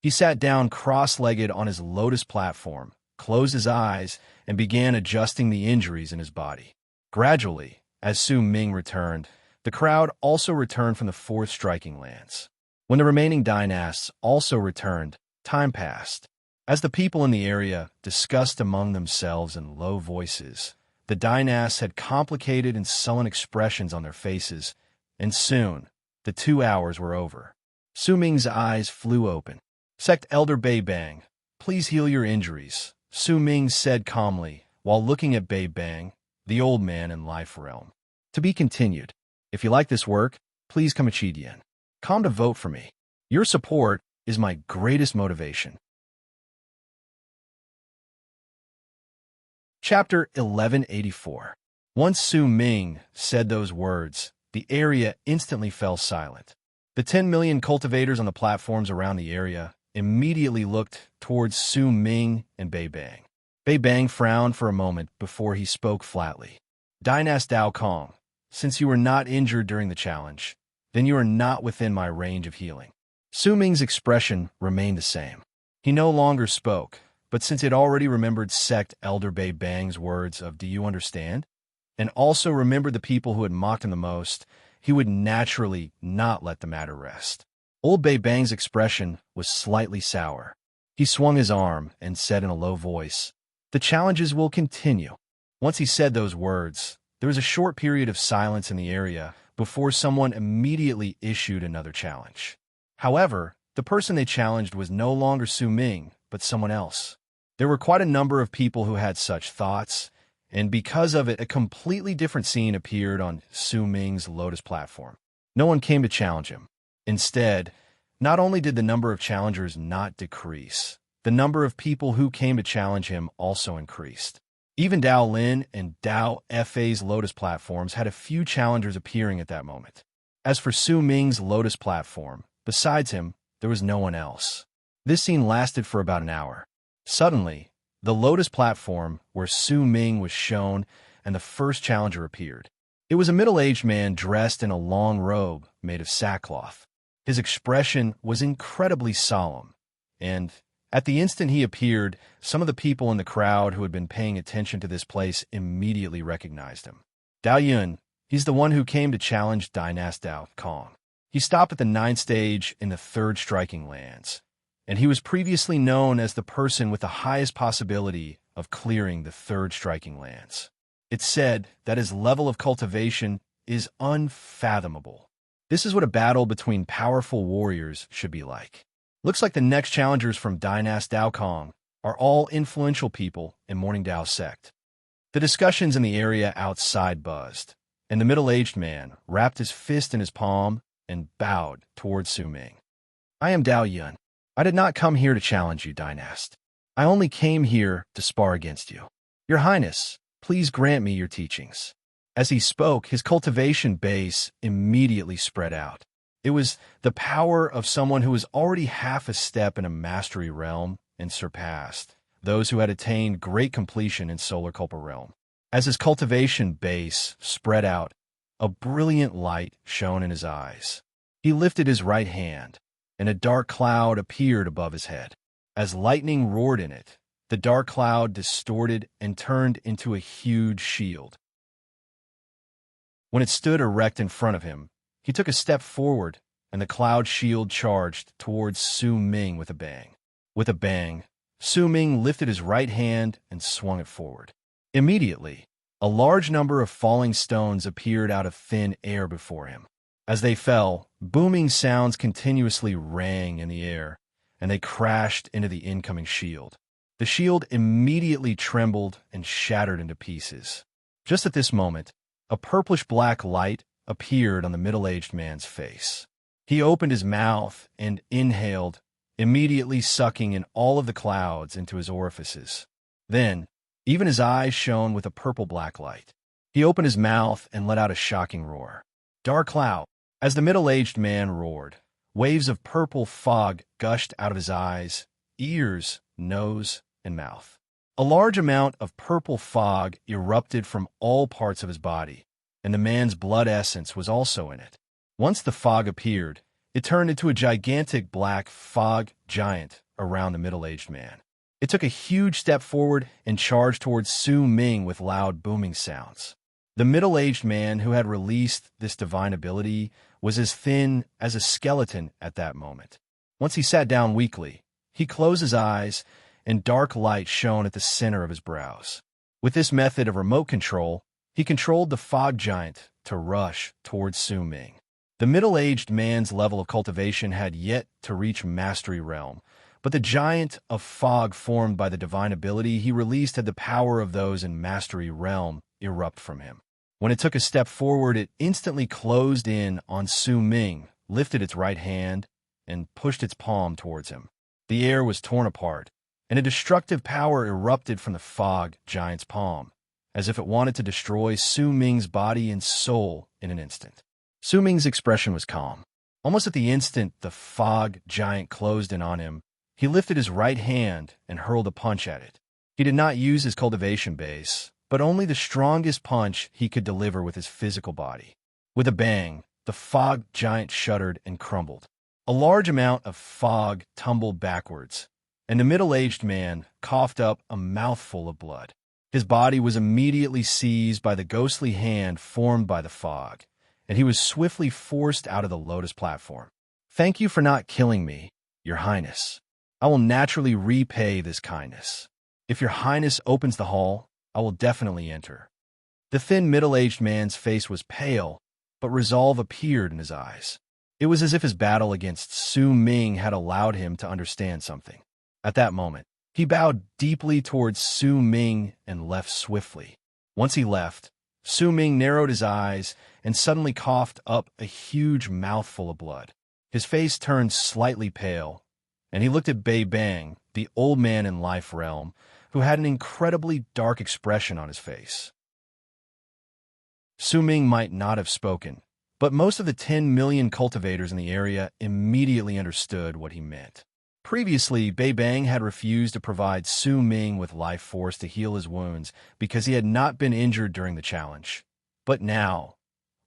He sat down cross-legged on his lotus platform, closed his eyes, and began adjusting the injuries in his body. Gradually, as Su Ming returned, the crowd also returned from the fourth striking lands. When the remaining dynasts also returned, time passed. As the people in the area discussed among themselves in low voices, the dynasts had complicated and sullen expressions on their faces, and soon, the 2 hours were over. Su Ming's eyes flew open. Sect Elder Bei Bang, please heal your injuries, Su Ming said calmly, while looking at Bei Bang, the old man in Life Realm. To be continued. If you like this work, please come Yen. Come to vote for me. Your support is my greatest motivation. Chapter 1184. Once Su Ming said those words, the area instantly fell silent. The 10 million cultivators on the platforms around the area immediately looked towards Su Ming and Bei Bang. Bei Bang frowned for a moment before he spoke flatly. Dynast Dao Kong, since you were not injured during the challenge, then you are not within my range of healing. Su Ming's expression remained the same. He no longer spoke, but since it already remembered sect elder Bei Bang's words of "Do you understand?" and also remembered the people who had mocked him the most, he would naturally not let the matter rest. Old Bei Bang's expression was slightly sour. He swung his arm and said in a low voice, "The challenges will continue." Once he said those words, there was a short period of silence in the area before someone immediately issued another challenge. However, the person they challenged was no longer Su Ming, but someone else. There were quite a number of people who had such thoughts, and because of it, a completely different scene appeared on Su Ming's Lotus platform. No one came to challenge him. Instead, not only did the number of challengers not decrease, the number of people who came to challenge him also increased. Even Dao Lin and Dao Fa's Lotus platforms had a few challengers appearing at that moment. As for Su Ming's Lotus platform, besides him, there was no one else. This scene lasted for about an hour. Suddenly, the Lotus platform where Su Ming was shown and the first challenger appeared. It was a middle-aged man dressed in a long robe made of sackcloth. His expression was incredibly solemn, and at the instant he appeared, some of the people in the crowd who had been paying attention to this place immediately recognized him. Dao Yun, he's the one who came to challenge Dynast Dao Kong. He stopped at the 9th stage in the 3rd striking lands, and he was previously known as the person with the highest possibility of clearing the 3rd striking lands. It's said that his level of cultivation is unfathomable. This is what a battle between powerful warriors should be like. Looks like the next challengers from Dynast Dao Kong are all influential people in Morning Dao sect. The discussions in the area outside buzzed, and the middle-aged man wrapped his fist in his palm and bowed towards Su Ming. "I am Dao Yun. I did not come here to challenge you, Dynast. I only came here to spar against you. Your Highness, please grant me your teachings." As he spoke, his cultivation base immediately spread out. It was the power of someone who was already half a step in a mastery realm and surpassed those who had attained great completion in Solar Culpa realm. As his cultivation base spread out, a brilliant light shone in his eyes. He lifted his right hand, and a dark cloud appeared above his head. As lightning roared in it, the dark cloud distorted and turned into a huge shield. When it stood erect in front of him, he took a step forward, and the cloud shield charged towards Su Ming with a bang. With a bang, Su Ming lifted his right hand and swung it forward. Immediately, a large number of falling stones appeared out of thin air before him. As they fell, booming sounds continuously rang in the air, and they crashed into the incoming shield. The shield immediately trembled and shattered into pieces. Just at this moment, a purplish-black light appeared on the middle-aged man's face. He opened his mouth and inhaled, immediately sucking in all of the clouds into his orifices. Then, even his eyes shone with a purple-black light. He opened his mouth and let out a shocking roar. Dark cloud. As the middle-aged man roared, waves of purple fog gushed out of his eyes, ears, nose, and mouth. A large amount of purple fog erupted from all parts of his body, and the man's blood essence was also in it. Once the fog appeared, it turned into a gigantic black fog giant around the middle-aged man. It took a huge step forward and charged towards Su Ming with loud booming sounds. The middle-aged man who had released this divine ability was as thin as a skeleton at that moment. Once he sat down weakly, he closed his eyes, and dark light shone at the center of his brows. With this method of remote control, he controlled the fog giant to rush towards Su Ming. The middle-aged man's level of cultivation had yet to reach mastery realm, but the giant of fog formed by the divine ability he released had the power of those in mastery realm erupt from him. When it took a step forward, it instantly closed in on Su Ming, lifted its right hand, and pushed its palm towards him. The air was torn apart, and a destructive power erupted from the fog giant's palm, as if it wanted to destroy Su Ming's body and soul in an instant. Su Ming's expression was calm. Almost at the instant the fog giant closed in on him, he lifted his right hand and hurled a punch at it. He did not use his cultivation base, but only the strongest punch he could deliver with his physical body. With a bang, the fog giant shuddered and crumbled. A large amount of fog tumbled backwards, and the middle-aged man coughed up a mouthful of blood. His body was immediately seized by the ghostly hand formed by the fog, and he was swiftly forced out of the lotus platform. "Thank you for not killing me, Your Highness. I will naturally repay this kindness. If Your Highness opens the hall, I will definitely enter." The thin middle-aged man's face was pale, but resolve appeared in his eyes. It was as if his battle against Su Ming had allowed him to understand something. At that moment, he bowed deeply towards Su Ming and left swiftly. Once he left, Su Ming narrowed his eyes and suddenly coughed up a huge mouthful of blood. His face turned slightly pale, and he looked at Bei Bang, the old man in Life Realm, who had an incredibly dark expression on his face. Su Ming might not have spoken, but most of the 10 million cultivators in the area immediately understood what he meant. Previously, Bei Bang had refused to provide Su Ming with life force to heal his wounds because he had not been injured during the challenge. But now,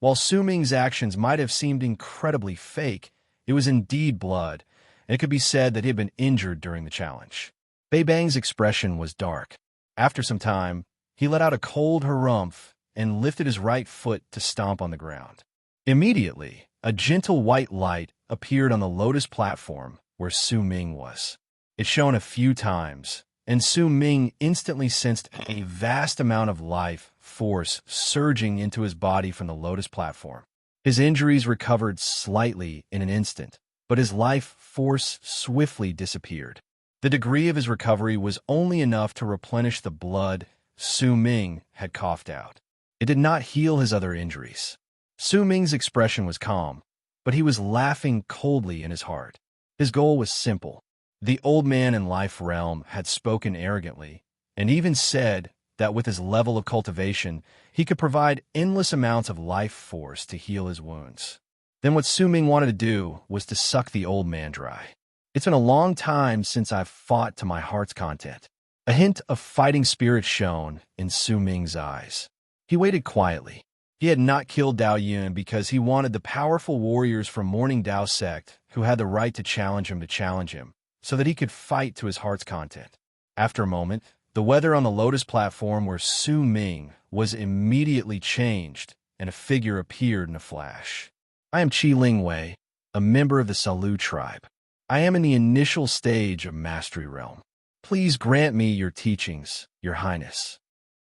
while Su Ming's actions might have seemed incredibly fake, it was indeed blood, and it could be said that he had been injured during the challenge. Bei Bang's expression was dark. After some time, he let out a cold harumph and lifted his right foot to stomp on the ground. Immediately, a gentle white light appeared on the lotus platform where Su Ming was. It shone a few times, and Su Ming instantly sensed a vast amount of life force surging into his body from the lotus platform. His injuries recovered slightly in an instant, but his life force swiftly disappeared. The degree of his recovery was only enough to replenish the blood Su Ming had coughed out. It did not heal his other injuries. Su Ming's expression was calm, but he was laughing coldly in his heart. His goal was simple. The old man in Life Realm had spoken arrogantly, and even said that with his level of cultivation, he could provide endless amounts of life force to heal his wounds. Then what Su Ming wanted to do was to suck the old man dry. "It's been a long time since I've fought to my heart's content." A hint of fighting spirit shone in Su Ming's eyes. He waited quietly. He had not killed Dao Yun because he wanted the powerful warriors from Morning Dao sect who had the right to challenge him, so that he could fight to his heart's content. After a moment, the weather on the lotus platform where Su Ming was immediately changed, and a figure appeared in a flash. "I am Qi Lingwei, a member of the Salu tribe. I am in the initial stage of Mastery Realm. Please grant me your teachings, Your Highness."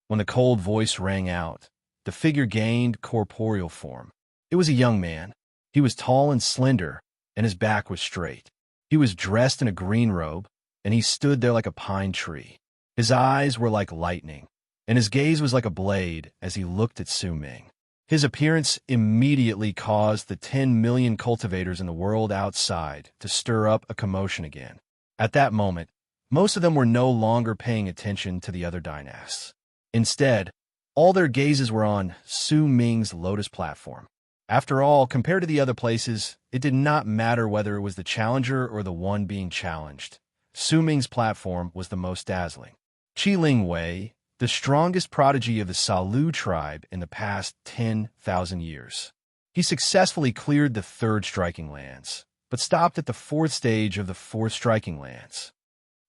When the cold voice rang out, the figure gained corporeal form. It was a young man. He was tall and slender, and his back was straight. He was dressed in a green robe, and he stood there like a pine tree. His eyes were like lightning, and his gaze was like a blade as he looked at Su Ming. His appearance immediately caused the 10 million cultivators in the world outside to stir up a commotion again. At that moment, most of them were no longer paying attention to the other dynasts. Instead, all their gazes were on Su Ming's lotus platform. After all, compared to the other places, it did not matter whether it was the challenger or the one being challenged. Su Ming's platform was the most dazzling. Qi Lingwei, the strongest prodigy of the Salu tribe in the past 10,000 years. He successfully cleared the 3rd striking lands, but stopped at the 4th stage of the 4th striking lands.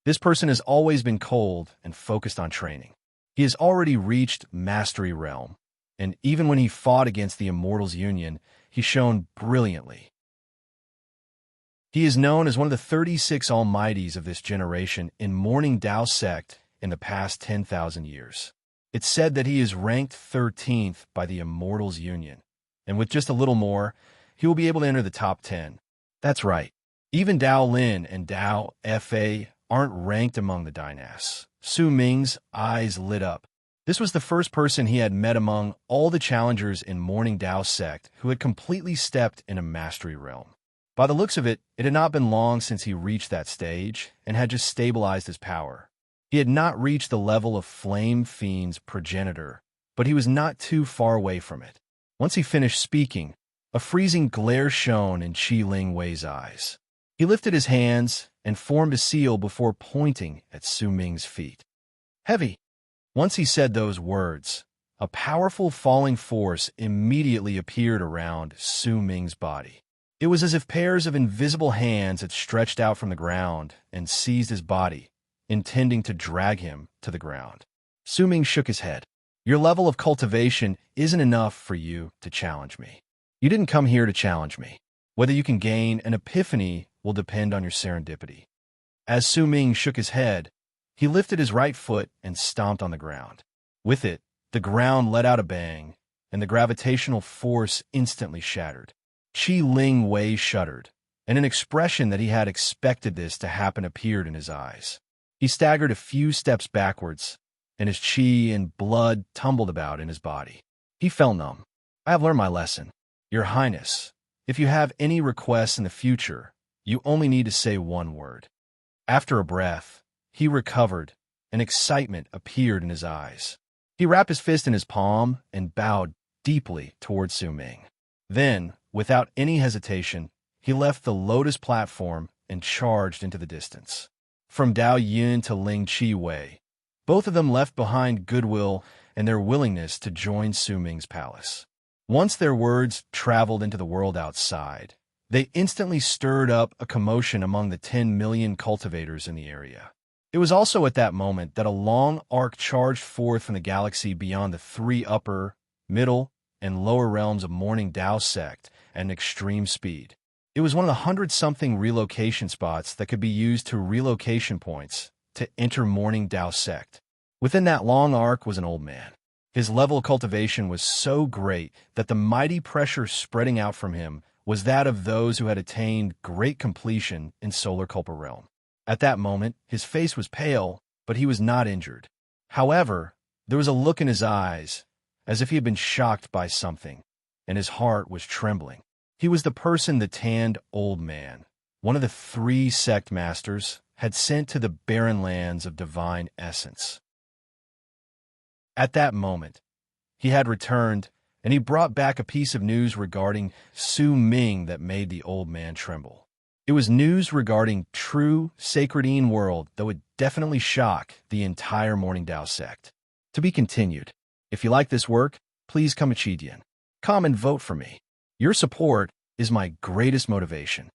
This person has always been cold and focused on training. He has already reached Mastery Realm, and even when he fought against the Immortals Union, he shone brilliantly. He is known as one of the 36 Almighties of this generation in Morning Dao sect in the past 10,000 years. It's said that he is ranked 13th by the Immortals Union, and with just a little more, he will be able to enter the top 10. That's right. Even Dao Lin and Dao Fa aren't ranked among the dynasts. Su Ming's eyes lit up. This was the first person he had met among all the challengers in Morning Dao sect who had completely stepped in a Mastery Realm. By the looks of it, it had not been long since he reached that stage and had just stabilized his power. He had not reached the level of Flame Fiend's progenitor, but he was not too far away from it. Once he finished speaking, a freezing glare shone in Qi Lingwei's eyes. He lifted his hands and formed a seal before pointing at Su Ming's feet. "Heavy." Once he said those words, a powerful falling force immediately appeared around Su Ming's body. It was as if pairs of invisible hands had stretched out from the ground and seized his body, intending to drag him to the ground. Su Ming shook his head. Your level of cultivation isn't enough for you to challenge me. You didn't come here to challenge me. Whether you can gain an epiphany will depend on your serendipity. As Su Ming shook his head, he lifted his right foot and stomped on the ground. With it, the ground let out a bang, and the gravitational force instantly shattered. Qi Ling Wei shuddered, and an expression that he had expected this to happen appeared in his eyes. He staggered a few steps backwards, and his qi and blood tumbled about in his body. He felt numb. I have learned my lesson. Your Highness, if you have any requests in the future, you only need to say one word. After a breath, he recovered, and excitement appeared in his eyes. He wrapped his fist in his palm and bowed deeply towards Su Ming. Then, without any hesitation, he left the lotus platform and charged into the distance. From Dao Yun to Ling Qi Wei, both of them left behind goodwill and their willingness to join Su Ming's palace. Once their words traveled into the world outside, they instantly stirred up a commotion among the 10 million cultivators in the area. It was also at that moment that a long arc charged forth from the galaxy beyond the 3 upper, middle, and lower realms of Morning Dao sect at an extreme speed. It was one of the 100-something relocation spots that could be used to relocation points to enter Morning Dao sect. Within that long arc was an old man. His level of cultivation was so great that the mighty pressure spreading out from him was that of those who had attained great completion in Solar Culpa realm. At that moment, his face was pale, but he was not injured. However, there was a look in his eyes, as if he had been shocked by something, and his heart was trembling. He was the person the tanned old man, one of the 3 sect masters, had sent to the barren lands of divine essence. At that moment, he had returned, and he brought back a piece of news regarding Su Ming that made the old man tremble. It was news regarding true sacredine world that would definitely shock the entire Morning Dao sect. To be continued. If you like this work, please come Chidian. Come and vote for me. Your support is my greatest motivation.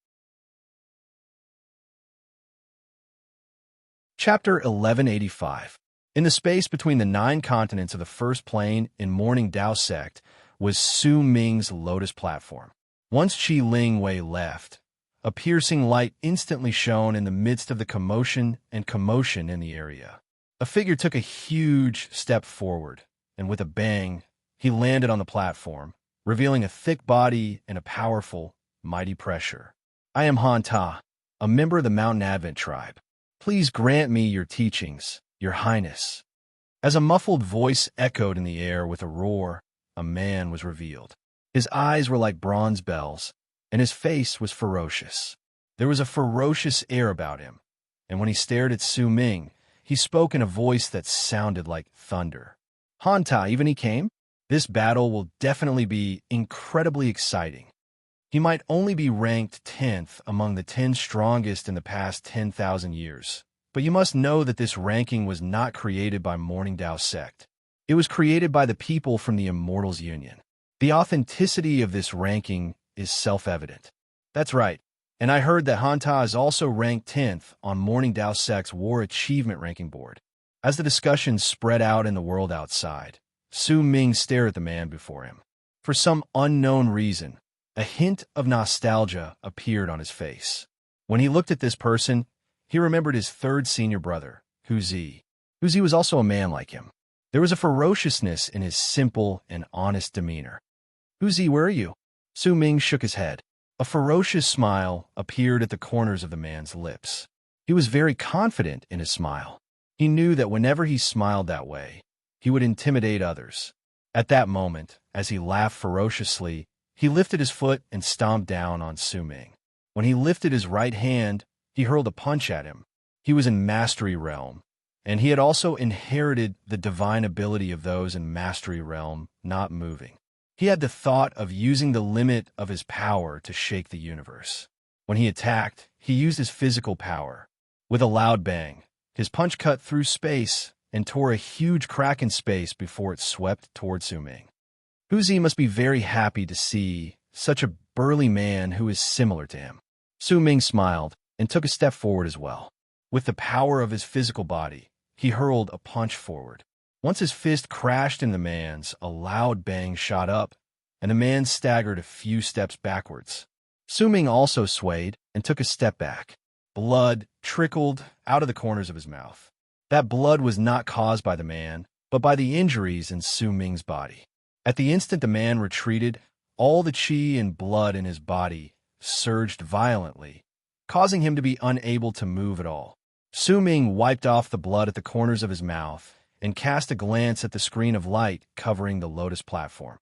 Chapter 1185. In the space between the 9 continents of the first plane in Morning Dao sect was Su Ming's lotus platform. Once Qi Ling Wei left, a piercing light instantly shone in the midst of the commotion and commotion in the area. A figure took a huge step forward, and with a bang, he landed on the platform, revealing a thick body and a powerful, mighty pressure. I am Han Ta, a member of the Mountain Advent tribe. Please grant me your teachings, Your Highness. As a muffled voice echoed in the air with a roar, a man was revealed. His eyes were like bronze bells, and his face was ferocious. There was a ferocious air about him, and when he stared at Su Ming, he spoke in a voice that sounded like thunder. Han Ta, even he came? This battle will definitely be incredibly exciting. He might only be ranked 10th among the 10 strongest in the past 10,000 years. But you must know that this ranking was not created by Morning Dao sect. It was created by the people from the Immortals Union. The authenticity of this ranking is self-evident. That's right, and I heard that Han Ta is also ranked 10th on Morning Dao sect's War Achievement Ranking Board. As the discussion spread out in the world outside, Su Ming stared at the man before him. For some unknown reason, a hint of nostalgia appeared on his face. When he looked at this person, he remembered his 3rd senior brother, Hu Zi. Hu Zi was also a man like him. There was a ferociousness in his simple and honest demeanor. Hu Zi, where are you? Su Ming shook his head. A ferocious smile appeared at the corners of the man's lips. He was very confident in his smile. He knew that whenever he smiled that way, he would intimidate others. At that moment, as he laughed ferociously, he lifted his foot and stomped down on Su Ming. When he lifted his right hand, he hurled a punch at him. He was in Mastery Realm, and he had also inherited the divine ability of those in Mastery Realm not moving. He had the thought of using the limit of his power to shake the universe. When he attacked, he used his physical power. With a loud bang, his punch cut through space and tore a huge crack in space before it swept toward Su Ming. Hu Zi must be very happy to see such a burly man who is similar to him. Su Ming smiled and took a step forward as well. With the power of his physical body, he hurled a punch forward. Once his fist crashed in the man's, a loud bang shot up, and the man staggered a few steps backwards. Su Ming also swayed and took a step back. Blood trickled out of the corners of his mouth. That blood was not caused by the man, but by the injuries in Su Ming's body. At the instant the man retreated, all the qi and blood in his body surged violently, causing him to be unable to move at all. Su Ming wiped off the blood at the corners of his mouth and cast a glance at the screen of light covering the lotus platform.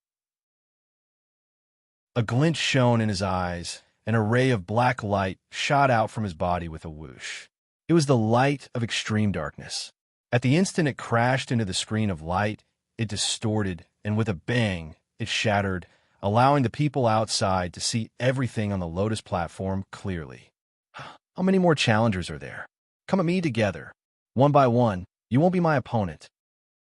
A glint shone in his eyes, and a ray of black light shot out from his body with a whoosh. It was the light of extreme darkness. At the instant it crashed into the screen of light, it distorted, and with a bang, it shattered, allowing the people outside to see everything on the lotus platform clearly. How many more challengers are there? Come at me together. One by one, you won't be my opponent.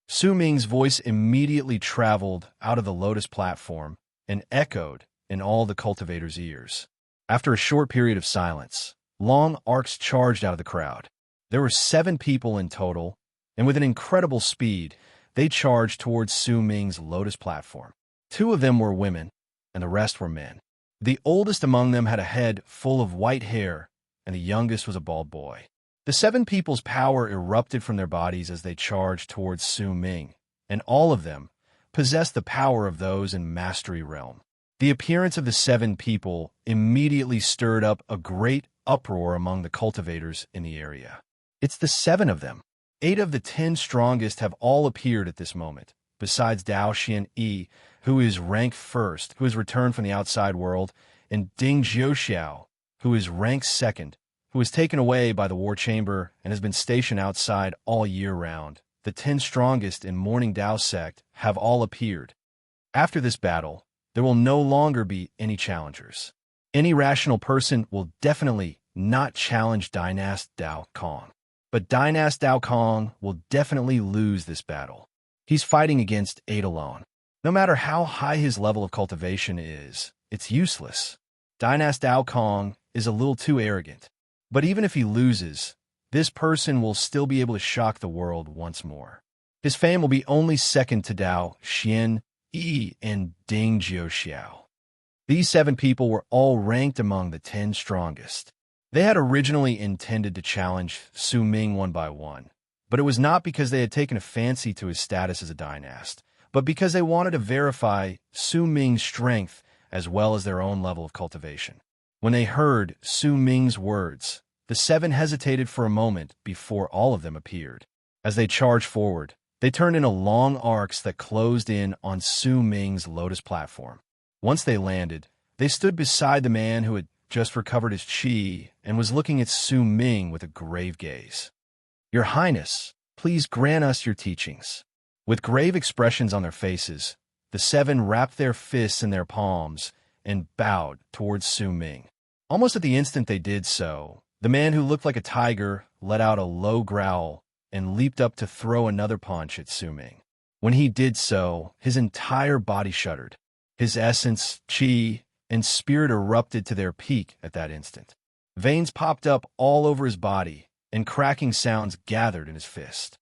Su Ming's voice immediately traveled out of the lotus platform and echoed in all the cultivators' ears. After a short period of silence, long arcs charged out of the crowd. There were 7 people in total, and with an incredible speed, they charged towards Su Ming's lotus platform. 2 of them were women, and the rest were men. The oldest among them had a head full of white hair, and the youngest was a bald boy. The 7 people's power erupted from their bodies as they charged towards Su Ming, and all of them possessed the power of those in Mastery Realm. The appearance of the 7 people immediately stirred up a great uproar among the cultivators in the area. It's the 7 of them. 8 of the 10 strongest have all appeared at this moment, besides Dao Xian Yi, who is ranked first, who has returned from the outside world, and Ding Jiuxiao, who is ranked second, who was taken away by the war chamber and has been stationed outside all year round. The 10 strongest in Morning Dao sect have all appeared. After this battle, there will no longer be any challengers. Any rational person will definitely not challenge Dynast Dao Kong. But Dynast Dao Kong will definitely lose this battle. He's fighting against 8 alone. No matter how high his level of cultivation is, it's useless. Dynast Dao Kong is a little too arrogant. But even if he loses, this person will still be able to shock the world once more. His fame will be only second to Dao Xian Yi and Ding Jiuxiao. These 7 people were all ranked among the 10 strongest. They had originally intended to challenge Su Ming one by one, but it was not because they had taken a fancy to his status as a dynast, but because they wanted to verify Su Ming's strength as well as their own level of cultivation. When they heard Su Ming's words, the 7 hesitated for a moment before all of them appeared. As they charged forward, they turned into long arcs that closed in on Su Ming's lotus platform. Once they landed, they stood beside the man who had just recovered his qi and was looking at Su Ming with a grave gaze. "Your Highness, please grant us your teachings." With grave expressions on their faces, the 7 wrapped their fists in their palms and bowed towards Su Ming. Almost at the instant they did so, the man who looked like a tiger let out a low growl and leaped up to throw another punch at Su Ming. When he did so, his entire body shuddered. His essence, qi, and spirit erupted to their peak at that instant. Veins popped up all over his body, and cracking sounds gathered in his fist.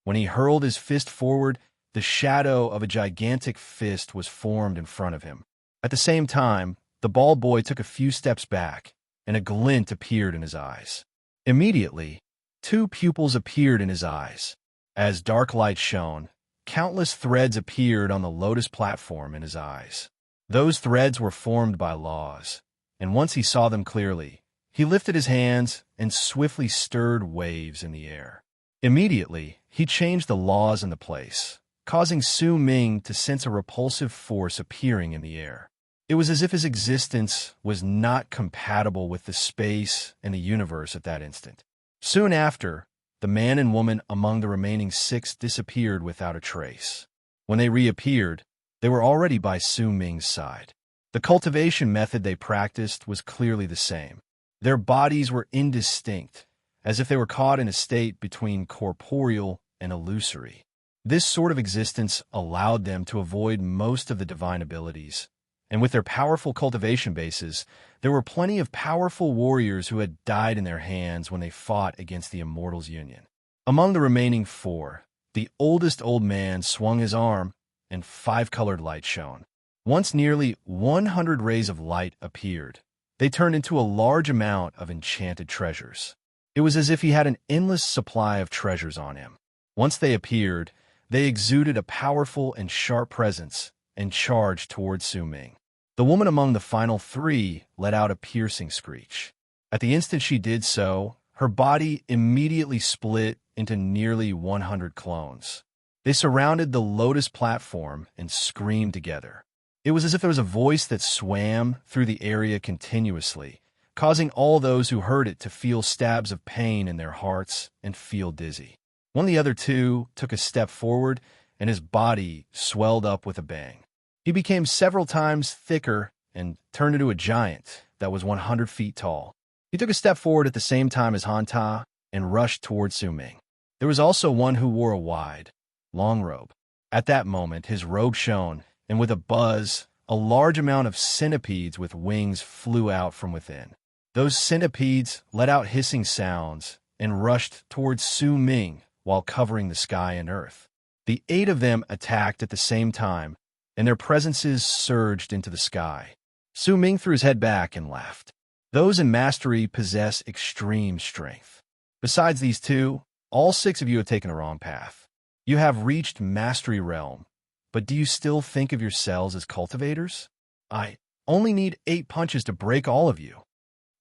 When he hurled his fist forward, the shadow of a gigantic fist was formed in front of him. At the same time, the bald boy took a few steps back, and a glint appeared in his eyes. Immediately, 2 pupils appeared in his eyes. As dark light shone, countless threads appeared on the lotus platform in his eyes. Those threads were formed by laws, and once he saw them clearly, he lifted his hands and swiftly stirred waves in the air. Immediately, he changed the laws in the place, causing Su Ming to sense a repulsive force appearing in the air. It was as if his existence was not compatible with the space and the universe at that instant. Soon after, the man and woman among the remaining 6 disappeared without a trace. When they reappeared, they were already by Su Ming's side. The cultivation method they practiced was clearly the same. Their bodies were indistinct, as if they were caught in a state between corporeal and illusory. This sort of existence allowed them to avoid most of the divine abilities, and with their powerful cultivation bases, there were plenty of powerful warriors who had died in their hands when they fought against the Immortals' Union. Among the remaining 4, the oldest old man swung his arm, and 5 colored lights shone. Once nearly 100 rays of light appeared, they turned into a large amount of enchanted treasures. It was as if he had an endless supply of treasures on him. Once they appeared, they exuded a powerful and sharp presence and charged towards Su Ming. The woman among the final 3 let out a piercing screech. At the instant she did so, her body immediately split into nearly 100 clones. They surrounded the lotus platform and screamed together. It was as if there was a voice that swam through the area continuously, causing all those who heard it to feel stabs of pain in their hearts and feel dizzy. One of the other 2 took a step forward, and his body swelled up with a bang. He became several times thicker and turned into a giant that was 100 feet tall. He took a step forward at the same time as Han Ta and rushed towards Su Ming. There was also one who wore a wide, long robe. At that moment, his robe shone, and with a buzz, a large amount of centipedes with wings flew out from within. Those centipedes let out hissing sounds and rushed towards Su Ming while covering the sky and earth. The 8 of them attacked at the same time, and their presences surged into the sky. Su Ming threw his head back and laughed. Those in mastery possess extreme strength. Besides these 2, all 6 of you have taken the wrong path. You have reached mastery realm, but do you still think of yourselves as cultivators? I only need 8 punches to break all of you.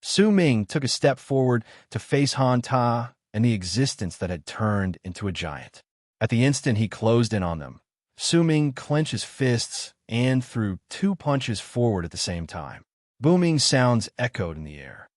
Su Ming took a step forward to face Han Ta and the existence that had turned into a giant. At the instant he closed in on them, Su Ming clenched his fists and threw 2 punches forward at the same time. Booming sounds echoed in the air.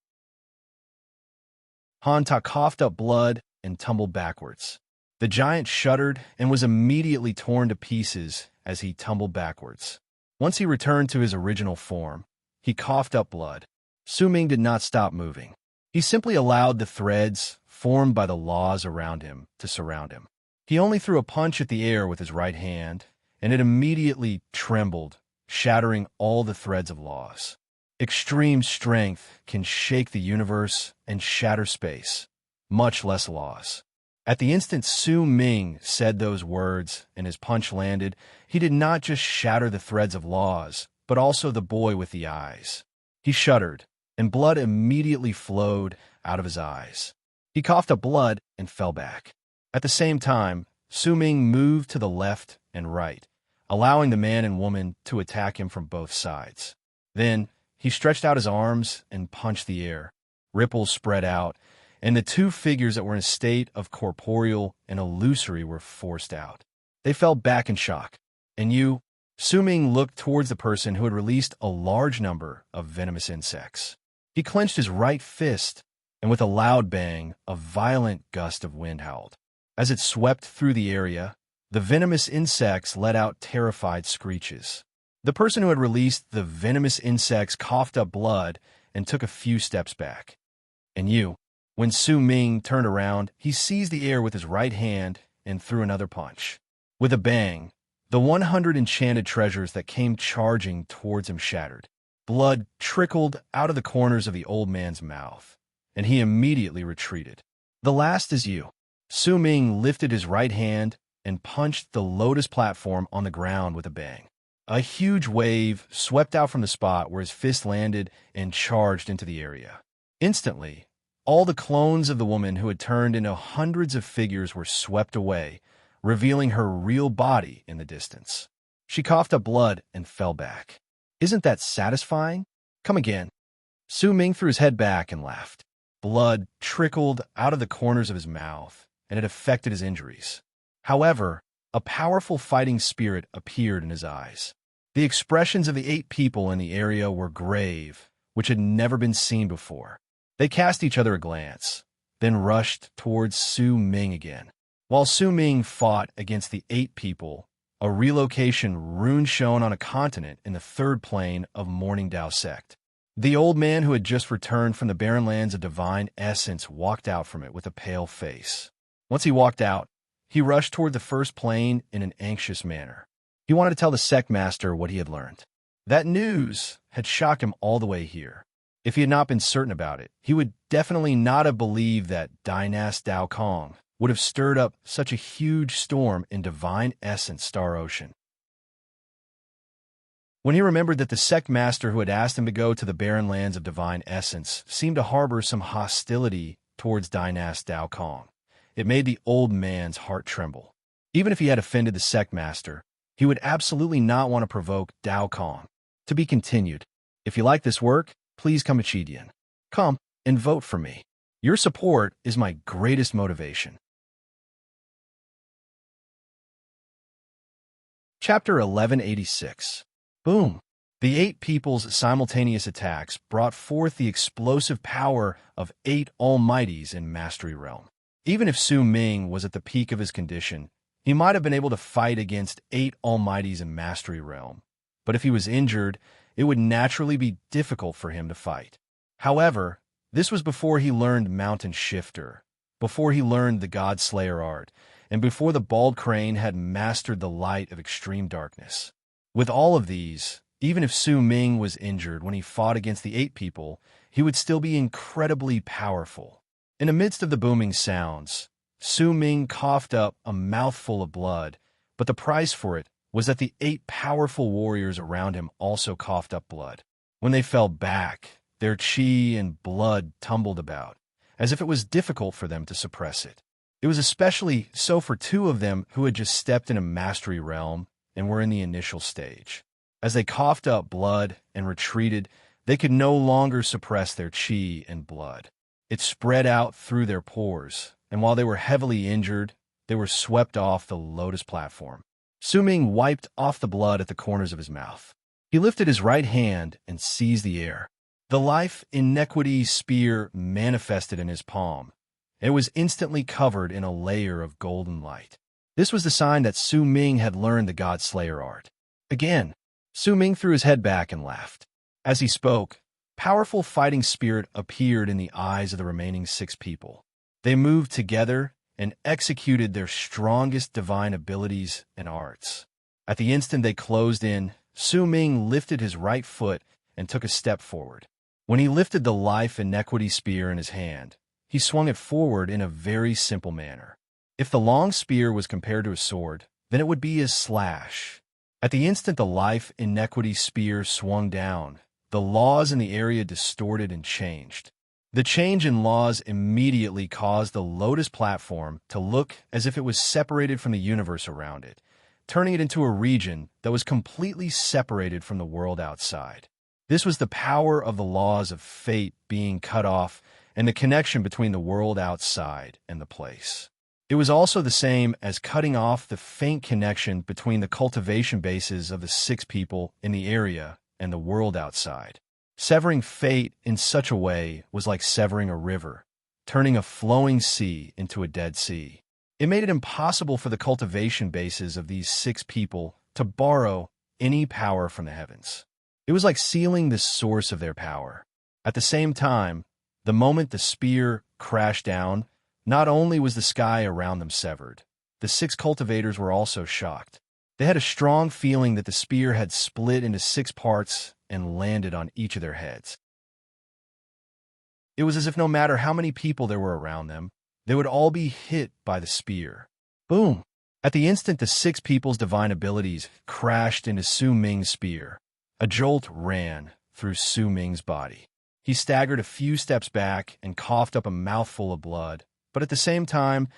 Han Ta coughed up blood and tumbled backwards. The giant shuddered and was immediately torn to pieces as he tumbled backwards. Once he returned to his original form, he coughed up blood. Su Ming did not stop moving. He simply allowed the threads formed by the laws around him to surround him. He only threw a punch at the air with his right hand, and it immediately trembled, shattering all the threads of laws. Extreme strength can shake the universe and shatter space, much less laws. At the instant Su Ming said those words and his punch landed, he did not just shatter the threads of laws, but also the boy with the eyes. He shuddered, and blood immediately flowed out of his eyes. He coughed up blood and fell back. At the same time, Su Ming moved to the left and right, allowing the man and woman to attack him from both sides. Then, he stretched out his arms and punched the air. Ripples spread out, and the 2 figures that were in a state of corporeal and illusory were forced out. They fell back in shock, and Su Ming looked towards the person who had released a large number of venomous insects. He clenched his right fist, and with a loud bang, a violent gust of wind howled. As it swept through the area, the venomous insects let out terrified screeches. The person who had released the venomous insects coughed up blood and took a few steps back. And when Su Ming turned around, he seized the air with his right hand and threw another punch. With a bang, the 100 enchanted treasures that came charging towards him shattered. Blood trickled out of the corners of the old man's mouth, and he immediately retreated. The last is you. Su Ming lifted his right hand and punched the lotus platform on the ground with a bang. A huge wave swept out from the spot where his fist landed and charged into the area. Instantly, all the clones of the woman who had turned into hundreds of figures were swept away, revealing her real body in the distance. She coughed up blood and fell back. Isn't that satisfying? Come again. Su Ming threw his head back and laughed. Blood trickled out of the corners of his mouth, and it affected his injuries. However, a powerful fighting spirit appeared in his eyes. The expressions of the 8 people in the area were grave, which had never been seen before. They cast each other a glance, then rushed towards Su Ming again. While Su Ming fought against the 8 people, a relocation rune shone on a continent in the 3rd plane of Morning Dao sect. The old man who had just returned from the barren lands of divine essence walked out from it with a pale face. Once he walked out, he rushed toward the 1st plane in an anxious manner. He wanted to tell the sect master what he had learned. That news had shocked him all the way here. If he had not been certain about it, he would definitely not have believed that Dynast Dao Kong would have stirred up such a huge storm in Divine Essence Star Ocean. When he remembered that the sect master who had asked him to go to the barren lands of Divine Essence seemed to harbor some hostility towards Dynast Dao Kong, it made the old man's heart tremble. Even if he had offended the sect master, he would absolutely not want to provoke Dao Kong. To be continued. If you like this work, please come Chidian. Come and vote for me. Your support is my greatest motivation. Chapter 1186. Boom! The 8 people's simultaneous attacks brought forth the explosive power of 8 almighties in Mastery Realm. Even if Su Ming was at the peak of his condition, he might have been able to fight against 8 almighties in Mastery Realm. But if he was injured, it would naturally be difficult for him to fight. However, this was before he learned Mountain Shifter, before he learned the God Slayer art, and before the Bald Crane had mastered the light of extreme darkness. With all of these, even if Su Ming was injured when he fought against the 8 people, he would still be incredibly powerful. In the midst of the booming sounds, Su Ming coughed up a mouthful of blood, but the price for it was that the 8 powerful warriors around him also coughed up blood. When they fell back, their chi and blood tumbled about, as if it was difficult for them to suppress it. It was especially so for 2 of them who had just stepped in a Mastery Realm and were in the initial stage. As they coughed up blood and retreated, they could no longer suppress their chi and blood. It spread out through their pores, and while they were heavily injured, they were swept off the Lotus platform. Su Ming wiped off the blood at the corners of his mouth. He lifted his right hand and seized the air. The life inequity spear manifested in his palm. It was instantly covered in a layer of golden light. This was the sign that Su Ming had learned the God Slayer art. Again, Su Ming threw his head back and laughed. As he spoke, powerful fighting spirit appeared in the eyes of the remaining 6 people. They moved together and executed their strongest divine abilities and arts. At the instant they closed in, Su Ming lifted his right foot and took a step forward. When he lifted the life inequity spear in his hand, he swung it forward in a very simple manner. If the long spear was compared to a sword, then it would be his slash. At the instant the life inequity spear swung down, the laws in the area distorted and changed. The change in laws immediately caused the Lotus platform to look as if it was separated from the universe around it, turning it into a region that was completely separated from the world outside. This was the power of the laws of fate being cut off and the connection between the world outside and the place. It was also the same as cutting off the faint connection between the cultivation bases of the 6 people in the area and the world outside. Severing fate in such a way was like severing a river, turning a flowing sea into a dead sea. It made it impossible for the cultivation bases of these 6 people to borrow any power from the heavens. It was like sealing the source of their power. At the same time, the moment the spear crashed down, not only was the sky around them severed, the 6 cultivators were also shocked. They had a strong feeling that the spear had split into 6 parts and landed on each of their heads. It was as if no matter how many people there were around them, they would all be hit by the spear. Boom! At the instant the 6 people's divine abilities crashed into Su Ming's spear, a jolt ran through Su Ming's body. He staggered a few steps back and coughed up a mouthful of blood, but at the same time,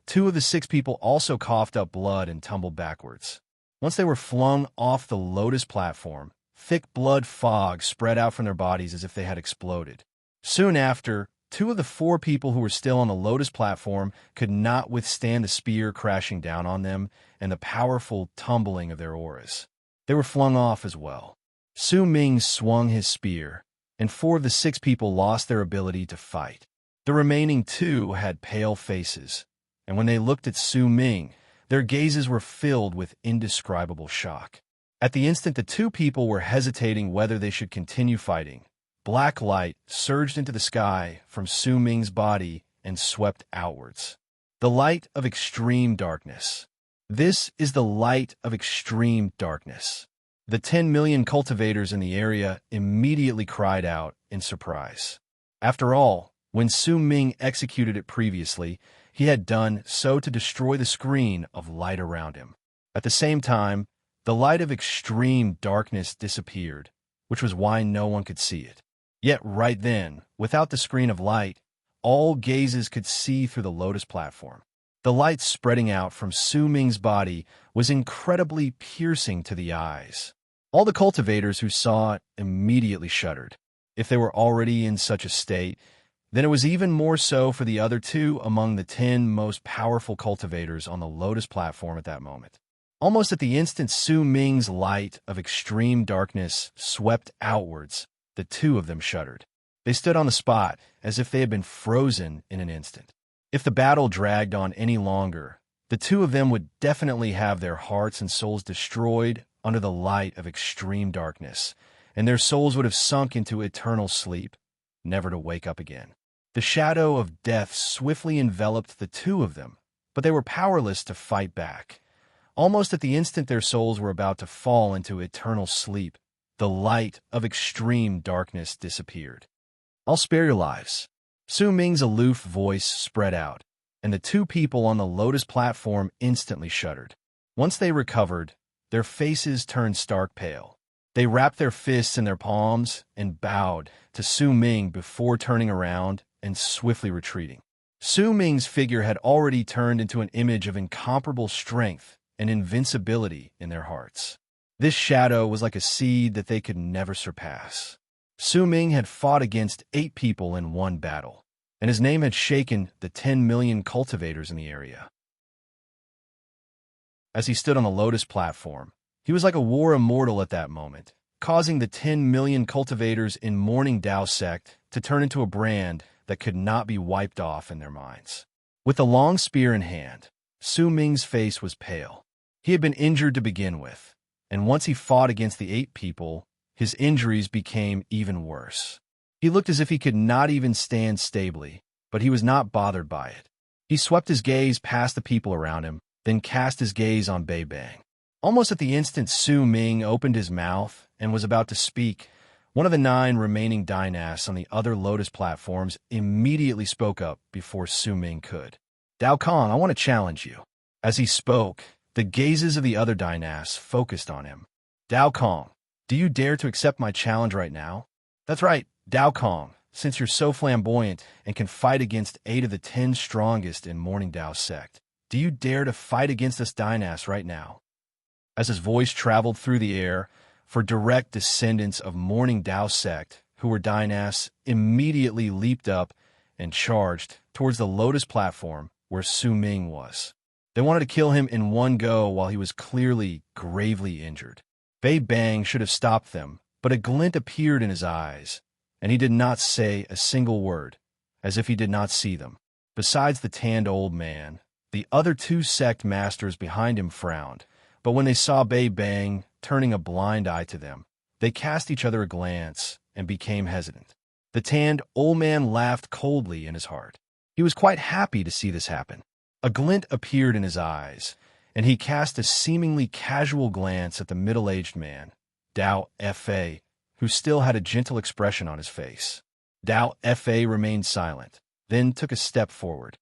2 of the 6 people also coughed up blood and tumbled backwards. Once they were flung off the Lotus platform, thick blood fog spread out from their bodies as if they had exploded. Soon after, 2 of the 4 people who were still on the Lotus platform could not withstand the spear crashing down on them and the powerful tumbling of their auras. They were flung off as well. Su Ming swung his spear, and 4 of the 6 people lost their ability to fight. The remaining 2 had pale faces, and when they looked at Su Ming, their gazes were filled with indescribable shock. At the instant the 2 people were hesitating whether they should continue fighting, black light surged into the sky from Su Ming's body and swept outwards. The light of extreme darkness. This is the light of extreme darkness. The 10 million cultivators in the area immediately cried out in surprise. After all, when Su Ming executed it previously, he had done so to destroy the screen of light around him. At the same time, the light of extreme darkness disappeared, which was why no one could see it. Yet right then, without the screen of light, all gazes could see through the lotus platform. The light spreading out from Su Ming's body was incredibly piercing to the eyes. All the cultivators who saw it immediately shuddered. If they were already in such a state, then it was even more so for the other two among the 10 most powerful cultivators on the lotus platform at that moment. Almost at the instant Su Ming's light of extreme darkness swept outwards, the two of them shuddered. They stood on the spot as if they had been frozen in an instant. If the battle dragged on any longer, the two of them would definitely have their hearts and souls destroyed under the light of extreme darkness, and their souls would have sunk into eternal sleep, never to wake up again. The shadow of death swiftly enveloped the two of them, but they were powerless to fight back. Almost at the instant their souls were about to fall into eternal sleep, the light of extreme darkness disappeared. "I'll spare your lives." Su Ming's aloof voice spread out, and the two people on the lotus platform instantly shuddered. Once they recovered, their faces turned stark pale. They wrapped their fists in their palms and bowed to Su Ming before turning around and swiftly retreating. Su Ming's figure had already turned into an image of incomparable strength and invincibility in their hearts. This shadow was like a seed that they could never surpass. Su Ming had fought against 8 people in one battle, and his name had shaken the 10 million cultivators in the area. As he stood on the lotus platform, he was like a war immortal at that moment, causing the 10 million cultivators in Morning Dao sect to turn into a brand that could not be wiped off in their minds. With the long spear in hand, Su Ming's face was pale. He had been injured to begin with, and once he fought against the 8 people, his injuries became even worse. He looked as if he could not even stand stably, but he was not bothered by it. He swept his gaze past the people around him, then cast his gaze on Bei Bang. Almost at the instant Su Ming opened his mouth and was about to speak, one of the 9 remaining dynasts on the other lotus platforms immediately spoke up before Su Ming could. "Dao Kong, I want to challenge you." As he spoke, the gazes of the other dynasts focused on him. "Dao Kong, do you dare to accept my challenge right now?" "That's right, Dao Kong, since you're so flamboyant and can fight against 8 of the 10 strongest in Morning Dao sect. Do you dare to fight against us dynasts right now?" As his voice traveled through the air, for direct descendants of Morning Dao sect, who were dynasts, immediately leaped up and charged towards the lotus platform where Su Ming was. They wanted to kill him in one go while he was clearly gravely injured. Bei Bang should have stopped them, but a glint appeared in his eyes, and he did not say a single word, as if he did not see them. Besides the tanned old man, the other 2 sect masters behind him frowned, but when they saw Bei Bang turning a blind eye to them, they cast each other a glance and became hesitant. The tanned old man laughed coldly in his heart. He was quite happy to see this happen. A glint appeared in his eyes, and he cast a seemingly casual glance at the middle-aged man, Dao Fa, who still had a gentle expression on his face. Dao Fa remained silent, then took a step forward.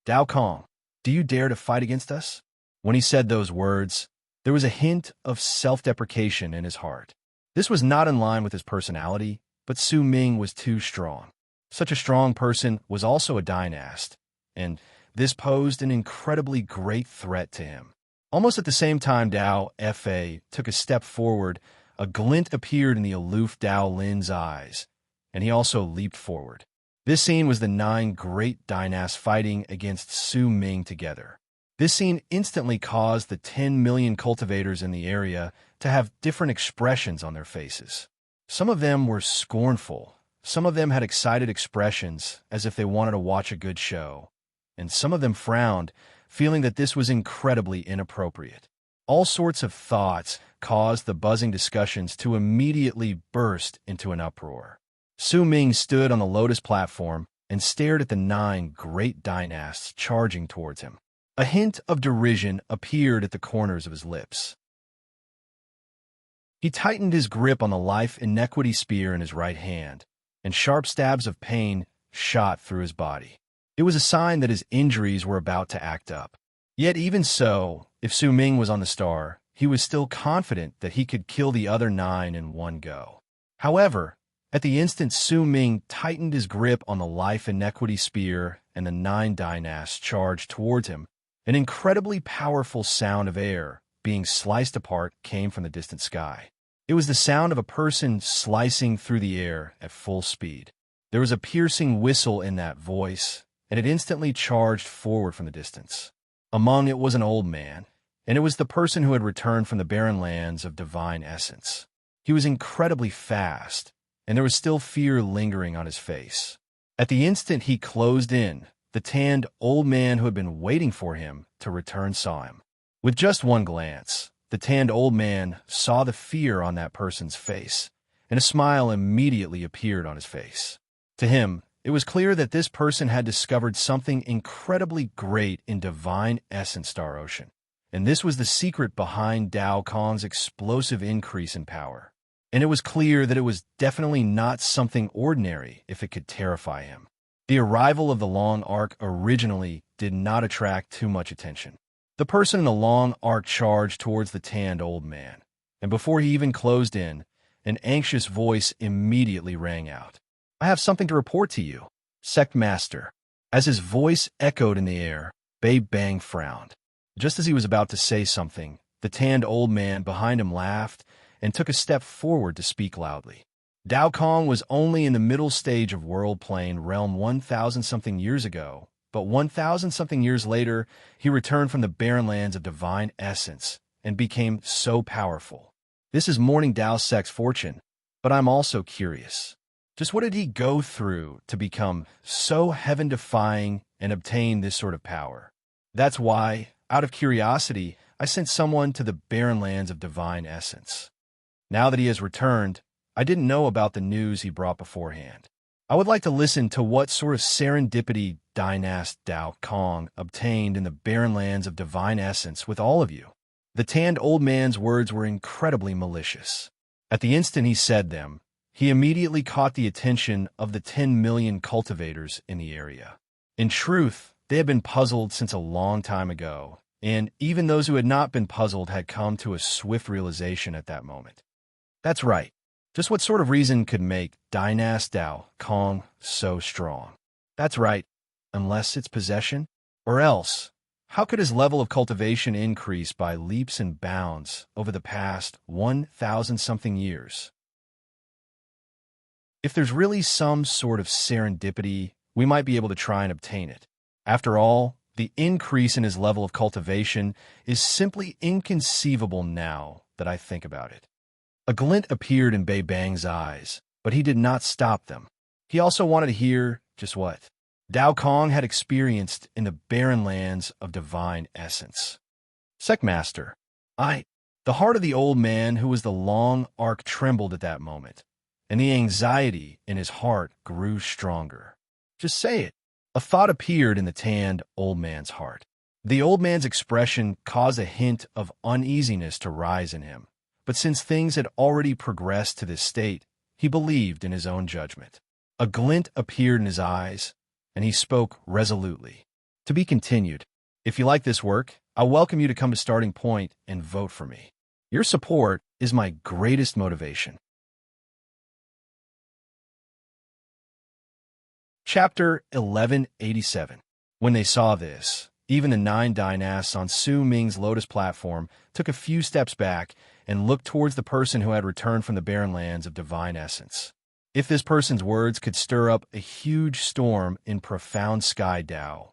"Dao Kong, do you dare to fight against us?" When he said those words, there was a hint of self-deprecation in his heart. This was not in line with his personality, but Su Ming was too strong. Such a strong person was also a dynast, and this posed an incredibly great threat to him. Almost at the same time Dao Fa took a step forward, a glint appeared in the aloof Dao Lin's eyes, and he also leaped forward. This scene was the 9 great dynasts fighting against Su Ming together. This scene instantly caused the 10 million cultivators in the area to have different expressions on their faces. Some of them were scornful, some of them had excited expressions as if they wanted to watch a good show, and some of them frowned, feeling that this was incredibly inappropriate. All sorts of thoughts caused the buzzing discussions to immediately burst into an uproar. Su Ming stood on the lotus platform and stared at the 9 great dynasts charging towards him. A hint of derision appeared at the corners of his lips. He tightened his grip on the life inequity spear in his right hand, and sharp stabs of pain shot through his body. It was a sign that his injuries were about to act up. Yet even so, if Su Ming was on the star, he was still confident that he could kill the other 9 in one go. However, at the instant Su Ming tightened his grip on the life inequity spear and the 9 dynasts charged towards him, an incredibly powerful sound of air being sliced apart came from the distant sky. It was the sound of a person slicing through the air at full speed. There was a piercing whistle in that voice, and it instantly charged forward from the distance. Among it was an old man, and it was the person who had returned from the barren lands of divine essence. He was incredibly fast, and there was still fear lingering on his face. At the instant he closed in, the tanned old man who had been waiting for him to return saw him. With just one glance, the tanned old man saw the fear on that person's face, and a smile immediately appeared on his face. To him, it was clear that this person had discovered something incredibly great in divine essence Star Ocean, and this was the secret behind Dao Kong's explosive increase in power. And it was clear that it was definitely not something ordinary if it could terrify him. The arrival of the long arc originally did not attract too much attention. The person in the long arc charged towards the tanned old man, and before he even closed in, an anxious voice immediately rang out. "I have something to report to you, Sect Master." As his voice echoed in the air, Bei Bang frowned. Just as he was about to say something, the tanned old man behind him laughed and took a step forward to speak loudly. Dao Kong was only in the middle stage of World Plane Realm 1,000-something years ago, but 1,000-something years later, he returned from the barren lands of divine essence and became so powerful. This is Morning Dao Sect's fortune, but I'm also curious. Just what did he go through to become so heaven-defying and obtain this sort of power? That's why, out of curiosity, I sent someone to the barren lands of divine essence. Now that he has returned, I didn't know about the news he brought beforehand. I would like to listen to what sort of serendipity Dynast Dao Kong obtained in the barren lands of divine essence with all of you. The tanned old man's words were incredibly malicious. At the instant he said them, he immediately caught the attention of the 10 million cultivators in the area. In truth, they had been puzzled since a long time ago, and even those who had not been puzzled had come to a swift realization at that moment. That's right. Just what sort of reason could make Dynast Dao Kong so strong? That's right, unless it's possession. Or else, how could his level of cultivation increase by leaps and bounds over the past 1,000-something years? If there's really some sort of serendipity, we might be able to try and obtain it. After all, the increase in his level of cultivation is simply inconceivable now that I think about it. A glint appeared in Bei Bang's eyes, but he did not stop them. He also wanted to hear just what Dao Kong had experienced in the barren lands of divine essence. Sectmaster, the heart of the old man who was the long arc trembled at that moment, and the anxiety in his heart grew stronger. Just say it. A thought appeared in the tanned old man's heart. The old man's expression caused a hint of uneasiness to rise in him. But since things had already progressed to this state, he believed in his own judgment. A glint appeared in his eyes, and he spoke resolutely. To be continued. If you like this work, I welcome you to come to Starting Point and vote for me. Your support is my greatest motivation. Chapter 1187. When they saw this, even the 9 dynasts on Su Ming's lotus platform took a few steps back and looked towards the person who had returned from the barren lands of divine essence. If this person's words could stir up a huge storm in profound sky Dao,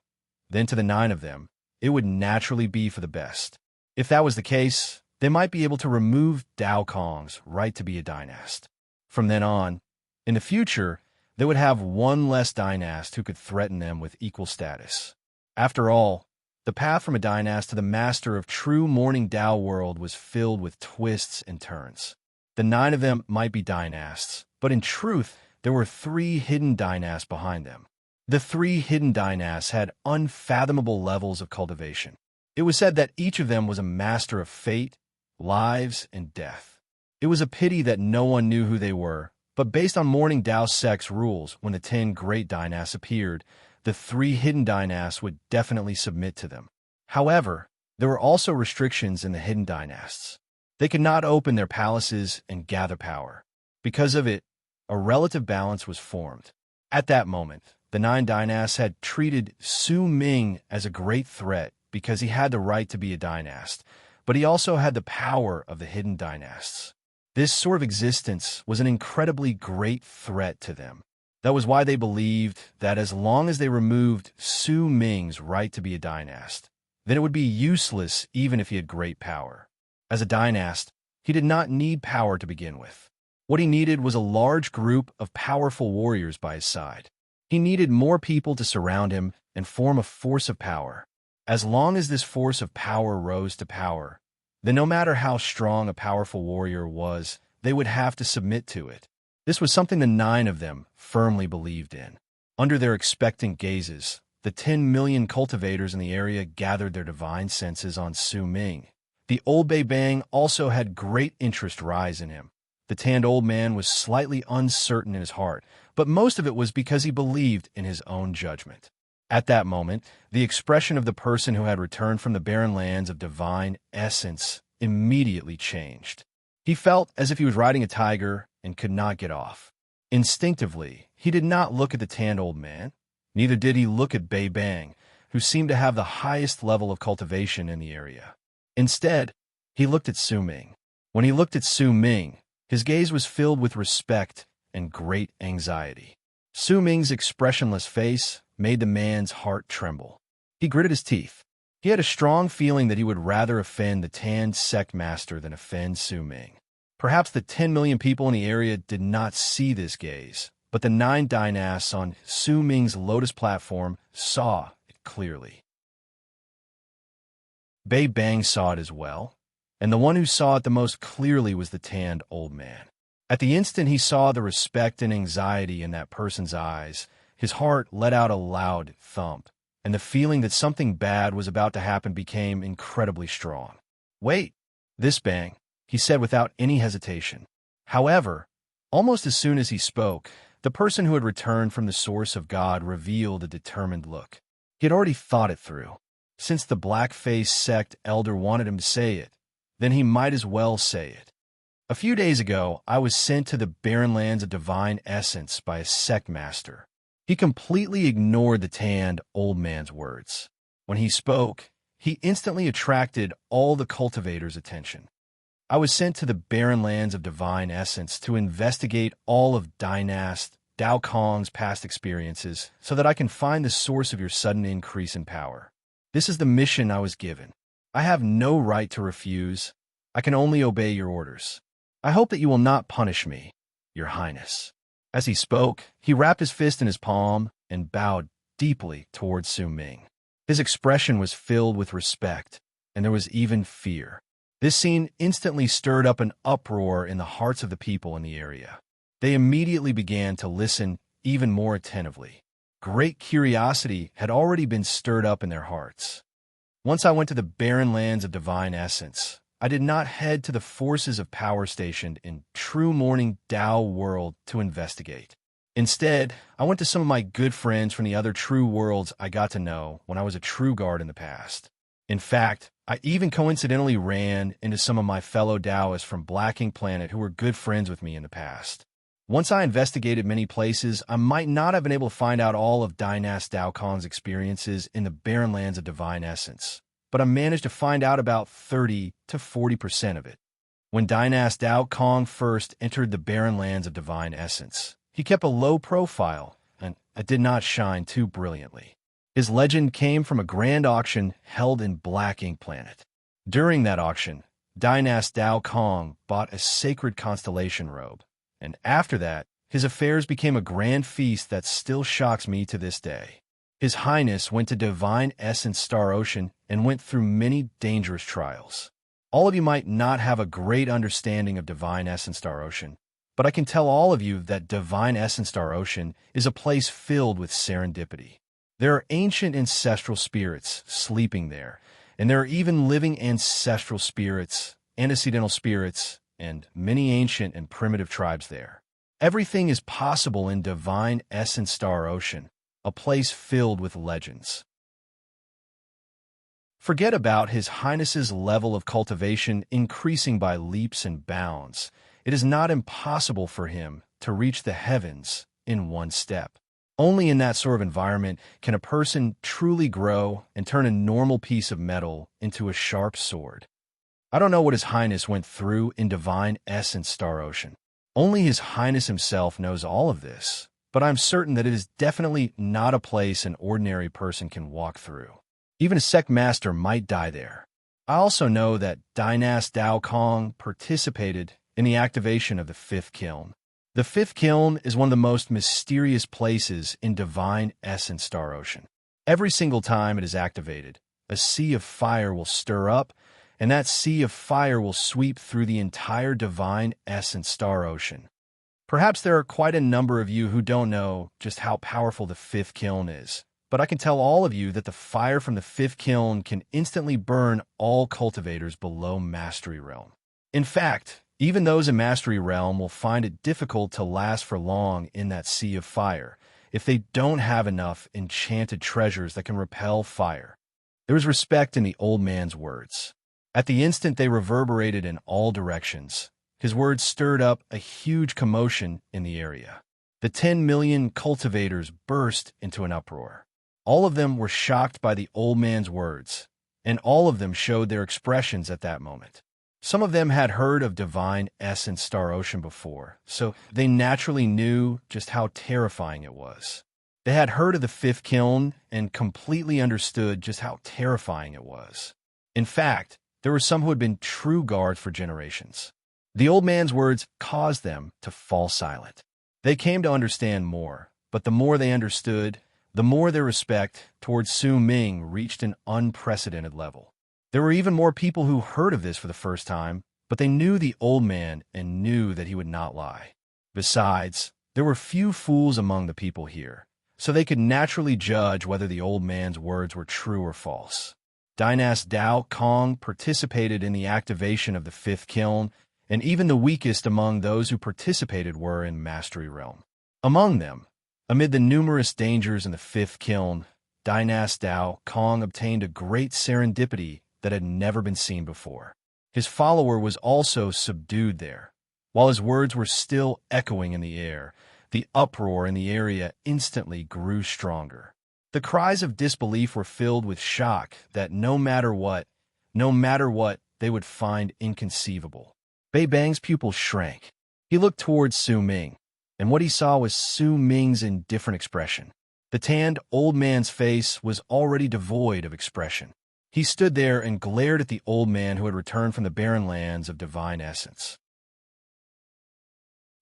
then to the 9 of them, it would naturally be for the best. If that was the case, they might be able to remove Dao Kong's right to be a dynast. From then on, in the future, they would have one less dynast who could threaten them with equal status. After all, the path from a dynast to the master of true morning Dao world was filled with twists and turns. The 9 of them might be dynasts, but in truth, there were 3 hidden dynasts behind them. The 3 hidden dynasts had unfathomable levels of cultivation. It was said that each of them was a master of fate, lives, and death. It was a pity that no one knew who they were, but based on morning Dao sect's rules, when the 10 great dynasts appeared, the 3 hidden dynasts would definitely submit to them. However, there were also restrictions in the hidden dynasts. They could not open their palaces and gather power. Because of it, a relative balance was formed. At that moment, the 9 dynasts had treated Su Ming as a great threat because he had the right to be a dynast, but he also had the power of the hidden dynasts. This sort of existence was an incredibly great threat to them. That was why they believed that as long as they removed Su Ming's right to be a dynast, then it would be useless even if he had great power. As a dynast, he did not need power to begin with. What he needed was a large group of powerful warriors by his side. He needed more people to surround him and form a force of power. As long as this force of power rose to power, then no matter how strong a powerful warrior was, they would have to submit to it. This was something the 9 of them firmly believed in. Under their expectant gazes, the 10 million cultivators in the area gathered their divine senses on Su Ming. The old Bei Bang also had great interest rise in him. The tanned old man was slightly uncertain in his heart, but most of it was because he believed in his own judgment. At that moment, the expression of the person who had returned from the barren lands of divine essence immediately changed. He felt as if he was riding a tiger and could not get off. Instinctively, he did not look at the tanned old man. Neither did he look at Bei Bang, who seemed to have the highest level of cultivation in the area. Instead, he looked at Su Ming. When he looked at Su Ming, his gaze was filled with respect and great anxiety. Su Ming's expressionless face made the man's heart tremble. He gritted his teeth. He had a strong feeling that he would rather offend the tanned sect master than offend Su Ming. Perhaps the 10 million people in the area did not see this gaze, but the 9 dynasts on Su Ming's lotus platform saw it clearly. Bei Bang saw it as well, and the one who saw it the most clearly was the tanned old man. At the instant he saw the respect and anxiety in that person's eyes, his heart let out a loud thump, and the feeling that something bad was about to happen became incredibly strong. "Wait, this Bang," he said without any hesitation. However, almost as soon as he spoke, the person who had returned from the source of God revealed a determined look. He had already thought it through. Since the black-faced sect elder wanted him to say it, then he might as well say it. "A few days ago, I was sent to the barren lands of divine essence by a sect master." He completely ignored the tanned old man's words. When he spoke, he instantly attracted all the cultivators' attention. "I was sent to the barren lands of divine essence to investigate all of Dynast Dao Kong's past experiences so that I can find the source of your sudden increase in power. This is the mission I was given. I have no right to refuse. I can only obey your orders. I hope that you will not punish me, Your Highness." As he spoke, he wrapped his fist in his palm and bowed deeply towards Su Ming. His expression was filled with respect, and there was even fear. This scene instantly stirred up an uproar in the hearts of the people in the area. They immediately began to listen even more attentively. Great curiosity had already been stirred up in their hearts. Once I went to the barren lands of divine essence, I did not head to the forces of power stationed in true morning Dao world to investigate. Instead, I went to some of my good friends from the other true worlds I got to know when I was a true guard in the past. In fact, I even coincidentally ran into some of my fellow Daoists from Black Ink Planet who were good friends with me in the past. Once I investigated many places, I might not have been able to find out all of Dynast Dao Kong's experiences in the barren lands of divine essence, but I managed to find out about 30 to 40% of it. When Dynast Dao Kong first entered the barren lands of divine essence, he kept a low profile, and it did not shine too brilliantly. His legend came from a grand auction held in Black Ink Planet. During that auction, Dynast Dao Kong bought a sacred constellation robe, and after that, his affairs became a grand feast that still shocks me to this day. His Highness went to Divine Essence Star Ocean and went through many dangerous trials. All of you might not have a great understanding of Divine Essence Star Ocean, but I can tell all of you that Divine Essence Star Ocean is a place filled with serendipity. There are ancient ancestral spirits sleeping there, and there are even living ancestral spirits, antecedental spirits, and many ancient and primitive tribes there. Everything is possible in Divine Essence Star Ocean, a place filled with legends. Forget about His Highness's level of cultivation increasing by leaps and bounds. It is not impossible for him to reach the heavens in one step. Only in that sort of environment can a person truly grow and turn a normal piece of metal into a sharp sword. I don't know what His Highness went through in Divine Essence Star Ocean. Only His Highness himself knows all of this, but I'm certain that it is definitely not a place an ordinary person can walk through. Even a sect master might die there. I also know that Dynast Dao Kong participated in the activation of the fifth kiln. The fifth kiln is one of the most mysterious places in Divine Essence Star Ocean. Every single time it is activated, a sea of fire will stir up, and that sea of fire will sweep through the entire Divine Essence Star Ocean. Perhaps there are quite a number of you who don't know just how powerful the fifth kiln is, but I can tell all of you that the fire from the fifth kiln can instantly burn all cultivators below Mastery Realm. In fact, even those in Mastery Realm will find it difficult to last for long in that sea of fire if they don't have enough enchanted treasures that can repel fire. There was respect in the old man's words. At the instant they reverberated in all directions, his words stirred up a huge commotion in the area. The 10 million cultivators burst into an uproar. All of them were shocked by the old man's words, and all of them showed their expressions at that moment. Some of them had heard of Divine Essence Star Ocean before, so they naturally knew just how terrifying it was. They had heard of the fifth kiln and completely understood just how terrifying it was. In fact, there were some who had been true guards for generations. The old man's words caused them to fall silent. They came to understand more, but the more they understood, the more their respect towards Su Ming reached an unprecedented level. There were even more people who heard of this for the first time, but they knew the old man and knew that he would not lie. Besides, there were few fools among the people here, so they could naturally judge whether the old man's words were true or false. Dynast Dao Kong participated in the activation of the fifth kiln, and even the weakest among those who participated were in Mastery Realm. Among them, amid the numerous dangers in the fifth kiln, Dynast Dao Kong obtained a great serendipity that had never been seen before. His follower was also subdued there. While his words were still echoing in the air, the uproar in the area instantly grew stronger. The cries of disbelief were filled with shock that no matter what, they would find inconceivable. Bei Bang's pupils shrank. He looked towards Su Ming, and what he saw was Su Ming's indifferent expression. The tanned old man's face was already devoid of expression. He stood there and glared at the old man who had returned from the barren lands of Divine Essence.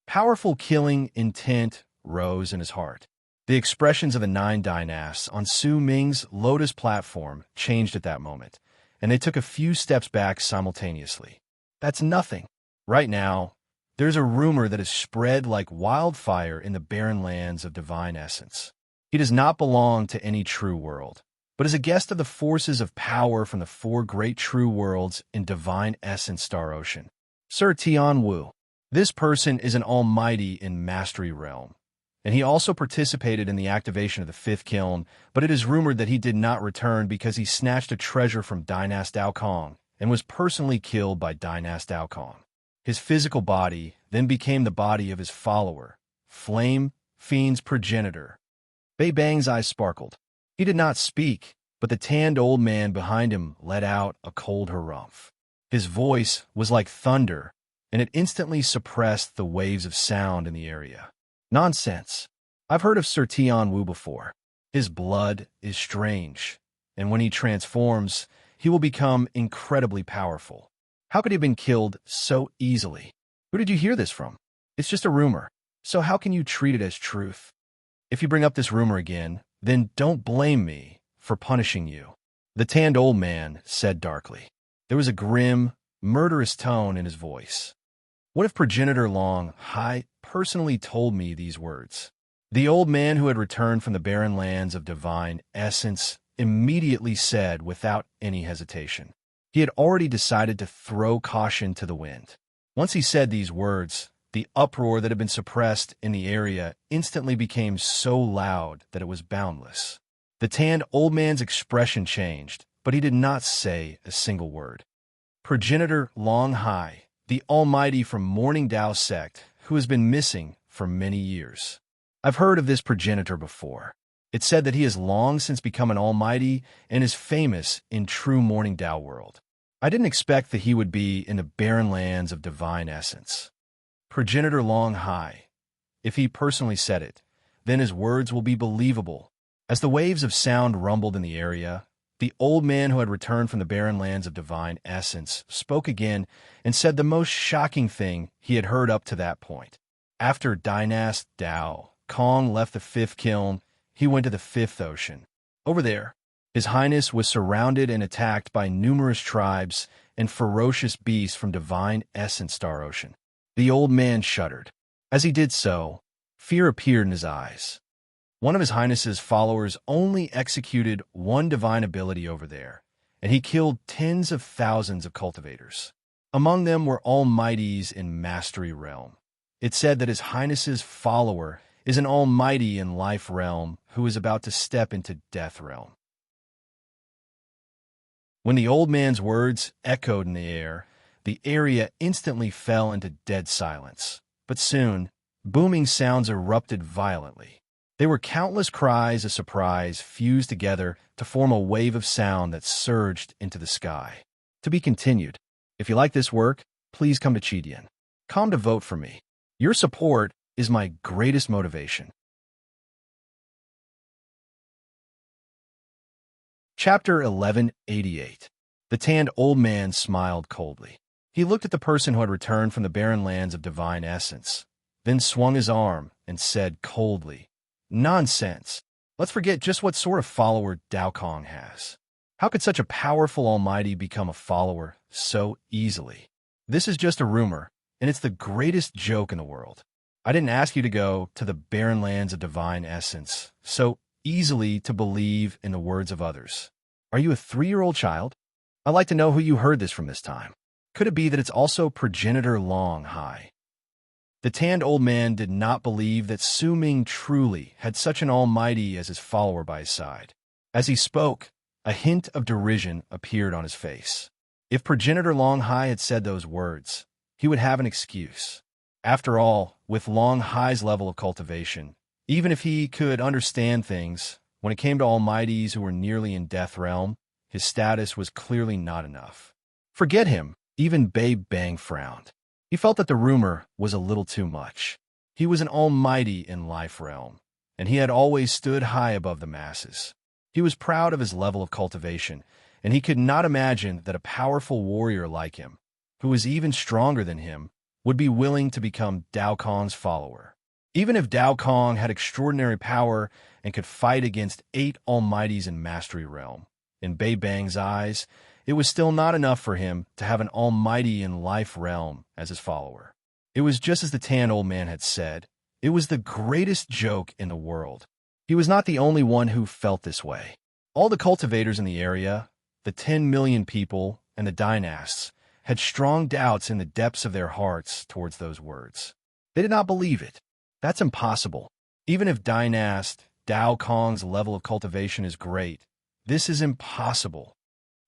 Powerful killing intent rose in his heart. The expressions of the 9 dynasts on Su Ming's lotus platform changed at that moment, and they took a few steps back simultaneously. That's nothing. Right now, there's a rumor that has spread like wildfire in the barren lands of Divine Essence. He does not belong to any true world, but is a guest of the forces of power from the 4 great true worlds in Divine Essence Star Ocean. Sir Tian Wu. This person is an almighty in Mastery Realm, and he also participated in the activation of the fifth kiln, but it is rumored that he did not return because he snatched a treasure from Dynast Dao Kong and was personally killed by Dynast Dao Kong. His physical body then became the body of his follower, Flame Fiend's progenitor. Bei Bang's eyes sparkled. He did not speak, but the tanned old man behind him let out a cold harumph. His voice was like thunder, and it instantly suppressed the waves of sound in the area. Nonsense. I've heard of Sir Tian Wu before. His blood is strange, and when he transforms, he will become incredibly powerful. How could he have been killed so easily? Who did you hear this from? It's just a rumor, so how can you treat it as truth? If you bring up this rumor again, then don't blame me for punishing you, the tanned old man said darkly. There was a grim, murderous tone in his voice. What if Progenitor Long Hai personally told me these words? The old man who had returned from the barren lands of Divine Essence immediately said without any hesitation. He had already decided to throw caution to the wind. Once he said these words, the uproar that had been suppressed in the area instantly became so loud that it was boundless. The tanned old man's expression changed, but he did not say a single word. Progenitor Long Hai, the Almighty from Morning Tao sect, who has been missing for many years. I've heard of this progenitor before. It's said that he has long since become an almighty and is famous in true Morning Tao world. I didn't expect that he would be in the barren lands of divine essence. Progenitor Long Hai. If he personally said it, then his words will be believable. As the waves of sound rumbled in the area, the old man who had returned from the barren lands of divine essence spoke again and said the most shocking thing he had heard up to that point. After Dynast Dao Kong left the fifth kiln, he went to the fifth ocean. Over there, His Highness was surrounded and attacked by numerous tribes and ferocious beasts from divine essence Star Ocean. The old man shuddered. As he did so, fear appeared in his eyes. One of His Highness's followers only executed one divine ability over there, and he killed tens of thousands of cultivators. Among them were almighties in Mastery Realm. It said that His Highness's follower is an almighty in Life Realm who is about to step into Death Realm. When the old man's words echoed in the area instantly fell into dead silence. But soon, booming sounds erupted violently. They were countless cries of surprise fused together to form a wave of sound that surged into the sky. To be continued. If you like this work, please come to Chidian. Come to vote for me. Your support is my greatest motivation. Chapter 1188. The tanned old man smiled coldly. He looked at the person who had returned from the barren lands of divine essence, then swung his arm and said coldly, "Nonsense. Let's forget just what sort of follower Dao Kong has. How could such a powerful almighty become a follower so easily? This is just a rumor, and it's the greatest joke in the world. I didn't ask you to go to the barren lands of divine essence so easily to believe in the words of others. Are you a 3-year-old child? I'd like to know who you heard this from this time. Could it be that it's also Progenitor Long Hai?" The tanned old man did not believe that Su Ming truly had such an almighty as his follower by his side. As he spoke, a hint of derision appeared on his face. If Progenitor Long Hai had said those words, he would have an excuse. After all, with Long Hai's level of cultivation, even if he could understand things, when it came to almighties who were nearly in Death Realm, his status was clearly not enough. Forget him, even Bei Bang frowned. He felt that the rumor was a little too much. He was an almighty in Life Realm, and he had always stood high above the masses. He was proud of his level of cultivation, and he could not imagine that a powerful warrior like him, who was even stronger than him, would be willing to become Dao Kong's follower. Even if Dao Kong had extraordinary power and could fight against 8 almighties in Mastery Realm, in Bei Bang's eyes, it was still not enough for him to have an almighty in Life Realm as his follower. It was just as the tan old man had said. It was the greatest joke in the world. He was not the only one who felt this way. All the cultivators in the area, the 10 million people, and the dynasts, had strong doubts in the depths of their hearts towards those words. They did not believe it. That's impossible. Even if Dynast Dao Kong's level of cultivation is great, this is impossible.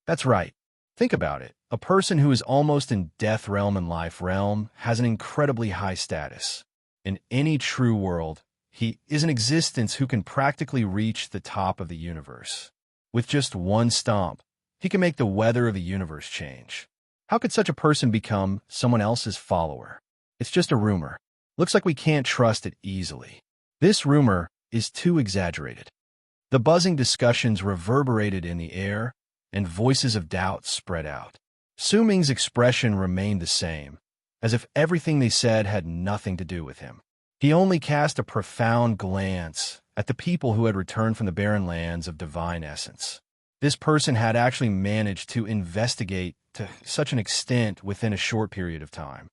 That's right. Think about it. A person who is almost in Death Realm and Life Realm has an incredibly high status. In any true world, he is an existence who can practically reach the top of the universe. With just one stomp, he can make the weather of the universe change. How could such a person become someone else's follower? It's just a rumor. Looks like we can't trust it easily. This rumor is too exaggerated. The buzzing discussions reverberated in the air, and voices of doubt spread out. Su Ming's expression remained the same, as if everything they said had nothing to do with him. He only cast a profound glance at the people who had returned from the barren lands of divine essence. This person had actually managed to investigate to such an extent within a short period of time.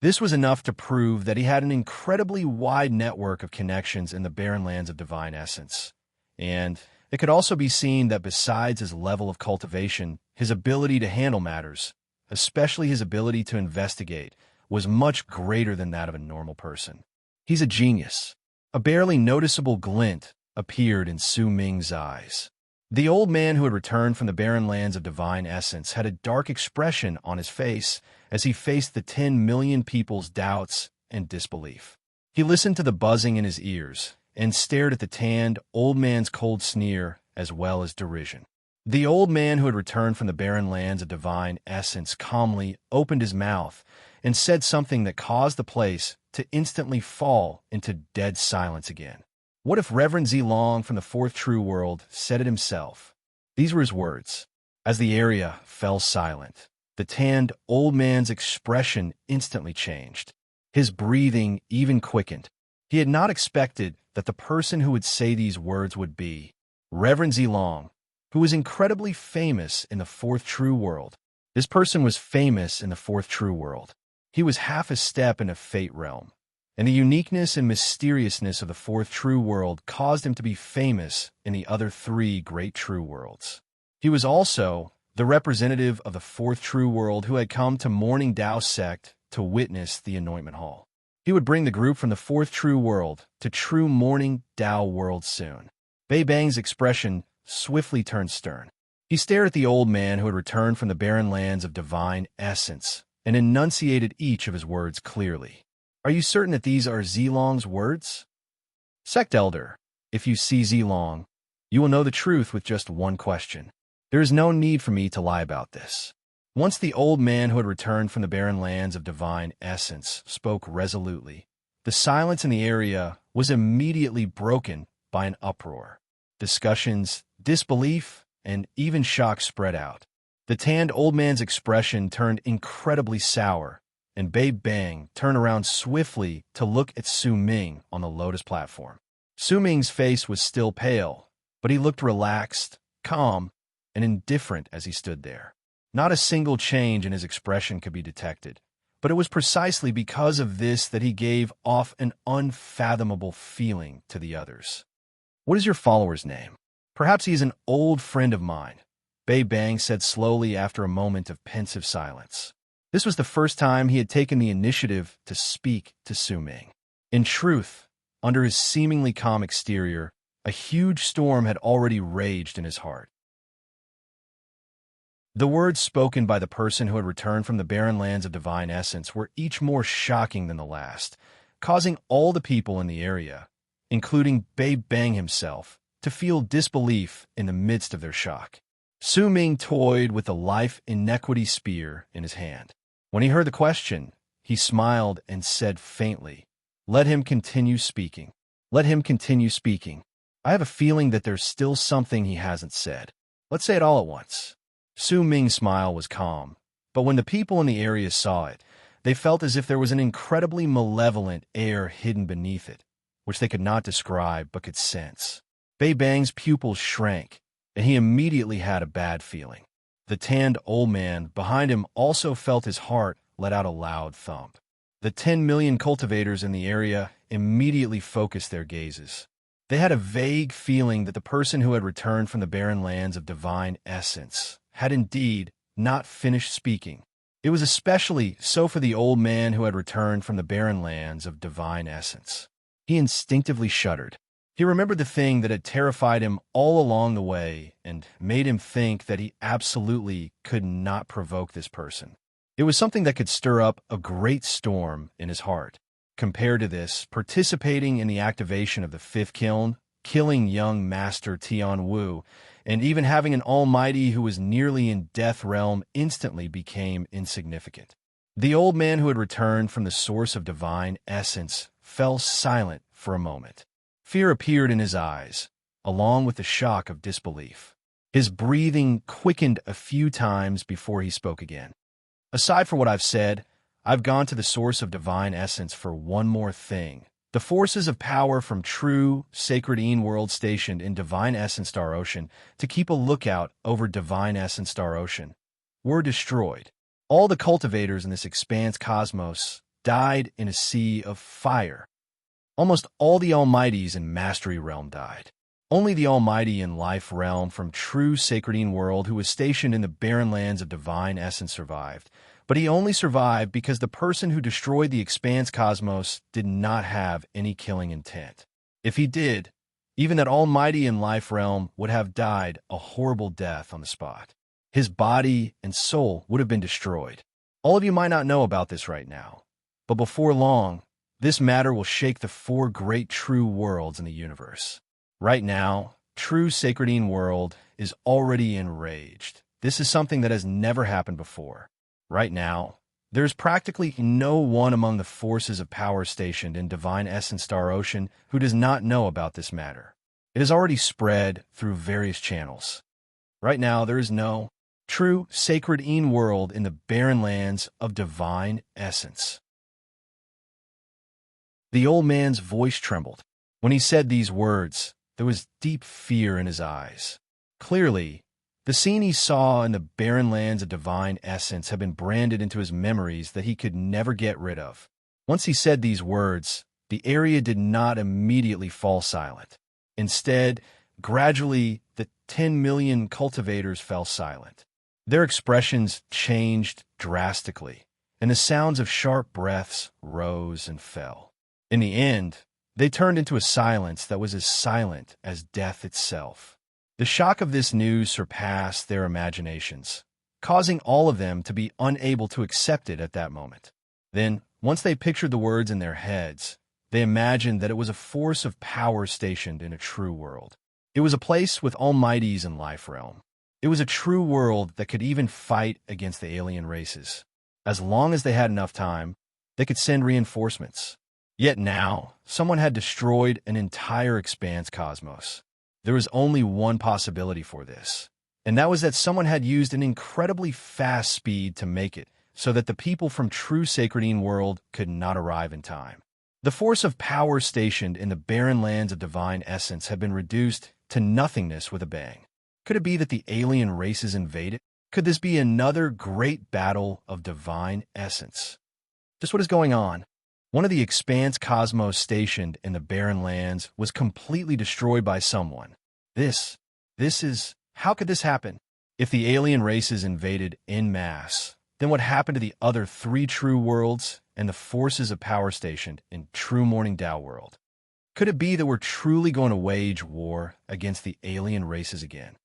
This was enough to prove that he had an incredibly wide network of connections in the barren lands of divine essence, and it could also be seen that besides his level of cultivation, his ability to handle matters, especially his ability to investigate, was much greater than that of a normal person. He's a genius. A barely noticeable glint appeared in Su Ming's eyes. The old man who had returned from the barren lands of divine essence had a dark expression on his face as he faced the 10 million people's doubts and disbelief. He listened to the buzzing in his ears and stared at the tanned old man's cold sneer as well as derision. The old man who had returned from the barren lands of divine essence calmly opened his mouth and said something that caused the place to instantly fall into dead silence again. What if Reverend Zilong from the fourth true world said it himself? These were his words. As the area fell silent, the tanned old man's expression instantly changed. His breathing even quickened. He had not expected that the person who would say these words would be Reverend Zilong, who was incredibly famous in the fourth true world. This person was famous in the fourth true world. He was half a step in a fate realm, and the uniqueness and mysteriousness of the fourth true world caused him to be famous in the other three great true worlds. He was also the representative of the fourth true world who had come to Morning Dao sect to witness the Anointment Hall. He would bring the group from the fourth true world to true Morning Dao world soon. Bei Bang's expression swiftly turned stern. He stared at the old man who had returned from the barren lands of divine essence and enunciated each of his words clearly. Are you certain that these are Zilong's words? Sect Elder, if you see Zilong, you will know the truth with just one question. There is no need for me to lie about this. Once the old man who had returned from the barren lands of divine essence spoke resolutely, the silence in the area was immediately broken by an uproar. Discussions, disbelief, and even shock spread out. The tanned old man's expression turned incredibly sour, and Bei Bang turned around swiftly to look at Su Ming on the lotus platform. Su Ming's face was still pale, but he looked relaxed, calm, and indifferent as he stood there. Not a single change in his expression could be detected, but it was precisely because of this that he gave off an unfathomable feeling to the others. What is your follower's name? Perhaps he is an old friend of mine, Bei Bang said slowly after a moment of pensive silence. This was the first time he had taken the initiative to speak to Su Ming. In truth, under his seemingly calm exterior, a huge storm had already raged in his heart. The words spoken by the person who had returned from the barren lands of divine essence were each more shocking than the last, causing all the people in the area, including Bei Bang himself, to feel disbelief in the midst of their shock. Su Ming toyed with the life inequity spear in his hand. When he heard the question, he smiled and said faintly, "Let him continue speaking. Let him continue speaking. I have a feeling that there's still something he hasn't said. Let's say it all at once." Su Ming's smile was calm, but when the people in the area saw it, they felt as if there was an incredibly malevolent air hidden beneath it, which they could not describe but could sense. Bei Bang's pupils shrank, and he immediately had a bad feeling. The tanned old man behind him also felt his heart let out a loud thump. The 10 million cultivators in the area immediately focused their gazes. They had a vague feeling that the person who had returned from the barren lands of divine essence had indeed not finished speaking. It was especially so for the old man who had returned from the barren lands of divine essence. He instinctively shuddered. He remembered the thing that had terrified him all along the way and made him think that he absolutely could not provoke this person. It was something that could stir up a great storm in his heart. Compared to this, participating in the activation of the fifth kiln, killing young Master Tian Wu, and even having an almighty who was nearly in death realm instantly became insignificant. The old man who had returned from the source of divine essence fell silent for a moment. Fear appeared in his eyes, along with the shock of disbelief. His breathing quickened a few times before he spoke again. Aside from what I've said, I've gone to the source of divine essence for one more thing. The forces of power from true, sacred Een world stationed in Divine Essence Star Ocean to keep a lookout over Divine Essence Star Ocean were destroyed. All the cultivators in this expanse cosmos died in a sea of fire. Almost all the Almighties in Mastery Realm died. Only the Almighty in Life realm from true Sacredine world who was stationed in the barren lands of divine essence survived. But he only survived because the person who destroyed the expanse cosmos did not have any killing intent. If he did, even that Almighty in Life realm would have died a horrible death on the spot. His body and soul would have been destroyed. All of you might not know about this right now, but before long, this matter will shake the four great true worlds in the universe. Right now, true Sacredine world is already enraged. This is something that has never happened before. Right now, there's practically no one among the forces of power stationed in Divine Essence Star Ocean who does not know about this matter. It has already spread through various channels. Right now, there is no true Sacredine world in the barren lands of Divine Essence. The old man's voice trembled. When he said these words, there was deep fear in his eyes. Clearly, the scene he saw in the barren lands of divine essence had been branded into his memories that he could never get rid of. Once he said these words, the area did not immediately fall silent. Instead, gradually, the 10 million cultivators fell silent. Their expressions changed drastically, and the sounds of sharp breaths rose and fell. In the end, they turned into a silence that was as silent as death itself. The shock of this news surpassed their imaginations, causing all of them to be unable to accept it at that moment. Then, once they pictured the words in their heads, they imagined that it was a force of power stationed in a true world. It was a place with almighties in life realm. It was a true world that could even fight against the alien races. As long as they had enough time, they could send reinforcements. Yet now, someone had destroyed an entire expanse cosmos. There was only one possibility for this, and that was that someone had used an incredibly fast speed to make it so that the people from true Sacredine world could not arrive in time. The force of power stationed in the barren lands of divine essence had been reduced to nothingness with a bang. Could it be that the alien races invaded? Could this be another great battle of divine essence? Just what is going on? One of the expanse cosmos stationed in the barren lands was completely destroyed by someone. How could this happen? If the alien races invaded en masse, then what happened to the other three true worlds and the forces of power stationed in true Morning Tao world? Could it be that we're truly going to wage war against the alien races again?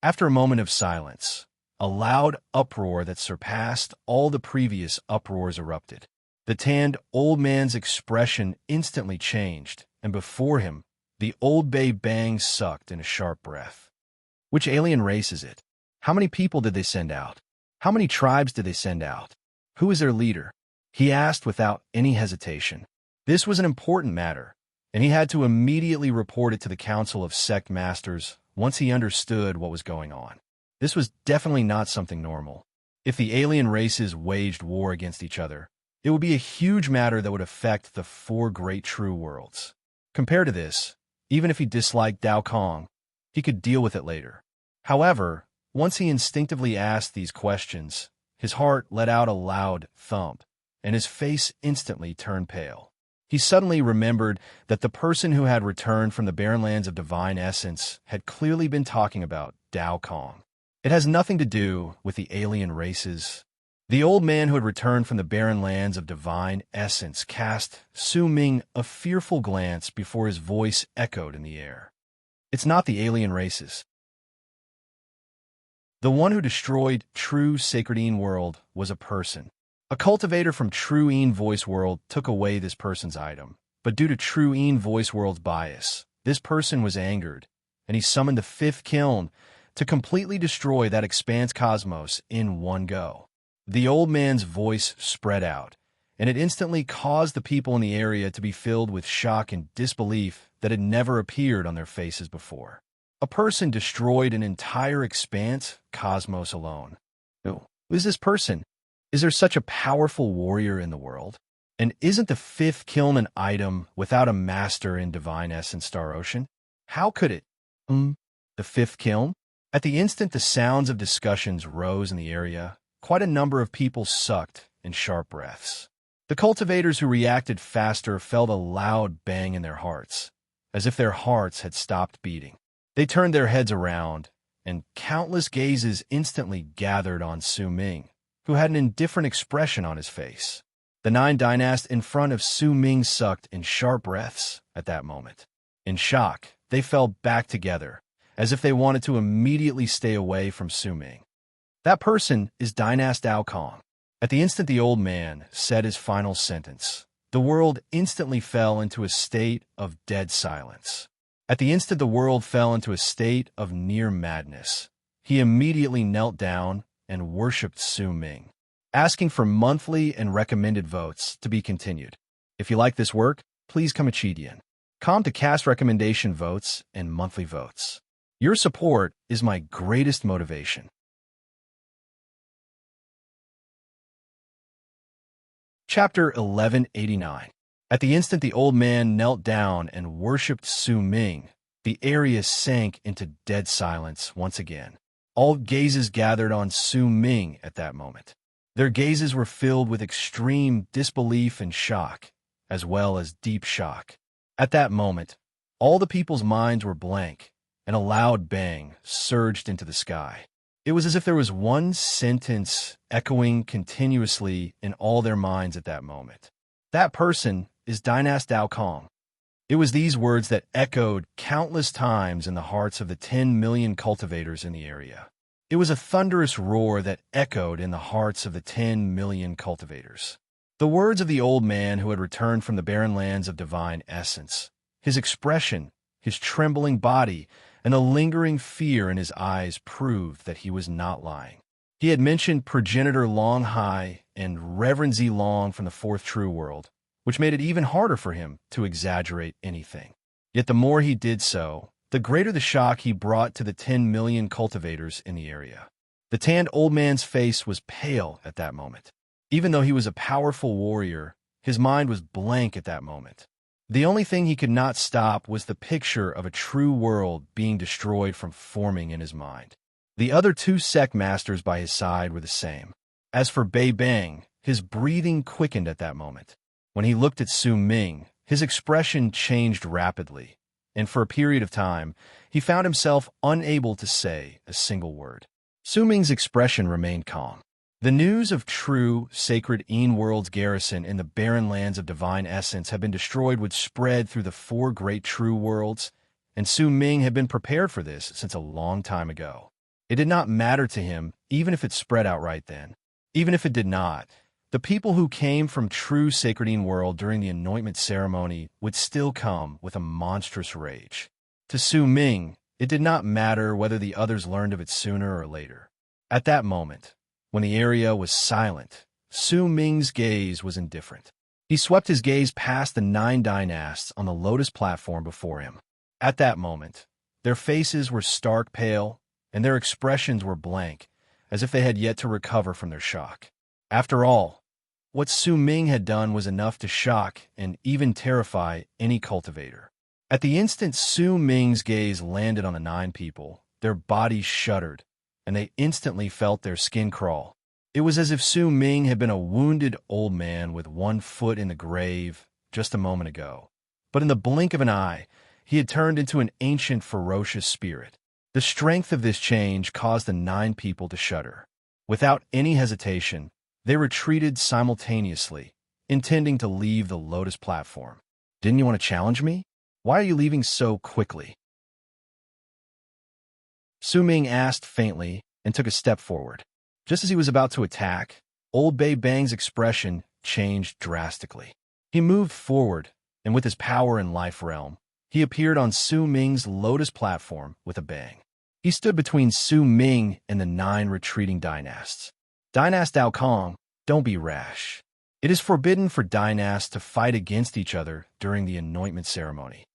After a moment of silence, a loud uproar that surpassed all the previous uproars erupted. The tanned old man's expression instantly changed, and before him, the old bay bang sucked in a sharp breath. Which alien race is it? How many people did they send out? How many tribes did they send out? Who is their leader? He asked without any hesitation. This was an important matter, and he had to immediately report it to the Council of Sect Masters once he understood what was going on. This was definitely not something normal. If the alien races waged war against each other, it would be a huge matter that would affect the four great true worlds. Compared to this, even if he disliked Dao Kong, he could deal with it later. However, once he instinctively asked these questions, his heart let out a loud thump, and his face instantly turned pale. He suddenly remembered that the person who had returned from the barren lands of divine essence had clearly been talking about Dao Kong. It has nothing to do with the alien races. The old man who had returned from the barren lands of divine essence cast Su Ming a fearful glance before his voice echoed in the air. It's not the alien races. The one who destroyed true Sacredine world was a person. A cultivator from True Een Voice World took away this person's item, but due to True Een Voice World's bias, this person was angered, and he summoned the fifth kiln to completely destroy that expanse cosmos in one go. The old man's voice spread out, and it instantly caused the people in the area to be filled with shock and disbelief that had never appeared on their faces before. A person destroyed an entire expanse cosmos alone. Who is this person? Is there such a powerful warrior in the world? And isn't the fifth kiln an item without a master in divine essence Star Ocean? How could it? The fifth kiln? At the instant the sounds of discussions rose in the area, quite a number of people sucked in sharp breaths. The cultivators who reacted faster felt a loud bang in their hearts, as if their hearts had stopped beating. They turned their heads around, and countless gazes instantly gathered on Su Ming, who had an indifferent expression on his face. The 9 dynasts in front of Su Ming sucked in sharp breaths at that moment. In shock, they fell back together, as if they wanted to immediately stay away from Su Ming. That person is Dynast Dao Kong. At the instant the old man said his final sentence, the world instantly fell into a state of dead silence. At the instant the world fell into a state of near madness, he immediately knelt down and worshipped Su Ming, asking for monthly and recommended votes to be continued. If you like this work, please come to cast recommendation votes and monthly votes. Your support is my greatest motivation. Chapter 1189. At the instant the old man knelt down and worshipped Su Ming, the area sank into dead silence once again. All gazes gathered on Su Ming at that moment. Their gazes were filled with extreme disbelief and shock, as well as deep shock. At that moment, all the people's minds were blank, and a loud bang surged into the sky. It was as if there was one sentence echoing continuously in all their minds at that moment. That person is Dynast Dao Kong. It was these words that echoed countless times in the hearts of the 10 million cultivators in the area. It was a thunderous roar that echoed in the hearts of the 10 million cultivators. The words of the old man who had returned from the barren lands of divine essence, his expression, his trembling body, and a lingering fear in his eyes proved that he was not lying. He had mentioned progenitor Long Hai and Reverend Z Long from the fourth true world, which made it even harder for him to exaggerate anything. Yet the more he did so, the greater the shock he brought to the 10 million cultivators in the area. The tanned old man's face was pale at that moment. Even though he was a powerful warrior, his mind was blank at that moment. The only thing he could not stop was the picture of a true world being destroyed from forming in his mind. The other 2 sect masters by his side were the same. As for Bei Bang, his breathing quickened at that moment. When he looked at Su Ming, his expression changed rapidly, and for a period of time, he found himself unable to say a single word. Su Ming's expression remained calm. The news of true, sacred World's garrison in the barren lands of divine essence had been destroyed would spread through the 4 great true worlds, and Su Ming had been prepared for this since a long time ago. It did not matter to him, even if it spread out right then. Even if it did not, the people who came from true sacred world during the anointment ceremony would still come with a monstrous rage. To Su Ming, it did not matter whether the others learned of it sooner or later. At that moment, when the area was silent, Su Ming's gaze was indifferent. He swept his gaze past the 9 dynasts on the lotus platform before him. At that moment, their faces were stark pale, and their expressions were blank, as if they had yet to recover from their shock. After all, what Su Ming had done was enough to shock and even terrify any cultivator. At the instant Su Ming's gaze landed on the 9 people, their bodies shuddered, and they instantly felt their skin crawl. It was as if Su Ming had been a wounded old man with 1 foot in the grave just a moment ago. But in the blink of an eye, he had turned into an ancient, ferocious spirit. The strength of this change caused the 9 people to shudder. Without any hesitation, they retreated simultaneously, intending to leave the lotus platform. "Didn't you want to challenge me? Why are you leaving so quickly?" Su Ming asked faintly and took a step forward. Just as he was about to attack, old Bei Bang's expression changed drastically. He moved forward, and with his power and life realm, he appeared on Su Ming's lotus platform with a bang. He stood between Su Ming and the 9 retreating dynasts. "Dynast Dao Kong, don't be rash. It is forbidden for dynasts to fight against each other during the anointment ceremony."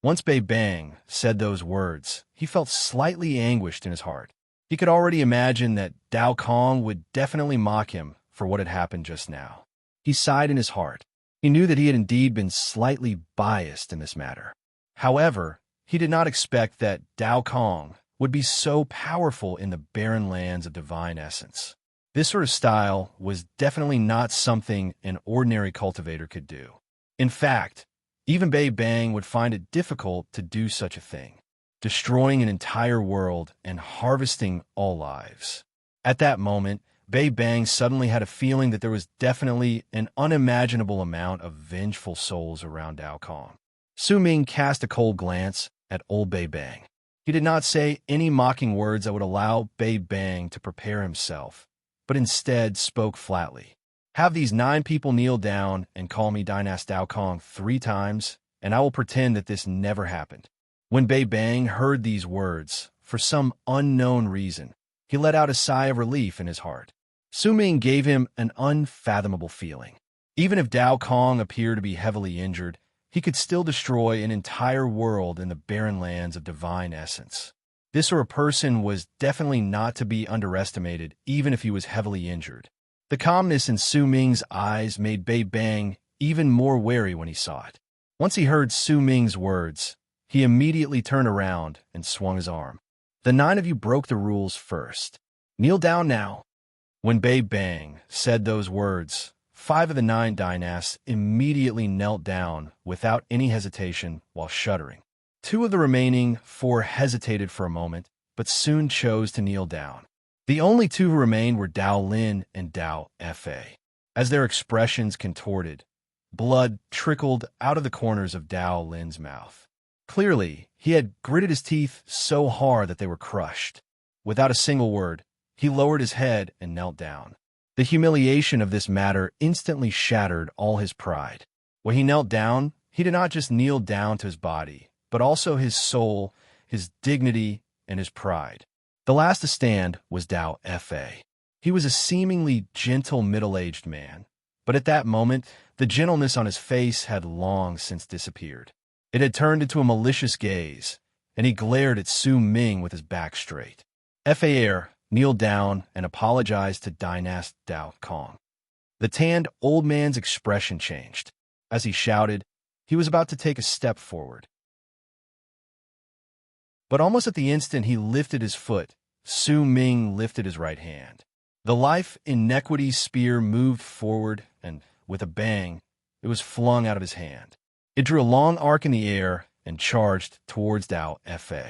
Once Bei Bang said those words, he felt slightly anguished in his heart. He could already imagine that Dao Kong would definitely mock him for what had happened just now. He sighed in his heart. He knew that he had indeed been slightly biased in this matter. However, he did not expect that Dao Kong would be so powerful in the barren lands of divine essence. This sort of style was definitely not something an ordinary cultivator could do. In fact, Even Bei Bang would find it difficult to do such a thing, destroying an entire world and harvesting all lives. At that moment, Bei Bang suddenly had a feeling that there was definitely an unimaginable amount of vengeful souls around Dao Kong. Su Ming cast a cold glance at old Bei Bang. He did not say any mocking words that would allow Bei Bang to prepare himself, but instead spoke flatly. Have these 9 people kneel down and call me Dynast Dao Kong 3 times, and I will pretend that this never happened. When Bei Bang heard these words, for some unknown reason, he let out a sigh of relief in his heart. Su Ming gave him an unfathomable feeling. Even if Dao Kong appeared to be heavily injured, he could still destroy an entire world in the barren lands of divine essence. This sort of person was definitely not to be underestimated, even if he was heavily injured. The calmness in Su Ming's eyes made Bei Bang even more wary when he saw it. Once he heard Su Ming's words, he immediately turned around and swung his arm. The 9 of you broke the rules first. Kneel down now. When Bei Bang said those words, 5 of the 9 dynasts immediately knelt down without any hesitation while shuddering. 2 of the remaining 4 hesitated for a moment, but soon chose to kneel down. The only 2 who remained were Dao Lin and Dao Fa. As their expressions contorted, blood trickled out of the corners of Dao Lin's mouth. Clearly, he had gritted his teeth so hard that they were crushed. Without a single word, he lowered his head and knelt down. The humiliation of this matter instantly shattered all his pride. When he knelt down, he did not just kneel down to his body, but also his soul, his dignity, and his pride. The last to stand was Dao Fa. He was a seemingly gentle middle-aged man, but at that moment, the gentleness on his face had long since disappeared. It had turned into a malicious gaze, and he glared at Su Ming with his back straight. Fa kneeled down and apologized to Dynast Dao Kong. The tanned old man's expression changed. As he shouted, he was about to take a step forward. But almost at the instant he lifted his foot, Su Ming lifted his right hand. The life inequity spear moved forward, and with a bang, it was flung out of his hand. It drew a long arc in the air and charged towards Dao Fa.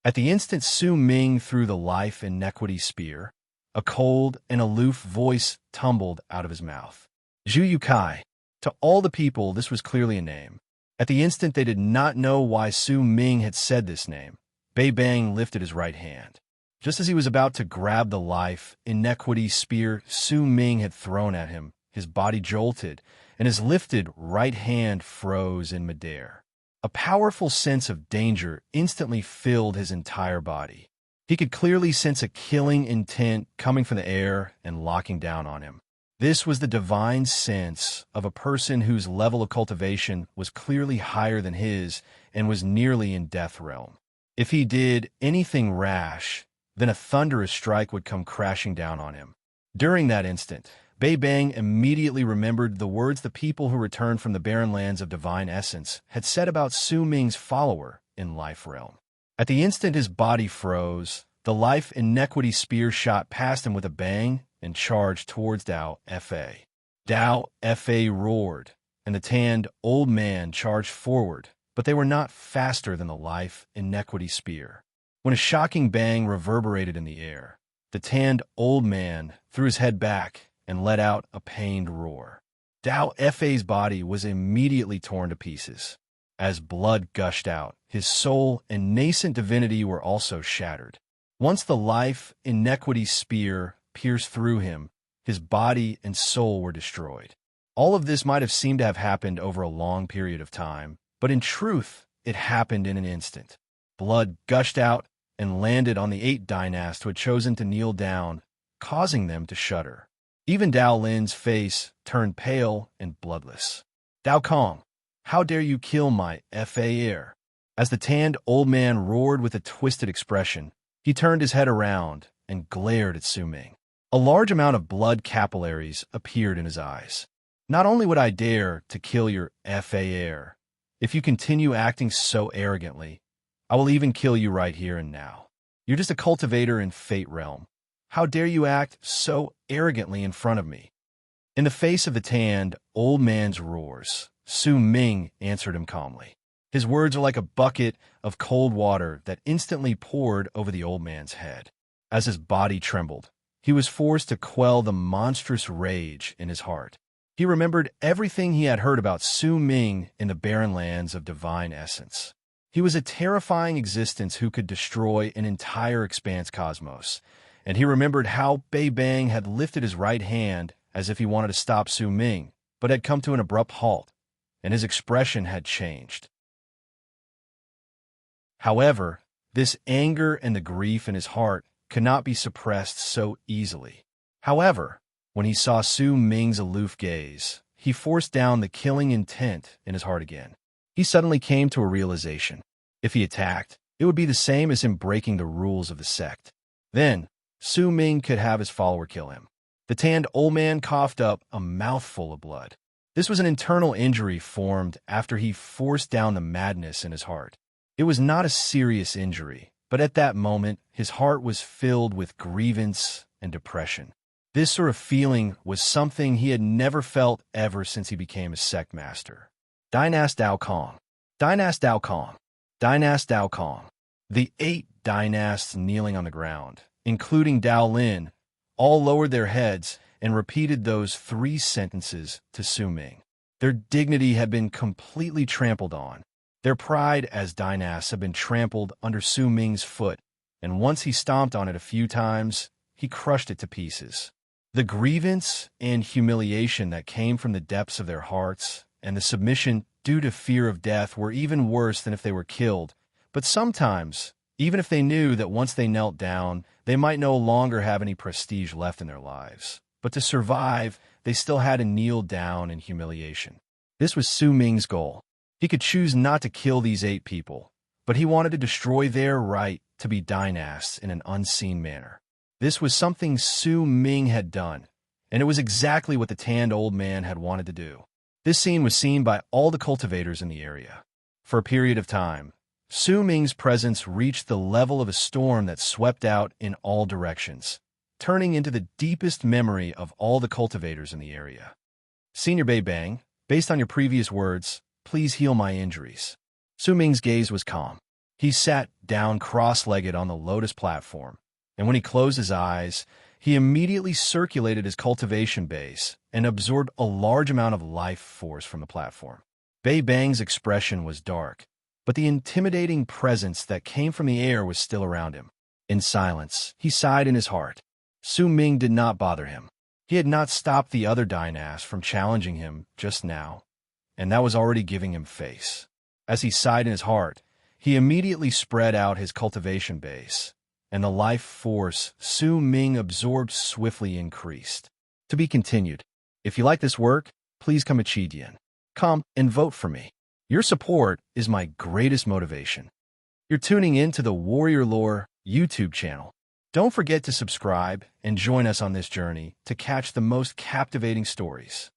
At the instant Su Ming threw the life inequity spear, a cold and aloof voice tumbled out of his mouth. Zhu Yukai. To all the people, this was clearly a name. At the instant they did not know why Su Ming had said this name. Bei Bang lifted his right hand. Just as he was about to grab the life inequity spear Su Ming had thrown at him, his body jolted, and his lifted right hand froze in midair. A powerful sense of danger instantly filled his entire body. He could clearly sense a killing intent coming from the air and locking down on him. This was the divine sense of a person whose level of cultivation was clearly higher than his and was nearly in death realm. If he did anything rash, then a thunderous strike would come crashing down on him. During that instant, Bei Bang immediately remembered the words the people who returned from the barren lands of divine essence had said about Su Ming's follower in life realm. At the instant his body froze, the life inequity spear shot past him with a bang and charged towards Dao Fa. Dao Fa roared, and the tanned old man charged forward, but they were not faster than the life inequity spear. When a shocking bang reverberated in the air, the tanned old man threw his head back and let out a pained roar. Dao Fa's body was immediately torn to pieces. As blood gushed out, his soul and nascent divinity were also shattered. Once the life inequity spear pierced through him, his body and soul were destroyed. All of this might have seemed to have happened over a long period of time, but in truth, it happened in an instant. Blood gushed out and landed on the 8 dynasts who had chosen to kneel down, causing them to shudder. Even Dao Lin's face turned pale and bloodless. Dao Kong, how dare you kill my Fa heir? As the tanned old man roared with a twisted expression, he turned his head around and glared at Su Ming. A large amount of blood capillaries appeared in his eyes. Not only would I dare to kill your Fa heir, if you continue acting so arrogantly, I will even kill you right here and now. You're just a cultivator in Fate Realm. How dare you act so arrogantly in front of me? In the face of the tanned old man's roars, Su Ming answered him calmly. His words were like a bucket of cold water that instantly poured over the old man's head. As his body trembled, he was forced to quell the monstrous rage in his heart. He remembered everything he had heard about Su Ming in the barren lands of divine essence. He was a terrifying existence who could destroy an entire expanse cosmos, and he remembered how Bei Bang had lifted his right hand as if he wanted to stop Su Ming, but had come to an abrupt halt, and his expression had changed. However, this anger and the grief in his heart could not be suppressed so easily. However, when he saw Su Ming's aloof gaze, he forced down the killing intent in his heart again. He suddenly came to a realization. If he attacked, it would be the same as him breaking the rules of the sect. Then, Su Ming could have his follower kill him. The tanned old man coughed up a mouthful of blood. This was an internal injury formed after he forced down the madness in his heart. It was not a serious injury, but at that moment, his heart was filled with grievance and depression. This sort of feeling was something he had never felt ever since he became a sect master. Dynast Dao Kong. Dynast Dao Kong. Dynast Dao Kong. The 8 dynasts kneeling on the ground, including Dao Lin, all lowered their heads and repeated those 3 sentences to Su Ming. Their dignity had been completely trampled on. Their pride as dynasts had been trampled under Su Ming's foot, and once he stomped on it a few times, he crushed it to pieces. The grievance and humiliation that came from the depths of their hearts and the submission due to fear of death were even worse than if they were killed. But sometimes, even if they knew that once they knelt down, they might no longer have any prestige left in their lives. But to survive, they still had to kneel down in humiliation. This was Su Ming's goal. He could choose not to kill these 8 people, but he wanted to destroy their right to be dynasts in an unseen manner. This was something Su Ming had done, and it was exactly what the tanned old man had wanted to do. This scene was seen by all the cultivators in the area. For a period of time, Su Ming's presence reached the level of a storm that swept out in all directions, turning into the deepest memory of all the cultivators in the area. Senior Bei Bang, based on your previous words, please heal my injuries. Su Ming's gaze was calm. He sat down cross-legged on the lotus platform, and when he closed his eyes, he immediately circulated his cultivation base and absorbed a large amount of life force from the platform. Bei Bang's expression was dark, but the intimidating presence that came from the air was still around him. In silence, he sighed in his heart. Su Ming did not bother him. He had not stopped the other dynasts from challenging him just now, and that was already giving him face. As he sighed in his heart, he immediately spread out his cultivation base, and the life force Su Ming absorbed swiftly increased. To be continued. If you like this work, please come Achidian. Come and vote for me. Your support is my greatest motivation. You're tuning in to the Warrior Lore YouTube channel. Don't forget to subscribe and join us on this journey to catch the most captivating stories.